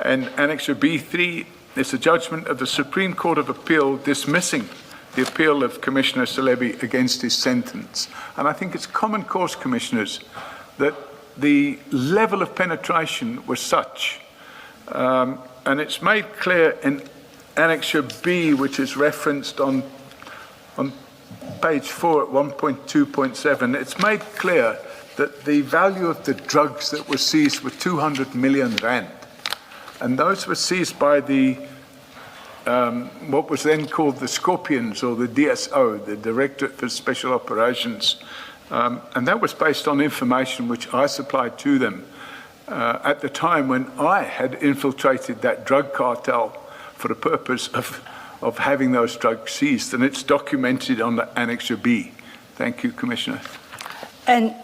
And Annexure B3 is the judgment of the Supreme Court of Appeal dismissing the appeal of Commissioner Silebi against his sentence. And I think it's common course, Commissioners, that the level of penetration was such, and it's made clear in Annexure B, which is referenced on page 4 at 1.2.7, it's made clear that the value of the drugs that were seized were 200 million rand. And those were seized by the what was then called the Scorpions, or the DSO, the Directorate for Special Operations. And that was based on information which I supplied to them at the time when I had infiltrated that drug cartel for the purpose of having those drugs seized. And it's documented on the Annexure B. Thank you, Commissioner.
And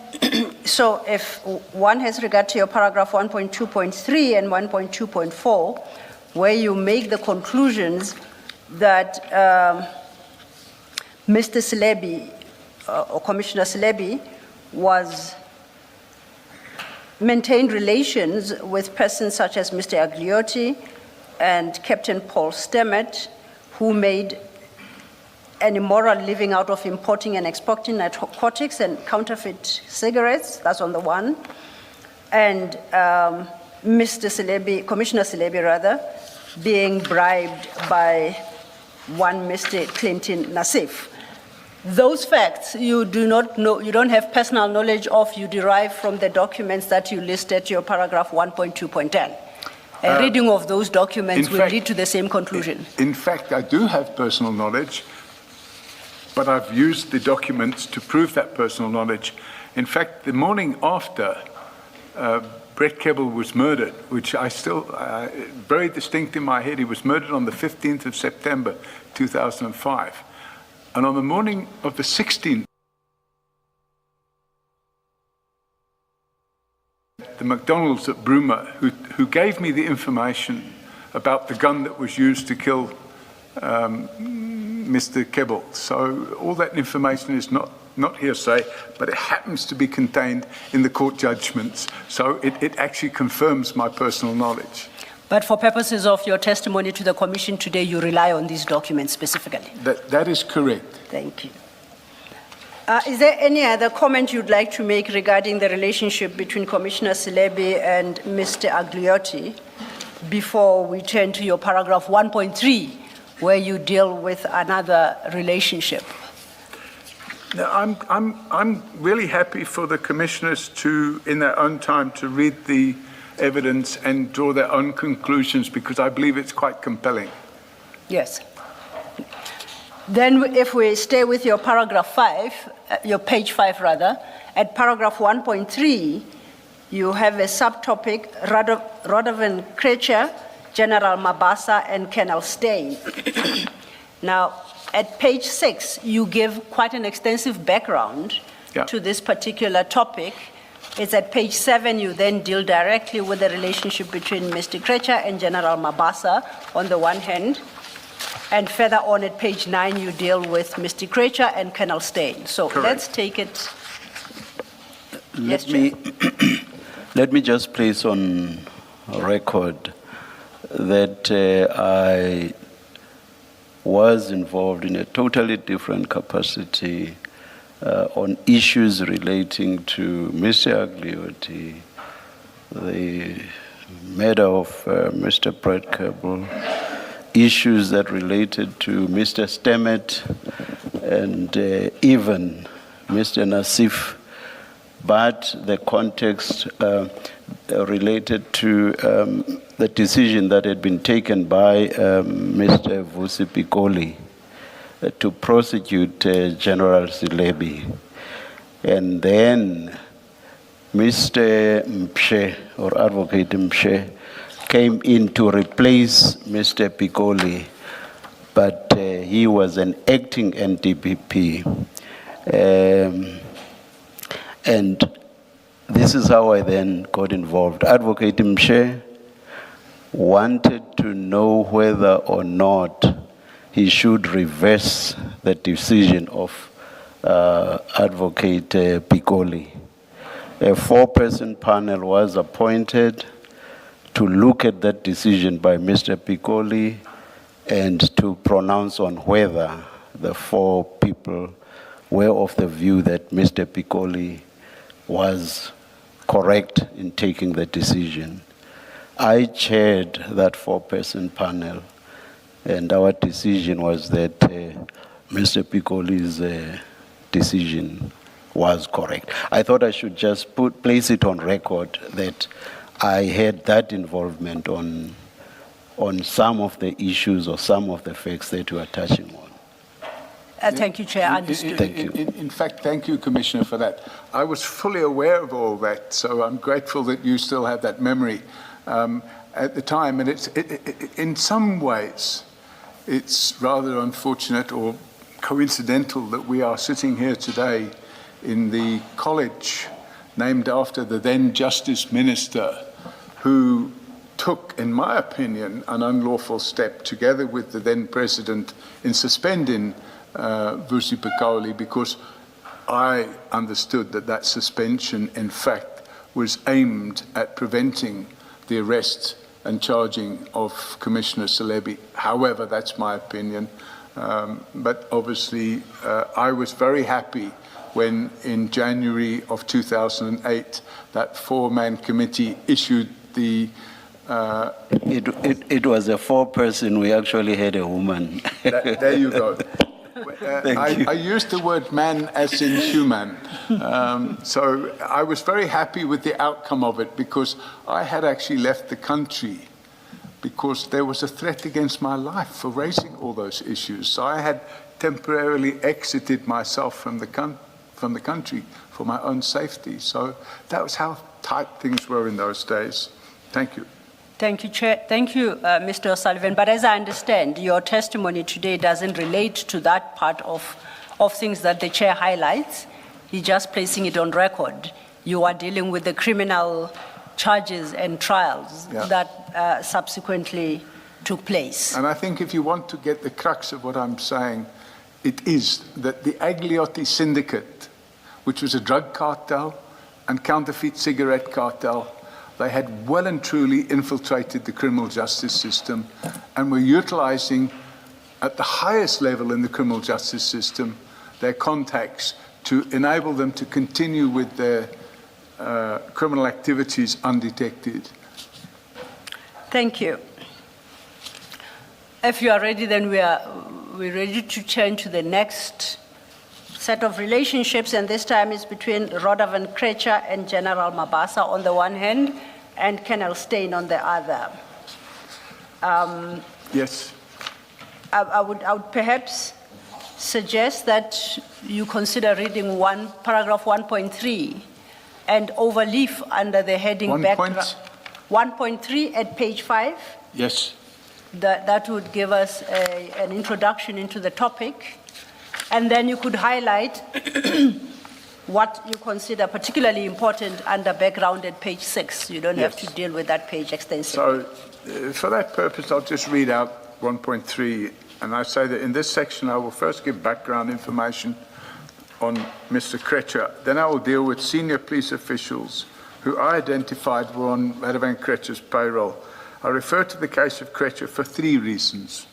so if one has regard to your paragraph 1.2.3 and 1.2.4, where you make the conclusions that Mr. Silebi or Commissioner Selebi maintained relations with persons such as Mr. Agliotti and Captain Paul Stemmet, who made an immoral living out of importing and exporting narcotics and counterfeit cigarettes. That's on the one. And Mr. Selebi, Commissioner Selebi rather, being bribed by one Mr. Clinton Nassif. Those facts you do not know, you don't have personal knowledge of, you derive from the documents that you listed, your paragraph 1.2.10. A reading of those documents will lead to the same conclusion.
In fact, I do have personal knowledge, but I've used the documents to prove that personal knowledge. In fact, the morning after Brett Kebble was murdered, which I still, very distinct in my head, he was murdered on the 15th of September, 2005. And on the morning of the 16th, the McDonald's at Bruma, who gave me the information about the gun that was used to kill Mr. Kebble. So all that information is not hearsay, but it happens to be contained in the court judgments. So it actually confirms my personal knowledge.
But for purposes of your testimony to the Commission today, you rely on these documents specifically?
That is correct.
Thank you. Is there any other comment you'd like to make regarding the relationship between Commissioner Selebi and Mr. Agliotti before we turn to your paragraph 1.3, where you deal with another relationship?
Now, I'm really happy for the commissioners to, in their own time, to read the evidence and draw their own conclusions, because I believe it's quite compelling.
Yes. Then if we stay with your paragraph 5, your page 5 rather, at paragraph 1.3, you have a subtopic, Radovan Krecher, General Mabasa, and Colonel Stein. Now, at page 6, you give quite an extensive background to this particular topic. It's at page 7, you then deal directly with the relationship between Mr. Krecher and General Mabasa on the one hand, and further on at page 9, you deal with Mr. Krecher and Colonel Stein. So let's take it.
Let me just place on record that I was involved in a totally different capacity on issues relating to Mr. Agliotti, the murder of Mr. Brett Kebble, issues that related to Mr. Stemmet and even Mr. Nassif, but the context related to the decision that had been taken by Mr. Vusi Pikoli to prosecute General Selebi. And then Mr. Mshe, or Advocate Mshe, came in to replace Mr. Pikoli, but he was an acting NDPP. And this is how I then got involved. Advocate Mshe wanted to know whether or not he should reverse the decision of Advocate Pikoli. A 4-person panel was appointed to look at that decision by Mr. Pikoli and to pronounce on whether the 4 people were of the view that Mr. Pikoli was correct in taking the decision. I chaired that 4-person panel, and our decision was that Mr. Pikoli's decision was correct. I thought I should just place it on record that I had that involvement on some of the issues or some of the facts that you are touching on.
Thank you, Chair. Understood.
Thank you.
In fact, thank you, Commissioner, for that. I was fully aware of all that, so I'm grateful that you still have that memory at the time. And in some ways, it's rather unfortunate or coincidental that we are sitting here today in the college named after the then Justice Minister, who took, in my opinion, an unlawful step together with the then President in suspending Vusi Pikoli, because I understood that that suspension, in fact, was aimed at preventing the arrest and charging of Commissioner Celebi. However, that's my opinion. But obviously, I was very happy when in January of 2008, that four-man committee issued the...
It was a four-person, we actually had a woman.
There you go. I used the word man as in human. So I was very happy with the outcome of it because I had actually left the country because there was a threat against my life for raising all those issues. So I had temporarily exited myself from the country for my own safety. So that was how tight things were in those days. Thank you.
Thank you, Chair. Thank you, Mr. O'Sullivan. But as I understand, your testimony today doesn't relate to that part of things that the Chair highlights. He's just placing it on record. You are dealing with the criminal charges and trials that subsequently took place.
And I think if you want to get the crux of what I'm saying, it is that the Agliotti syndicate, which was a drug cartel and counterfeit cigarette cartel, they had well and truly infiltrated the criminal justice system and were utilizing, at the highest level in the criminal justice system, their contacts to enable them to continue with their criminal activities undetected.
Thank you. If you are ready, then we're ready to turn to the next set of relationships, and this time it's between Rodovan Krecha and General Mabasa on the one hand, and Colonel Steyn on the other.
Yes.
I would perhaps suggest that you consider reading paragraph 1.3 and overleaf under the heading 1.3 at page 5.
Yes.
That would give us an introduction into the topic. And then you could highlight what you consider particularly important under background at page 6. You don't have to deal with that page extensively.
So for that purpose, I'll just read out 1.3. And I say that in this section, I will first give background information on Mr. Krecha. Then I will deal with senior police officials who I identified were on Radovan Krecha's payroll. I refer to the case of Krecha for 3 reasons.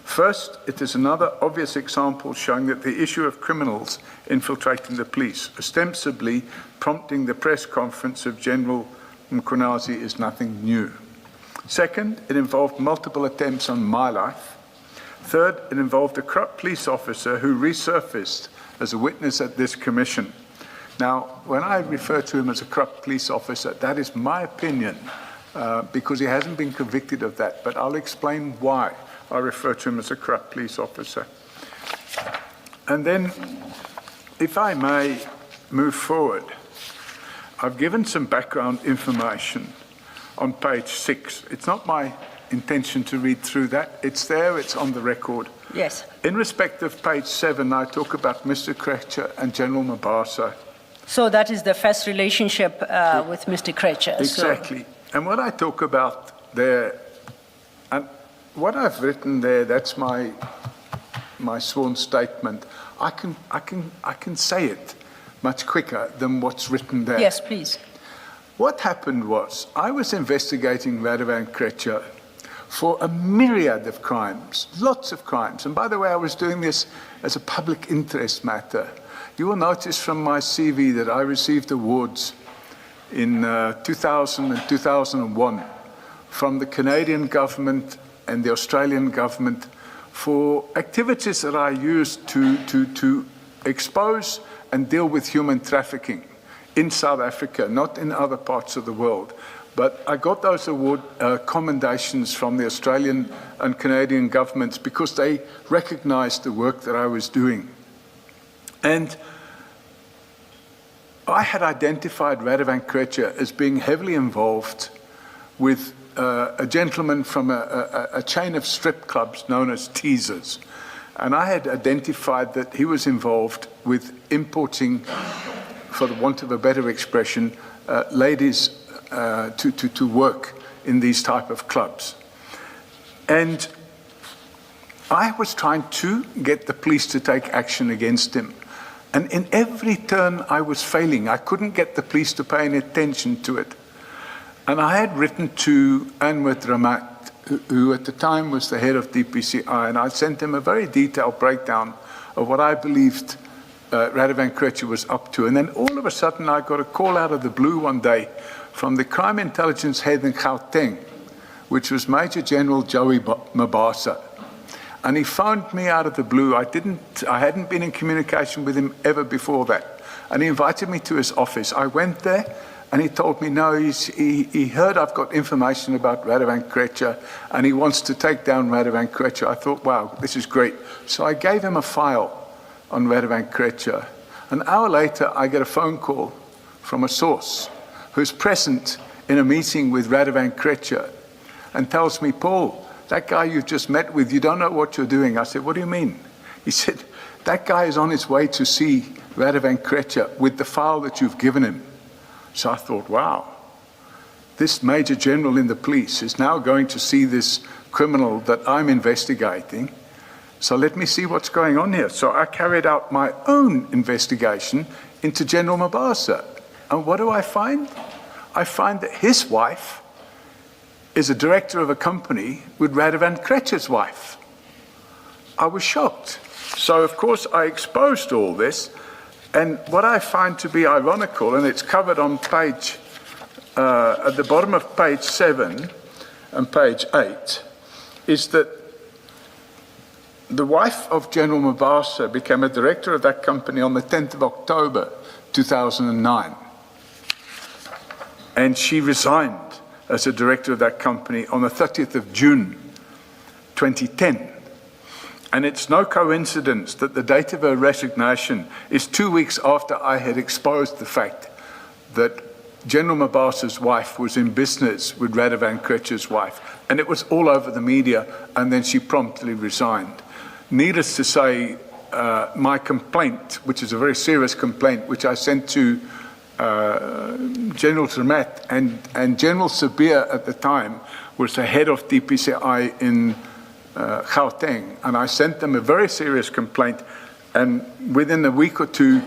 First, it is another obvious example showing that the issue of criminals infiltrating the police, ostensibly prompting the press conference of General Mkhunazi, is nothing new. Second, it involved multiple attempts on my life. Third, it involved a corrupt police officer who resurfaced as a witness at this commission. Now, when I refer to him as a corrupt police officer, that is my opinion, because he hasn't been convicted of that, but I'll explain why I refer to him as a corrupt police officer. And then, if I may move forward, I've given some background information on page 6. It's not my intention to read through that. It's there, it's on the record.
Yes.
In respect of page 7, I talk about Mr. Krecha and General Mabasa.
So that is the first relationship with Mr. Krecha.
Exactly. And what I talk about there, and what I've written there, that's my sworn statement. I can say it much quicker than what's written there.
Yes, please.
What happened was, I was investigating Radovan Krecha for a myriad of crimes, lots of crimes. And by the way, I was doing this as a public interest matter. You will notice from my CV that I received awards in 2000 and 2001 from the Canadian government and the Australian government for activities that I used to expose and deal with human trafficking in South Africa, not in other parts of the world. But I got those award commendations from the Australian and Canadian governments because they recognized the work that I was doing. And I had identified Radovan Krecha as being heavily involved with a gentleman from a chain of strip clubs known as Teasers. And I had identified that he was involved with importing, for the want of a better expression, ladies to work in these type of clubs. And I was trying to get the police to take action against him. And in every turn I was failing. I couldn't get the police to pay any attention to it. And I had written to Anwar Ramat, who at the time was the head of DPCI, and I sent him a very detailed breakdown of what I believed Radovan Krejcir was up to. And then all of a sudden I got a call out of the blue one day from the crime intelligence head in Gauteng, which was Major General Joey Mabasa. And he phoned me out of the blue. I hadn't been in communication with him ever before that. And he invited me to his office. I went there and he told me, no, he heard I've got information about Radovan Krejcir and he wants to take down Radovan Krejcir. I thought, wow, this is great. So I gave him a file on Radovan Krejcir. An hour later, I get a phone call from a source who's present in a meeting with Radovan Krejcir and tells me, Paul, that guy you've just met with, you don't know what you're doing. I said, what do you mean? He said, that guy is on his way to see Radovan Krejcir with the file that you've given him. So I thought, wow, this Major General in the police is now going to see this criminal that I'm investigating. So let me see what's going on here. So I carried out my own investigation into General Mabasa. And what do I find? I find that his wife is a director of a company with Radovan Krejcir's wife. I was shocked. So of course I exposed all this. And what I find to be ironical, and it's covered on page, at the bottom of page 7 and page 8, is that the wife of General Mabasa became a director of that company on the 10th of October, 2009. And she resigned as a director of that company on the 30th of June, 2010. And it's no coincidence that the date of her resignation is 2 weeks after I had exposed the fact that General Mabasa's wife was in business with Radovan Krejcir's wife. And it was all over the media, and then she promptly resigned. Needless to say, my complaint, which is a very serious complaint, which I sent to General Zermatt and General Sabir at the time was the head of DPCI in Gauteng, and I sent them a very serious complaint, and within a week or two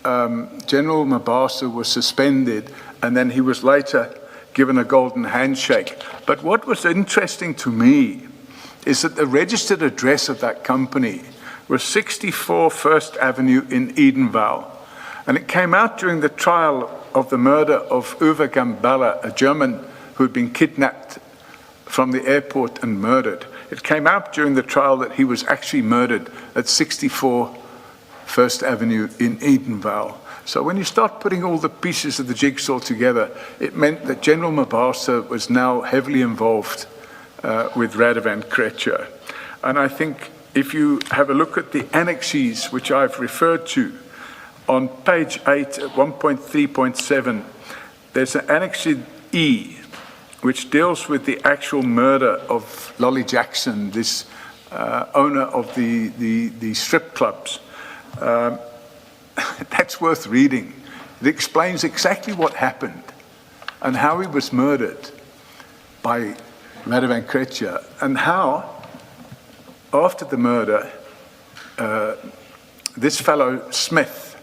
General Mabasa was suspended, and then he was later given a golden handshake. But what was interesting to me is that the registered address of that company was 64 First Avenue in Edenvale, and it came out during the trial of the murder of Uwe Gambala, a German who had been kidnapped from the airport and murdered. It came out during the trial that he was actually murdered at 64 First Avenue in Edenvale. So when you start putting all the pieces of the jigsaw together, it meant that General Mabasa was now heavily involved with Radovan Krejcir. And I think if you have a look at the annexes which I've referred to, on page 8, 1.3.7, there's an Annex E, which deals with the actual murder of Lolly Jackson, this owner of the strip clubs. That's worth reading. It explains exactly what happened and how he was murdered by Radovan Krejcir, and how, after the murder, this fellow Smith,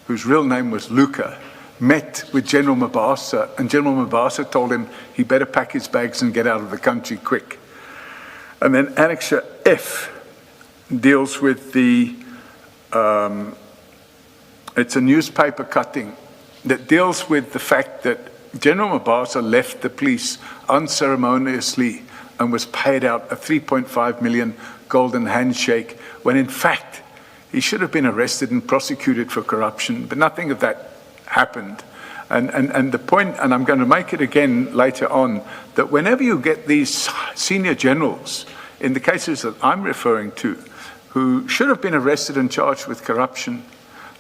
whose real name was Luca, met with General Mabasa, and General Mabasa told him he better pack his bags and get out of the country quick. And then Annex F deals with the, it's a newspaper cutting that deals with the fact that General Mabasa left the police unceremoniously and was paid out a 3.5 million golden handshake, when in fact he should have been arrested and prosecuted for corruption, but nothing of that happened. And the point, and I'm going to make it again later on, that whenever you get these senior generals, in the cases that I'm referring to, who should have been arrested and charged with corruption,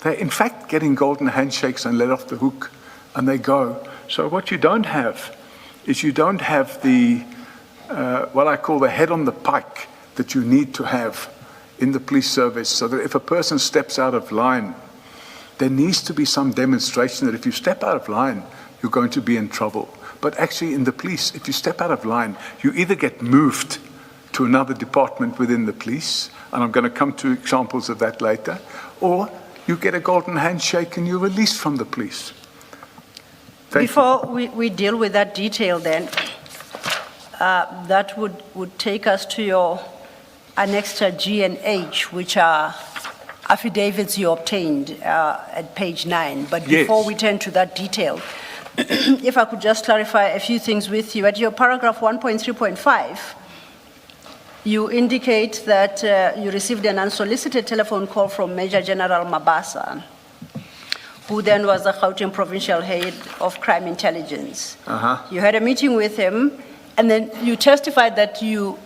they're in fact getting golden handshakes and let off the hook, and they go. So what you don't have is you don't have the, what I call the head on the pike that you need to have in the police service, so that if a person steps out of line, there needs to be some demonstration that if you step out of line, you're going to be in trouble. But actually in the police, if you step out of line, you either get moved to another department within the police, and I'm going to come to examples of that later, or you get a golden handshake and you're released from the police. Thank you.
Before we deal with that detail then, that would take us to your Annexure G and H, which are affidavits you obtained at page 9. But before
Yes.
we turn to that detail, if I could just clarify a few things with you. At your paragraph 1.3.5, you indicate that you received an unsolicited telephone call from Major General Mabasa, who then was the Gauteng Provincial Head of Crime Intelligence. You had a meeting with him, and then you testified that you,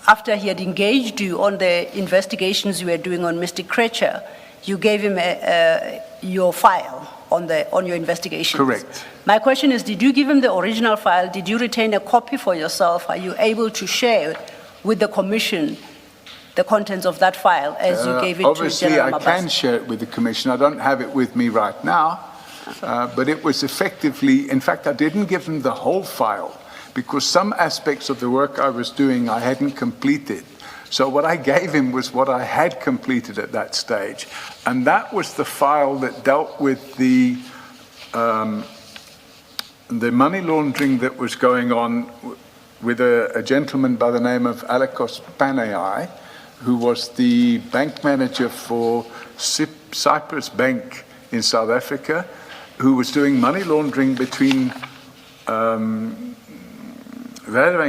after he had engaged you on the investigations you were doing on Mr. Krecher, you gave him your file on your investigations.
Correct.
My question is, did you give him the original file? Did you retain a copy for yourself? Are you able to share with the Commission the contents of that file as you gave it to
Obviously,
General
I
Mabasa?
can share it with the Commission. I don't have it with me right now, but it was effectively, in fact, I didn't give them the whole file because some aspects of the work I was doing I hadn't completed. So what I gave him was what I had completed at that stage. And that was the file that dealt with the money laundering that was going on with a gentleman by the name of Alekos Panayai, who was the bank manager for Cyprus Bank in South Africa, who was doing money laundering between Radovan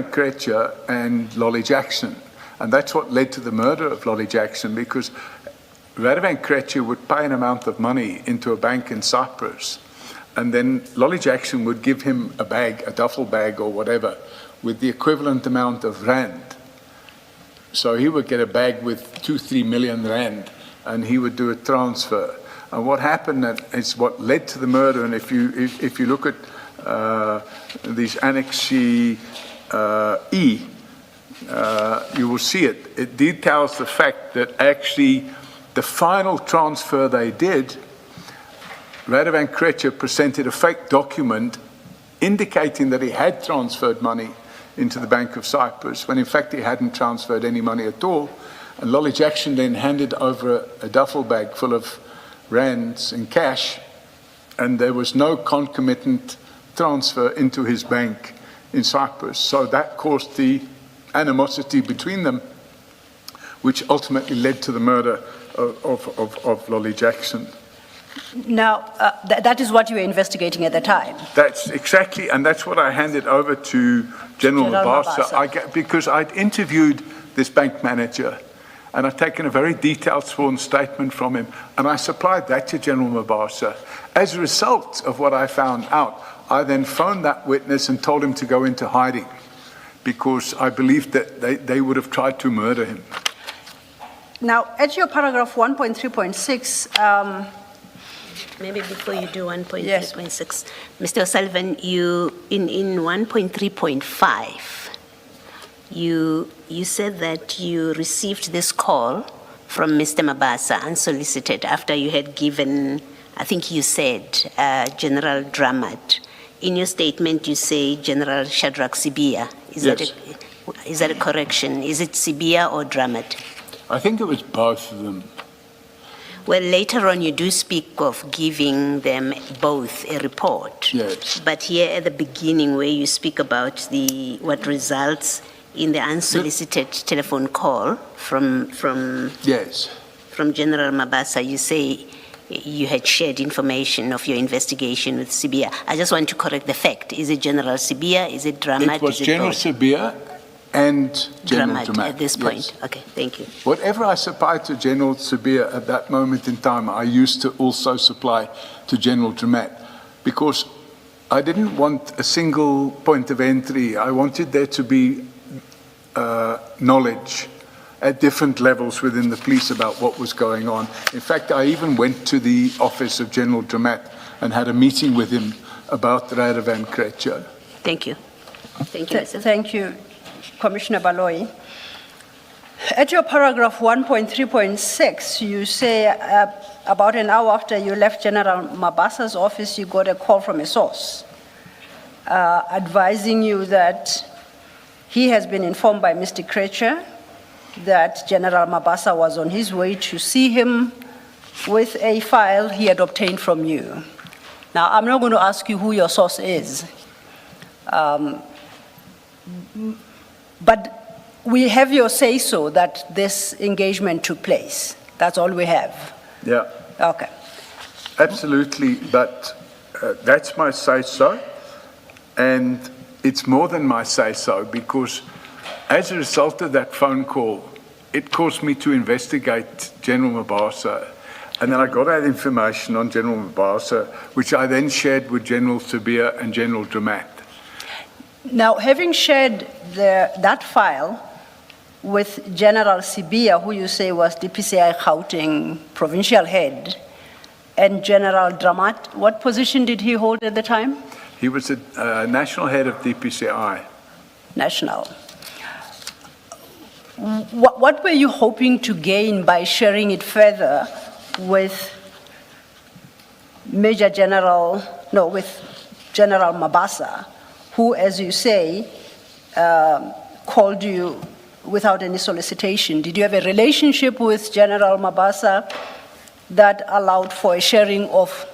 Krecher and Lolly Jackson. And that's what led to the murder of Lolly Jackson, because Radovan Krecher would pay an amount of money into a bank in Cyprus, and then Lolly Jackson would give him a bag, a duffel bag or whatever, with the equivalent amount of rand. So he would get a bag with 2-3 million rand, and he would do a transfer. And what happened is what led to the murder. And if you look at these Annex E, you will see it. It details the fact that actually the final transfer they did, Radovan Krecher presented a fake document indicating that he had transferred money into the Bank of Cyprus, when in fact he hadn't transferred any money at all. And Lolly Jackson then handed over a duffel bag full of rands in cash, and there was no concomitant transfer into his bank in Cyprus. So that caused the animosity between them, which ultimately led to the murder of Lolly Jackson.
Now, that is what you were investigating at the time.
That's exactly, and that's what I handed over to General Mabasa. Because I'd interviewed this bank manager, and I'd taken a very detailed sworn statement from him, and I supplied that to General Mabasa. As a result of what I found out, I then phoned that witness and told him to go into hiding, because I believed that they would have tried to murder him.
Now, at your paragraph 1.3.6,
maybe before you do 1.3.6, Mr. O'Sullivan, you in 1.3.5, you said that you received this call from Mr. Mabasa unsolicited after you had given, I think you said, General Dramat. In your statement, you say General Shadrach Sibia. Is that a correction? Is it Sibia or Dramat?
I think it was both of them.
Well, later on, you do speak of giving them both a report.
Yes.
But here at the beginning, where you speak about what results in the unsolicited telephone call from General Mabasa, you say you had shared information of your investigation with Sibia. I just want to correct the fact. Is it General Sibia? Is it Dramat?
It was General Sibia and General Dramat.
At this point.
Yes.
Okay, thank you.
Whatever I supplied to General Sibia at that moment in time, I used to also supply to General Dramat, because I didn't want a single point of entry. I wanted there to be knowledge at different levels within the police about what was going on. In fact, I even went to the office of General Dramat and had a meeting with him about Radovan Krecher.
Thank you. Thank you, Mr.
Thank you, Commissioner Baloyi. At your paragraph 1.3.6, you say about an hour after you left General Mabasa's office, you got a call from a source advising you that he has been informed by Mr. Krecher that General Mabasa was on his way to see him with a file he had obtained from you. Now, I'm not going to ask you who your source is, but we have your say-so that this engagement took place. That's all we have.
Yeah,
Okay.
absolutely, but that's my say-so, and it's more than my say-so, because as a result of that phone call, it caused me to investigate General Mabasa, and then I got that information on General Mabasa, which I then shared with General Sabia and General Dramat.
Now, having shared that file with General Sibia, who you say was DPCI Gauteng provincial head, and General Dramat, what position did he hold at the time?
He was the national head of DPCI.
National. What were you hoping to gain by sharing it further with with General Mabasa, who, as you say, called you without any solicitation? Did you have a relationship with General Mabasa that allowed for a sharing of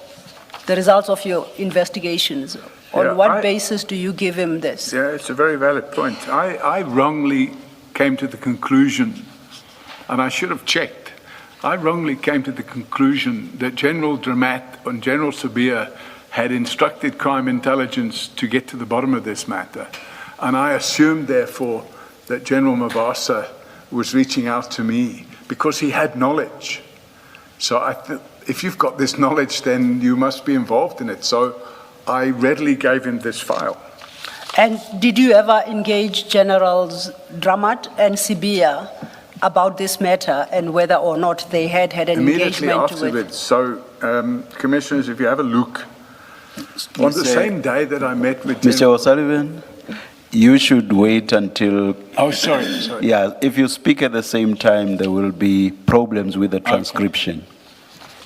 the results of your investigations? On what basis do you give him this?
Yeah, it's a very valid point. I wrongly came to the conclusion, and I should have checked, I wrongly came to the conclusion that General Dramat and General Sabia had instructed crime intelligence to get to the bottom of this matter. And I assumed, therefore, that General Mabasa was reaching out to me because he had knowledge. So if you've got this knowledge, then you must be involved in it. So I readily gave him this file.
And did you ever engage Generals Dramat and Sibia about this matter and whether or not they had an
Immediately
engagement
afterwards. So, Commissioners, if you have a look, on the same day that I met with
Mr. O'Sullivan, you should wait until...
Oh, sorry.
Yeah, if you speak at the same time, there will be problems with the transcription.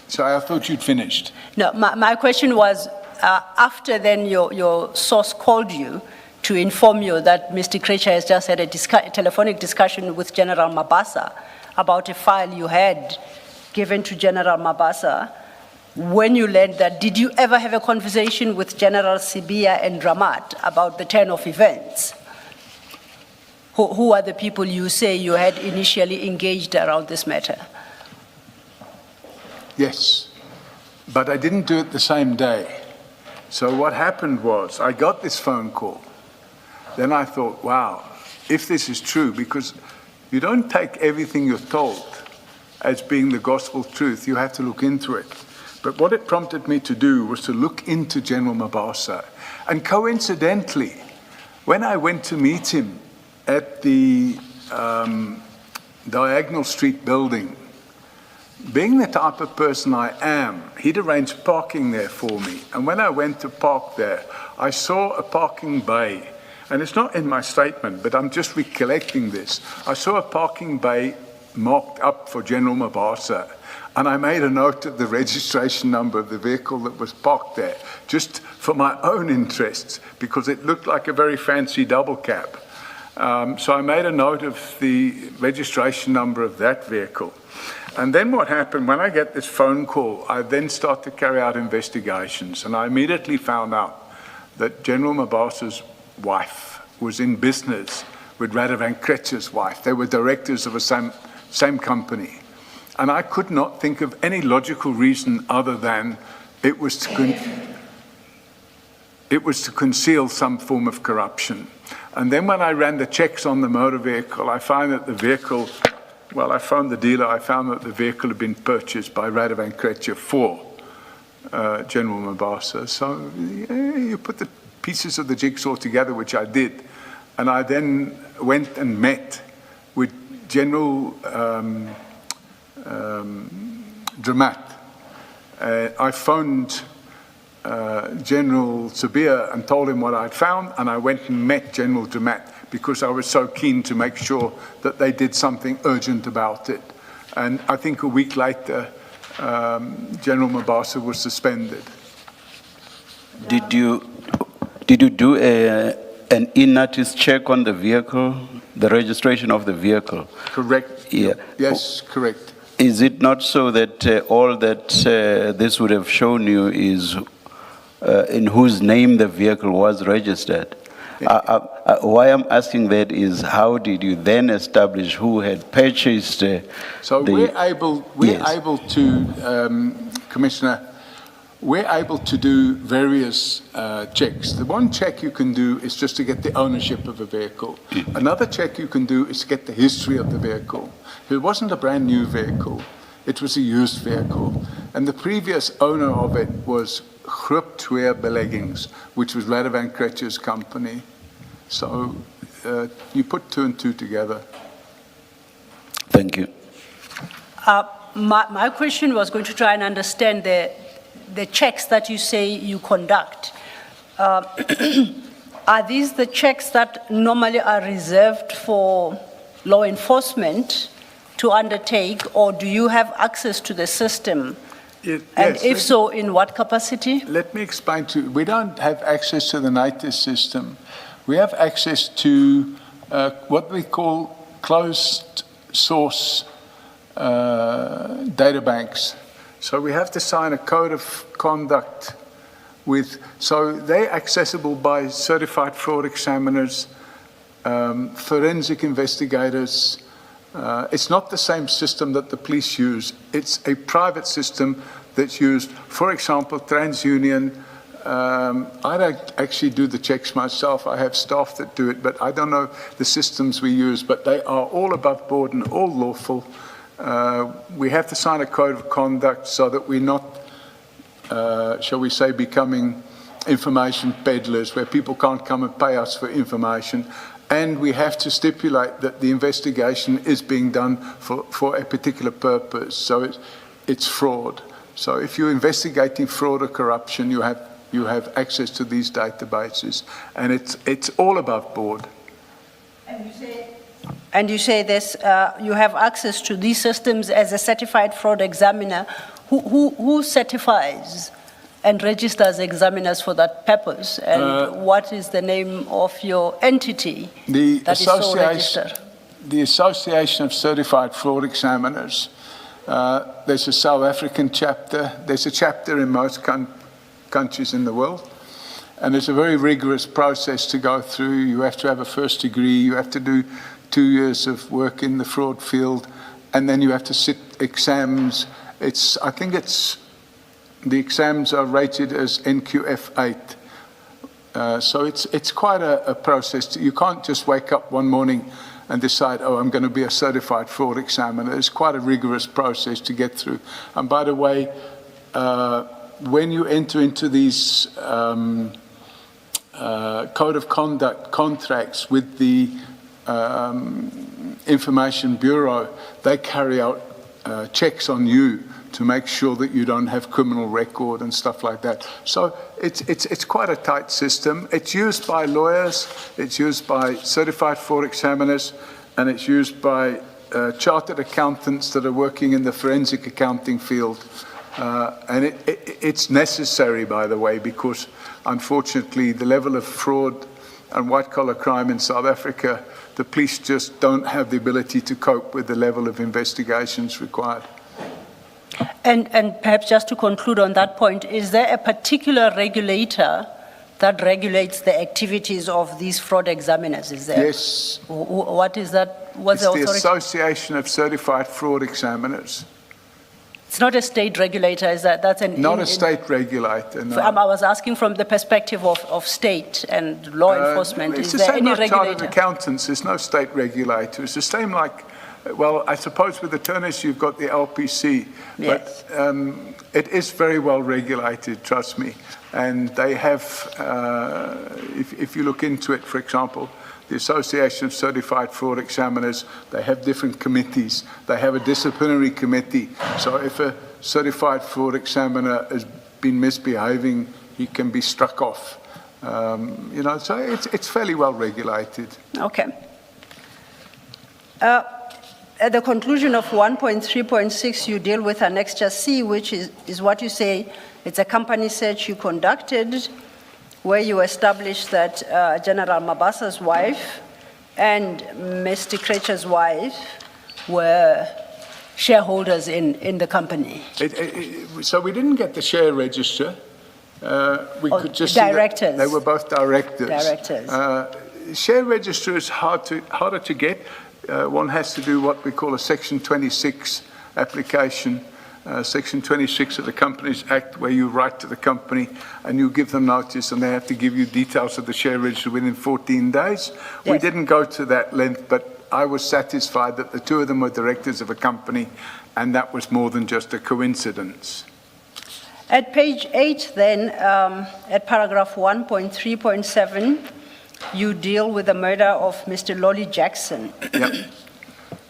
So I thought you'd finished.
No, my question was, after then your source called you to inform you that Mr. Krecha has just had a telephonic discussion with General Mabasa about a file you had given to General Mabasa. When you learned that, did you ever have a conversation with General Sibia and Dramat about the turn of events? Who are the people you say you had initially engaged around this matter?
Yes, but I didn't do it the same day. So what happened was, I got this phone call. Then I thought, wow, if this is true, because you don't take everything you're told as being the gospel truth, you have to look into it. But what it prompted me to do was to look into General Mabasa. And coincidentally, when I went to meet him at the Diagonal Street building, being the type of person I am, he'd arranged parking there for me. And when I went to park there, I saw a parking bay. And it's not in my statement, but I'm just recollecting this. I saw a parking bay marked up for General Mabasa. And I made a note of the registration number of the vehicle that was parked there, just for my own interests, because it looked like a very fancy double cab. So I made a note of the registration number of that vehicle. And then what happened, when I get this phone call, I then start to carry out investigations. And I immediately found out that General Mabasa's wife was in business with Radovan Kretsch's wife. They were directors of the same company. And I could not think of any logical reason other than it was to conceal some form of corruption. And then when I ran the checks on the motor vehicle, I found that the vehicle, well, I phoned the dealer, I found that the vehicle had been purchased by Radovan Kretsch for General Mabasa. So you put the pieces of the jigsaw together, which I did. And I then went and met with General Dramat. I phoned General Sabia and told him what I'd found, and I went and met General Dramat because I was so keen to make sure that they did something urgent about it. And I think a week later, General Mabasa was suspended.
Did you do an in-notice check on the vehicle, the registration of the vehicle?
Correct.
Yeah.
Yes, correct.
Is it not so that all that this would have shown you is in whose name the vehicle was registered? Why I'm asking that is, how did you then establish who had purchased
So
the...
we're able to, Commissioner, we're able to do various checks. The one check you can do is just to get the ownership of a vehicle. Another check you can do is to get the history of the vehicle. It wasn't a brand new vehicle, it was a used vehicle. And the previous owner of it was Groep Twee Beleggings, which was Radovan Kretsch's company. So you put two and two together.
Thank you.
My question was going to try and understand the checks that you say you conduct. Are these the checks that normally are reserved for law enforcement to undertake, or do you have access to the system? And
Yes,
if so, in what capacity?
Let me explain to you. We don't have access to the NITIS system. We have access to what we call closed source data banks. So we have to sign a code of conduct with, so they're accessible by certified fraud examiners, forensic investigators. It's not the same system that the police use. It's a private system that's used, for example, TransUnion. I don't actually do the checks myself. I have staff that do it, but I don't know the systems we use, but they are all above board and all lawful. We have to sign a code of conduct so that we're not, shall we say, becoming information peddlers where people can't come and pay us for information. And we have to stipulate that the investigation is being done for a particular purpose. So it's fraud. So if you're investigating fraud or corruption, you have access to these databases, and it's all above board.
And you say this, you have access to these systems as a certified fraud examiner. Who certifies and registers examiners for that purpose? And what is the name of your entity that is so registered?
The Association of Certified Fraud Examiners. There's a South African chapter. There's a chapter in most countries in the world. And it's a very rigorous process to go through. You have to have a first degree. You have to do 2 years of work in the fraud field. And then you have to sit exams. I think the exams are rated as NQF8. So it's quite a process. You can't just wake up one morning and decide, oh, I'm going to be a certified fraud examiner. It's quite a rigorous process to get through. And by the way, when you enter into these code of conduct contracts with the Information Bureau, they carry out checks on you to make sure that you don't have criminal record and stuff like that. So it's quite a tight system. It's used by lawyers, it's used by certified fraud examiners, and it's used by chartered accountants that are working in the forensic accounting field. And it's necessary, by the way, because unfortunately the level of fraud and white-collar crime in South Africa, the police just don't have the ability to cope with the level of investigations required.
And perhaps just to conclude on that point, is there a particular regulator that regulates the activities of these fraud examiners? Is there?
Yes.
What is that? What's
It's
the
the
authority?
Association of Certified Fraud Examiners.
It's not a state regulator, is that? That's an
Not a state regulator, no.
I was asking from the perspective of state and law enforcement.
It's
Is
the
there
same
any
like chartered
regulator?
accountants. There's no state regulator. It's the same like, well, I suppose with attorneys you've got the LPC,
Yes.
but it is very well regulated, trust me. And they have, if you look into it, for example, the Association of Certified Fraud Examiners, they have different committees. They have a disciplinary committee. So if a certified fraud examiner has been misbehaving, he can be struck off. You know, so it's fairly well regulated.
Okay. At the conclusion of 1.3.6, you deal with Annexure C, which is what you say, it's a company search you conducted, where you established that General Mabasa's wife and Mr. Kretsch's wife were shareholders in the company?
So we didn't get the share register. We
Oh,
could just see that
directors.
they were both directors.
Directors.
Share register is harder to get. One has to do what we call a Section 26 application. Section 26 of the Companies Act, where you write to the company and you give them notice, and they have to give you details of the share register within 14 days. Yes. We didn't go to that length, but I was satisfied that the two of them were directors of a company, and that was more than just a coincidence.
At page 8, then, at paragraph 1.3.7, you deal with the murder of Mr. Lolly Jackson.
Yep.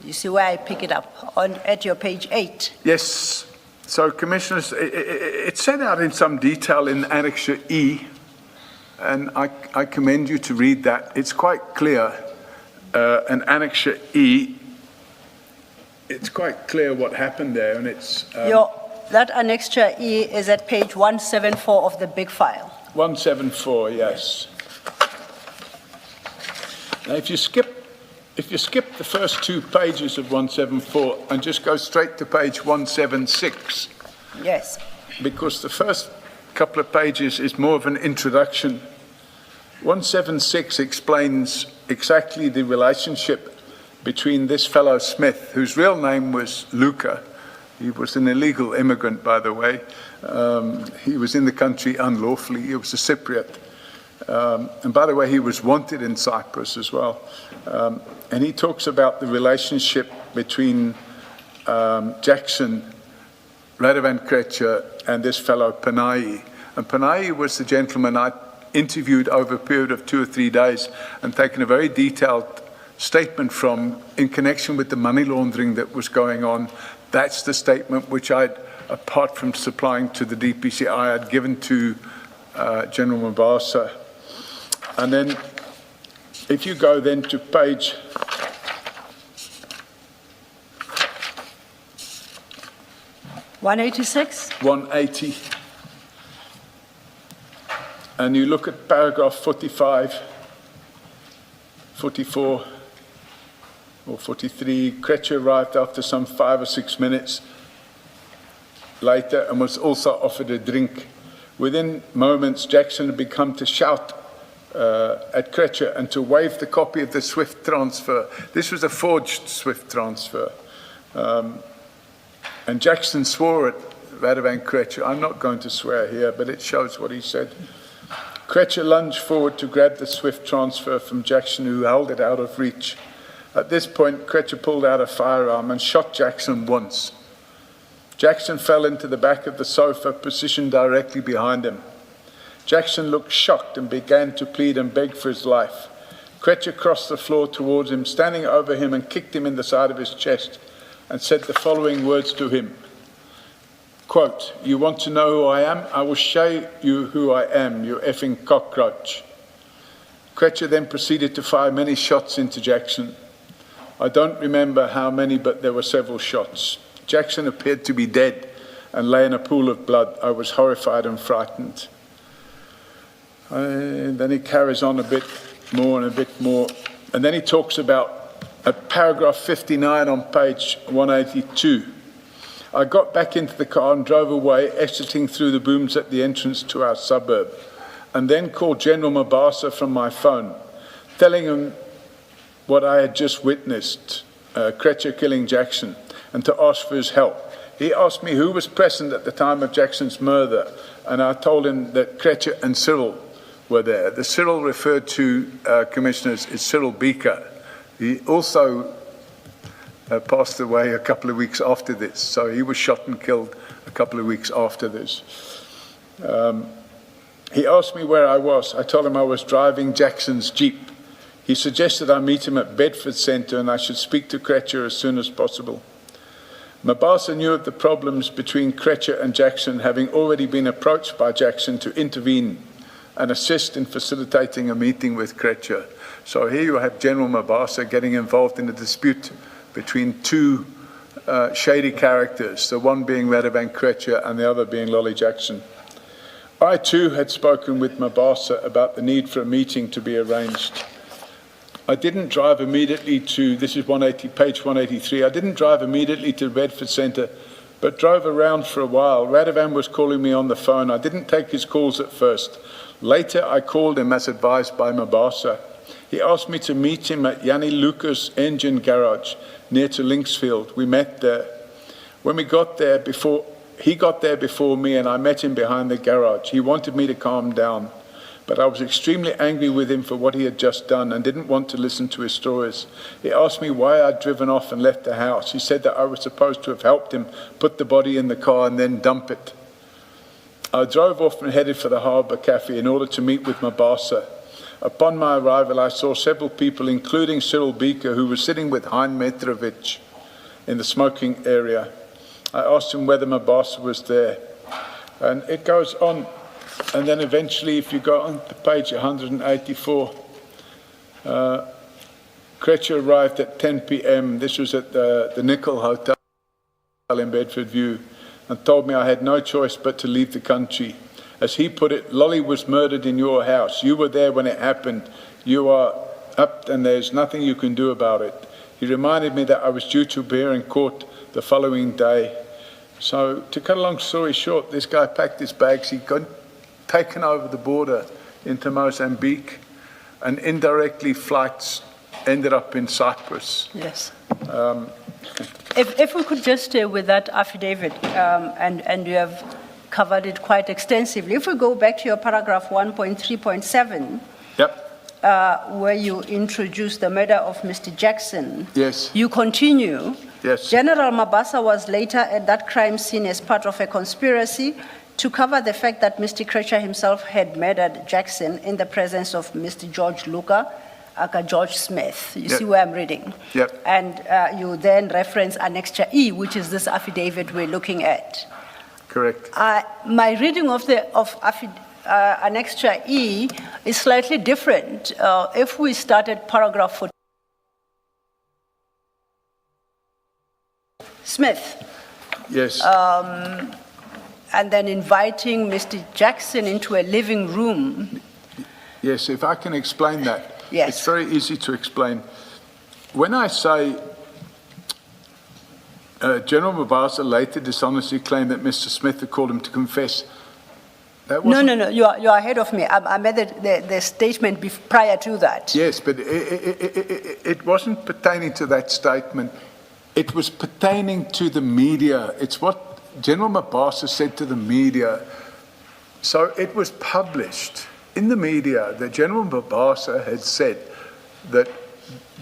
You see where I pick it up, at your page 8?
Yes. So, Commissioners, it's set out in some detail in Annexure E, and I commend you to read that. It's quite clear. In Annexure E, it's quite clear what happened there, and it's...
That Annexure E is at page 174 of the big file.
174, yes. Now, if you skip the first 2 pages of 174 and just go straight to page 176.
Yes.
Because the first couple of pages is more of an introduction. 176 explains exactly the relationship between this fellow Smith, whose real name was Luca. He was an illegal immigrant, by the way. He was in the country unlawfully. He was a Cypriot. And by the way, he was wanted in Cyprus as well. And he talks about the relationship between Jackson, Radovan Kreća, and this fellow Panay. And Panay was the gentleman I interviewed over a period of 2 or 3 days and taken a very detailed statement from in connection with the money laundering that was going on. That's the statement which apart from supplying to the DPC, I had given to General Mabasa. And then, if you go then to page
186?
180, and you look at paragraph 45, 44, or 43, Kreća arrived after some 5 or 6 minutes later and was also offered a drink. Within moments, Jackson had begun to shout at Kreća and to waive the copy of the SWIFT transfer. This was a forged SWIFT transfer. And Jackson swore at Radovan Kreća. I'm not going to swear here, but it shows what he said. Kreća lunged forward to grab the SWIFT transfer from Jackson, who held it out of reach. At this point, Kreća pulled out a firearm and shot Jackson once. Jackson fell into the back of the sofa, positioned directly behind him. Jackson looked shocked and began to plead and beg for his life. Kreća crossed the floor towards him, standing over him, and kicked him in the side of his chest and said the following words to him. Quote, "You want to know who I am? I will show you who I am, you effing cockroach." Kreća then proceeded to fire many shots into Jackson. I don't remember how many, but there were several shots. Jackson appeared to be dead and lay in a pool of blood. I was horrified and frightened. And then he carries on a bit more and a bit more. And then he talks about paragraph 59 on page 182. I got back into the car and drove away, exiting through the booms at the entrance to our suburb, and then called General Mabasa from my phone, telling him what I had just witnessed, Kreća killing Jackson, and to ask for his help. He asked me who was present at the time of Jackson's murder, and I told him that Kreća and Cyril were there. The Cyril referred to, Commissioners, is Cyril Beaker. He also passed away a couple of weeks after this, so he was shot and killed a couple of weeks after this. He asked me where I was. I told him I was driving Jackson's Jeep. He suggested I meet him at Bedford Center and I should speak to Kreća as soon as possible. Mabasa knew of the problems between Kreća and Jackson, having already been approached by Jackson to intervene and assist in facilitating a meeting with Kreća. So here you have General Mabasa getting involved in a dispute between two shady characters, the one being Radovan Kreća and the other being Lolly Jackson. I too had spoken with Mabasa about the need for a meeting to be arranged. I didn't drive immediately to, this is page 183, I didn't drive immediately to Bedford Centre, but drove around for a while. Radovan was calling me on the phone. I didn't take his calls at first. Later, I called him as advised by Mabasa. He asked me to meet him at Yanni Lucas Engine Garage near to Linksfield. We met there. When we got there he got there before me and I met him behind the garage. He wanted me to calm down, but I was extremely angry with him for what he had just done and didn't want to listen to his stories. He asked me why I'd driven off and left the house. He said that I was supposed to have helped him put the body in the car and then dump it. I drove off and headed for the Harbour Cafe in order to meet with Mabasa. Upon my arrival, I saw several people, including Cyril Beaker, who was sitting with Hein Mitrovic in the smoking area. I asked him whether Mabasa was there. And it goes on. And then eventually, if you go on to page 184, Kretcher arrived at 10 p.m. This was at the Nickel Hotel in Bedford View, and told me I had no choice but to leave the country. As he put it, Lolly was murdered in your house. You were there when it happened. You are up and there's nothing you can do about it. He reminded me that I was due to appear in court the following day. So to cut a long story short, this guy packed his bags. He got taken over the border into Mozambique, and indirectly flights ended up in Cyprus.
Yes. If we could just stay with that affidavit, and you have covered it quite extensively. If we go back to your paragraph 1.3.7,
Yep.
where you introduce the murder of Mr. Jackson,
Yes.
you continue.
Yes.
General Mabasa was later at that crime scene as part of a conspiracy to cover the fact that Mr. Kretcher himself had murdered Jackson in the presence of Mr. George Luca, aka George Smith. You
Yep.
see where I'm reading?
Yep.
And you then reference Annexure E, which is this affidavit we're looking at.
Correct.
My reading of Annexure E is slightly different. If we start at paragraph 14, Smith,
Yes.
and then inviting Mr. Jackson into a living room.
Yes, if I can explain that.
Yes.
It's very easy to explain. When I say General Mabasa later dishonestly claimed that Mr. Smith had called him to confess, that wasn't...
No, you are ahead of me. I made the statement prior to that.
Yes, but it wasn't pertaining to that statement. It was pertaining to the media. It's what General Mabasa said to the media. So it was published in the media that General Mabasa had said that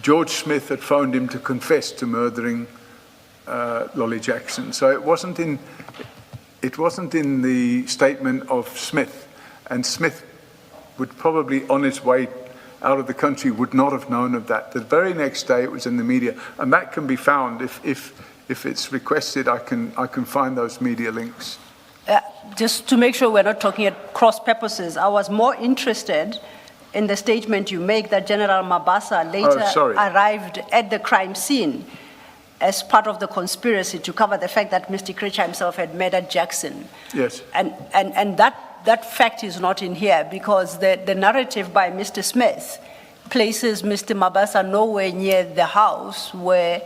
George Smith had phoned him to confess to murdering Lolly Jackson. So it wasn't in the statement of Smith, and Smith would probably, on his way out of the country, would not have known of that. The very next day it was in the media, and that can be found. If it's requested, I can find those media links.
Just to make sure we're not talking at cross purposes, I was more interested in the statement you make that General Mabasa later arrived at the crime scene as part of the conspiracy to cover the fact that Mr. Kretcher himself had murdered Jackson.
Yes.
And that fact is not in here because the narrative by Mr. Smith places Mr. Mabasa nowhere near the house where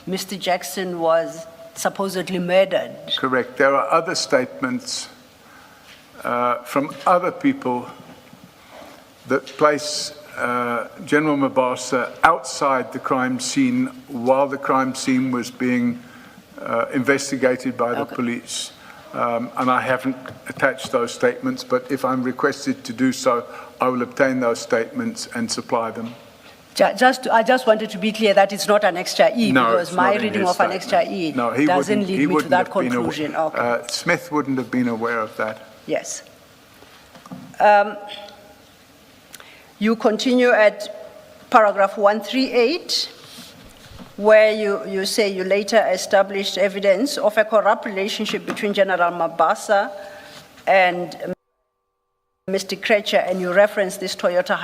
Mr. Jackson was supposedly murdered.
Correct. There are other statements from other people that place General Mabasa outside the crime scene while the crime scene was being investigated by the police. And I haven't attached those statements, but if I'm requested to do so, I will obtain those statements and supply them.
I just wanted to be clear that it's not Annexure E,
No,
because
it's
my
not in
reading
his
of Annexure E
No,
doesn't lead me to
wouldn't
that
have been
conclusion. Okay.
Smith wouldn't have been aware of that.
Yes. You continue at paragraph 138, where you say you later established evidence of a corrupt relationship between General Mabasa and Mr. Kretcher, and you reference this Toyota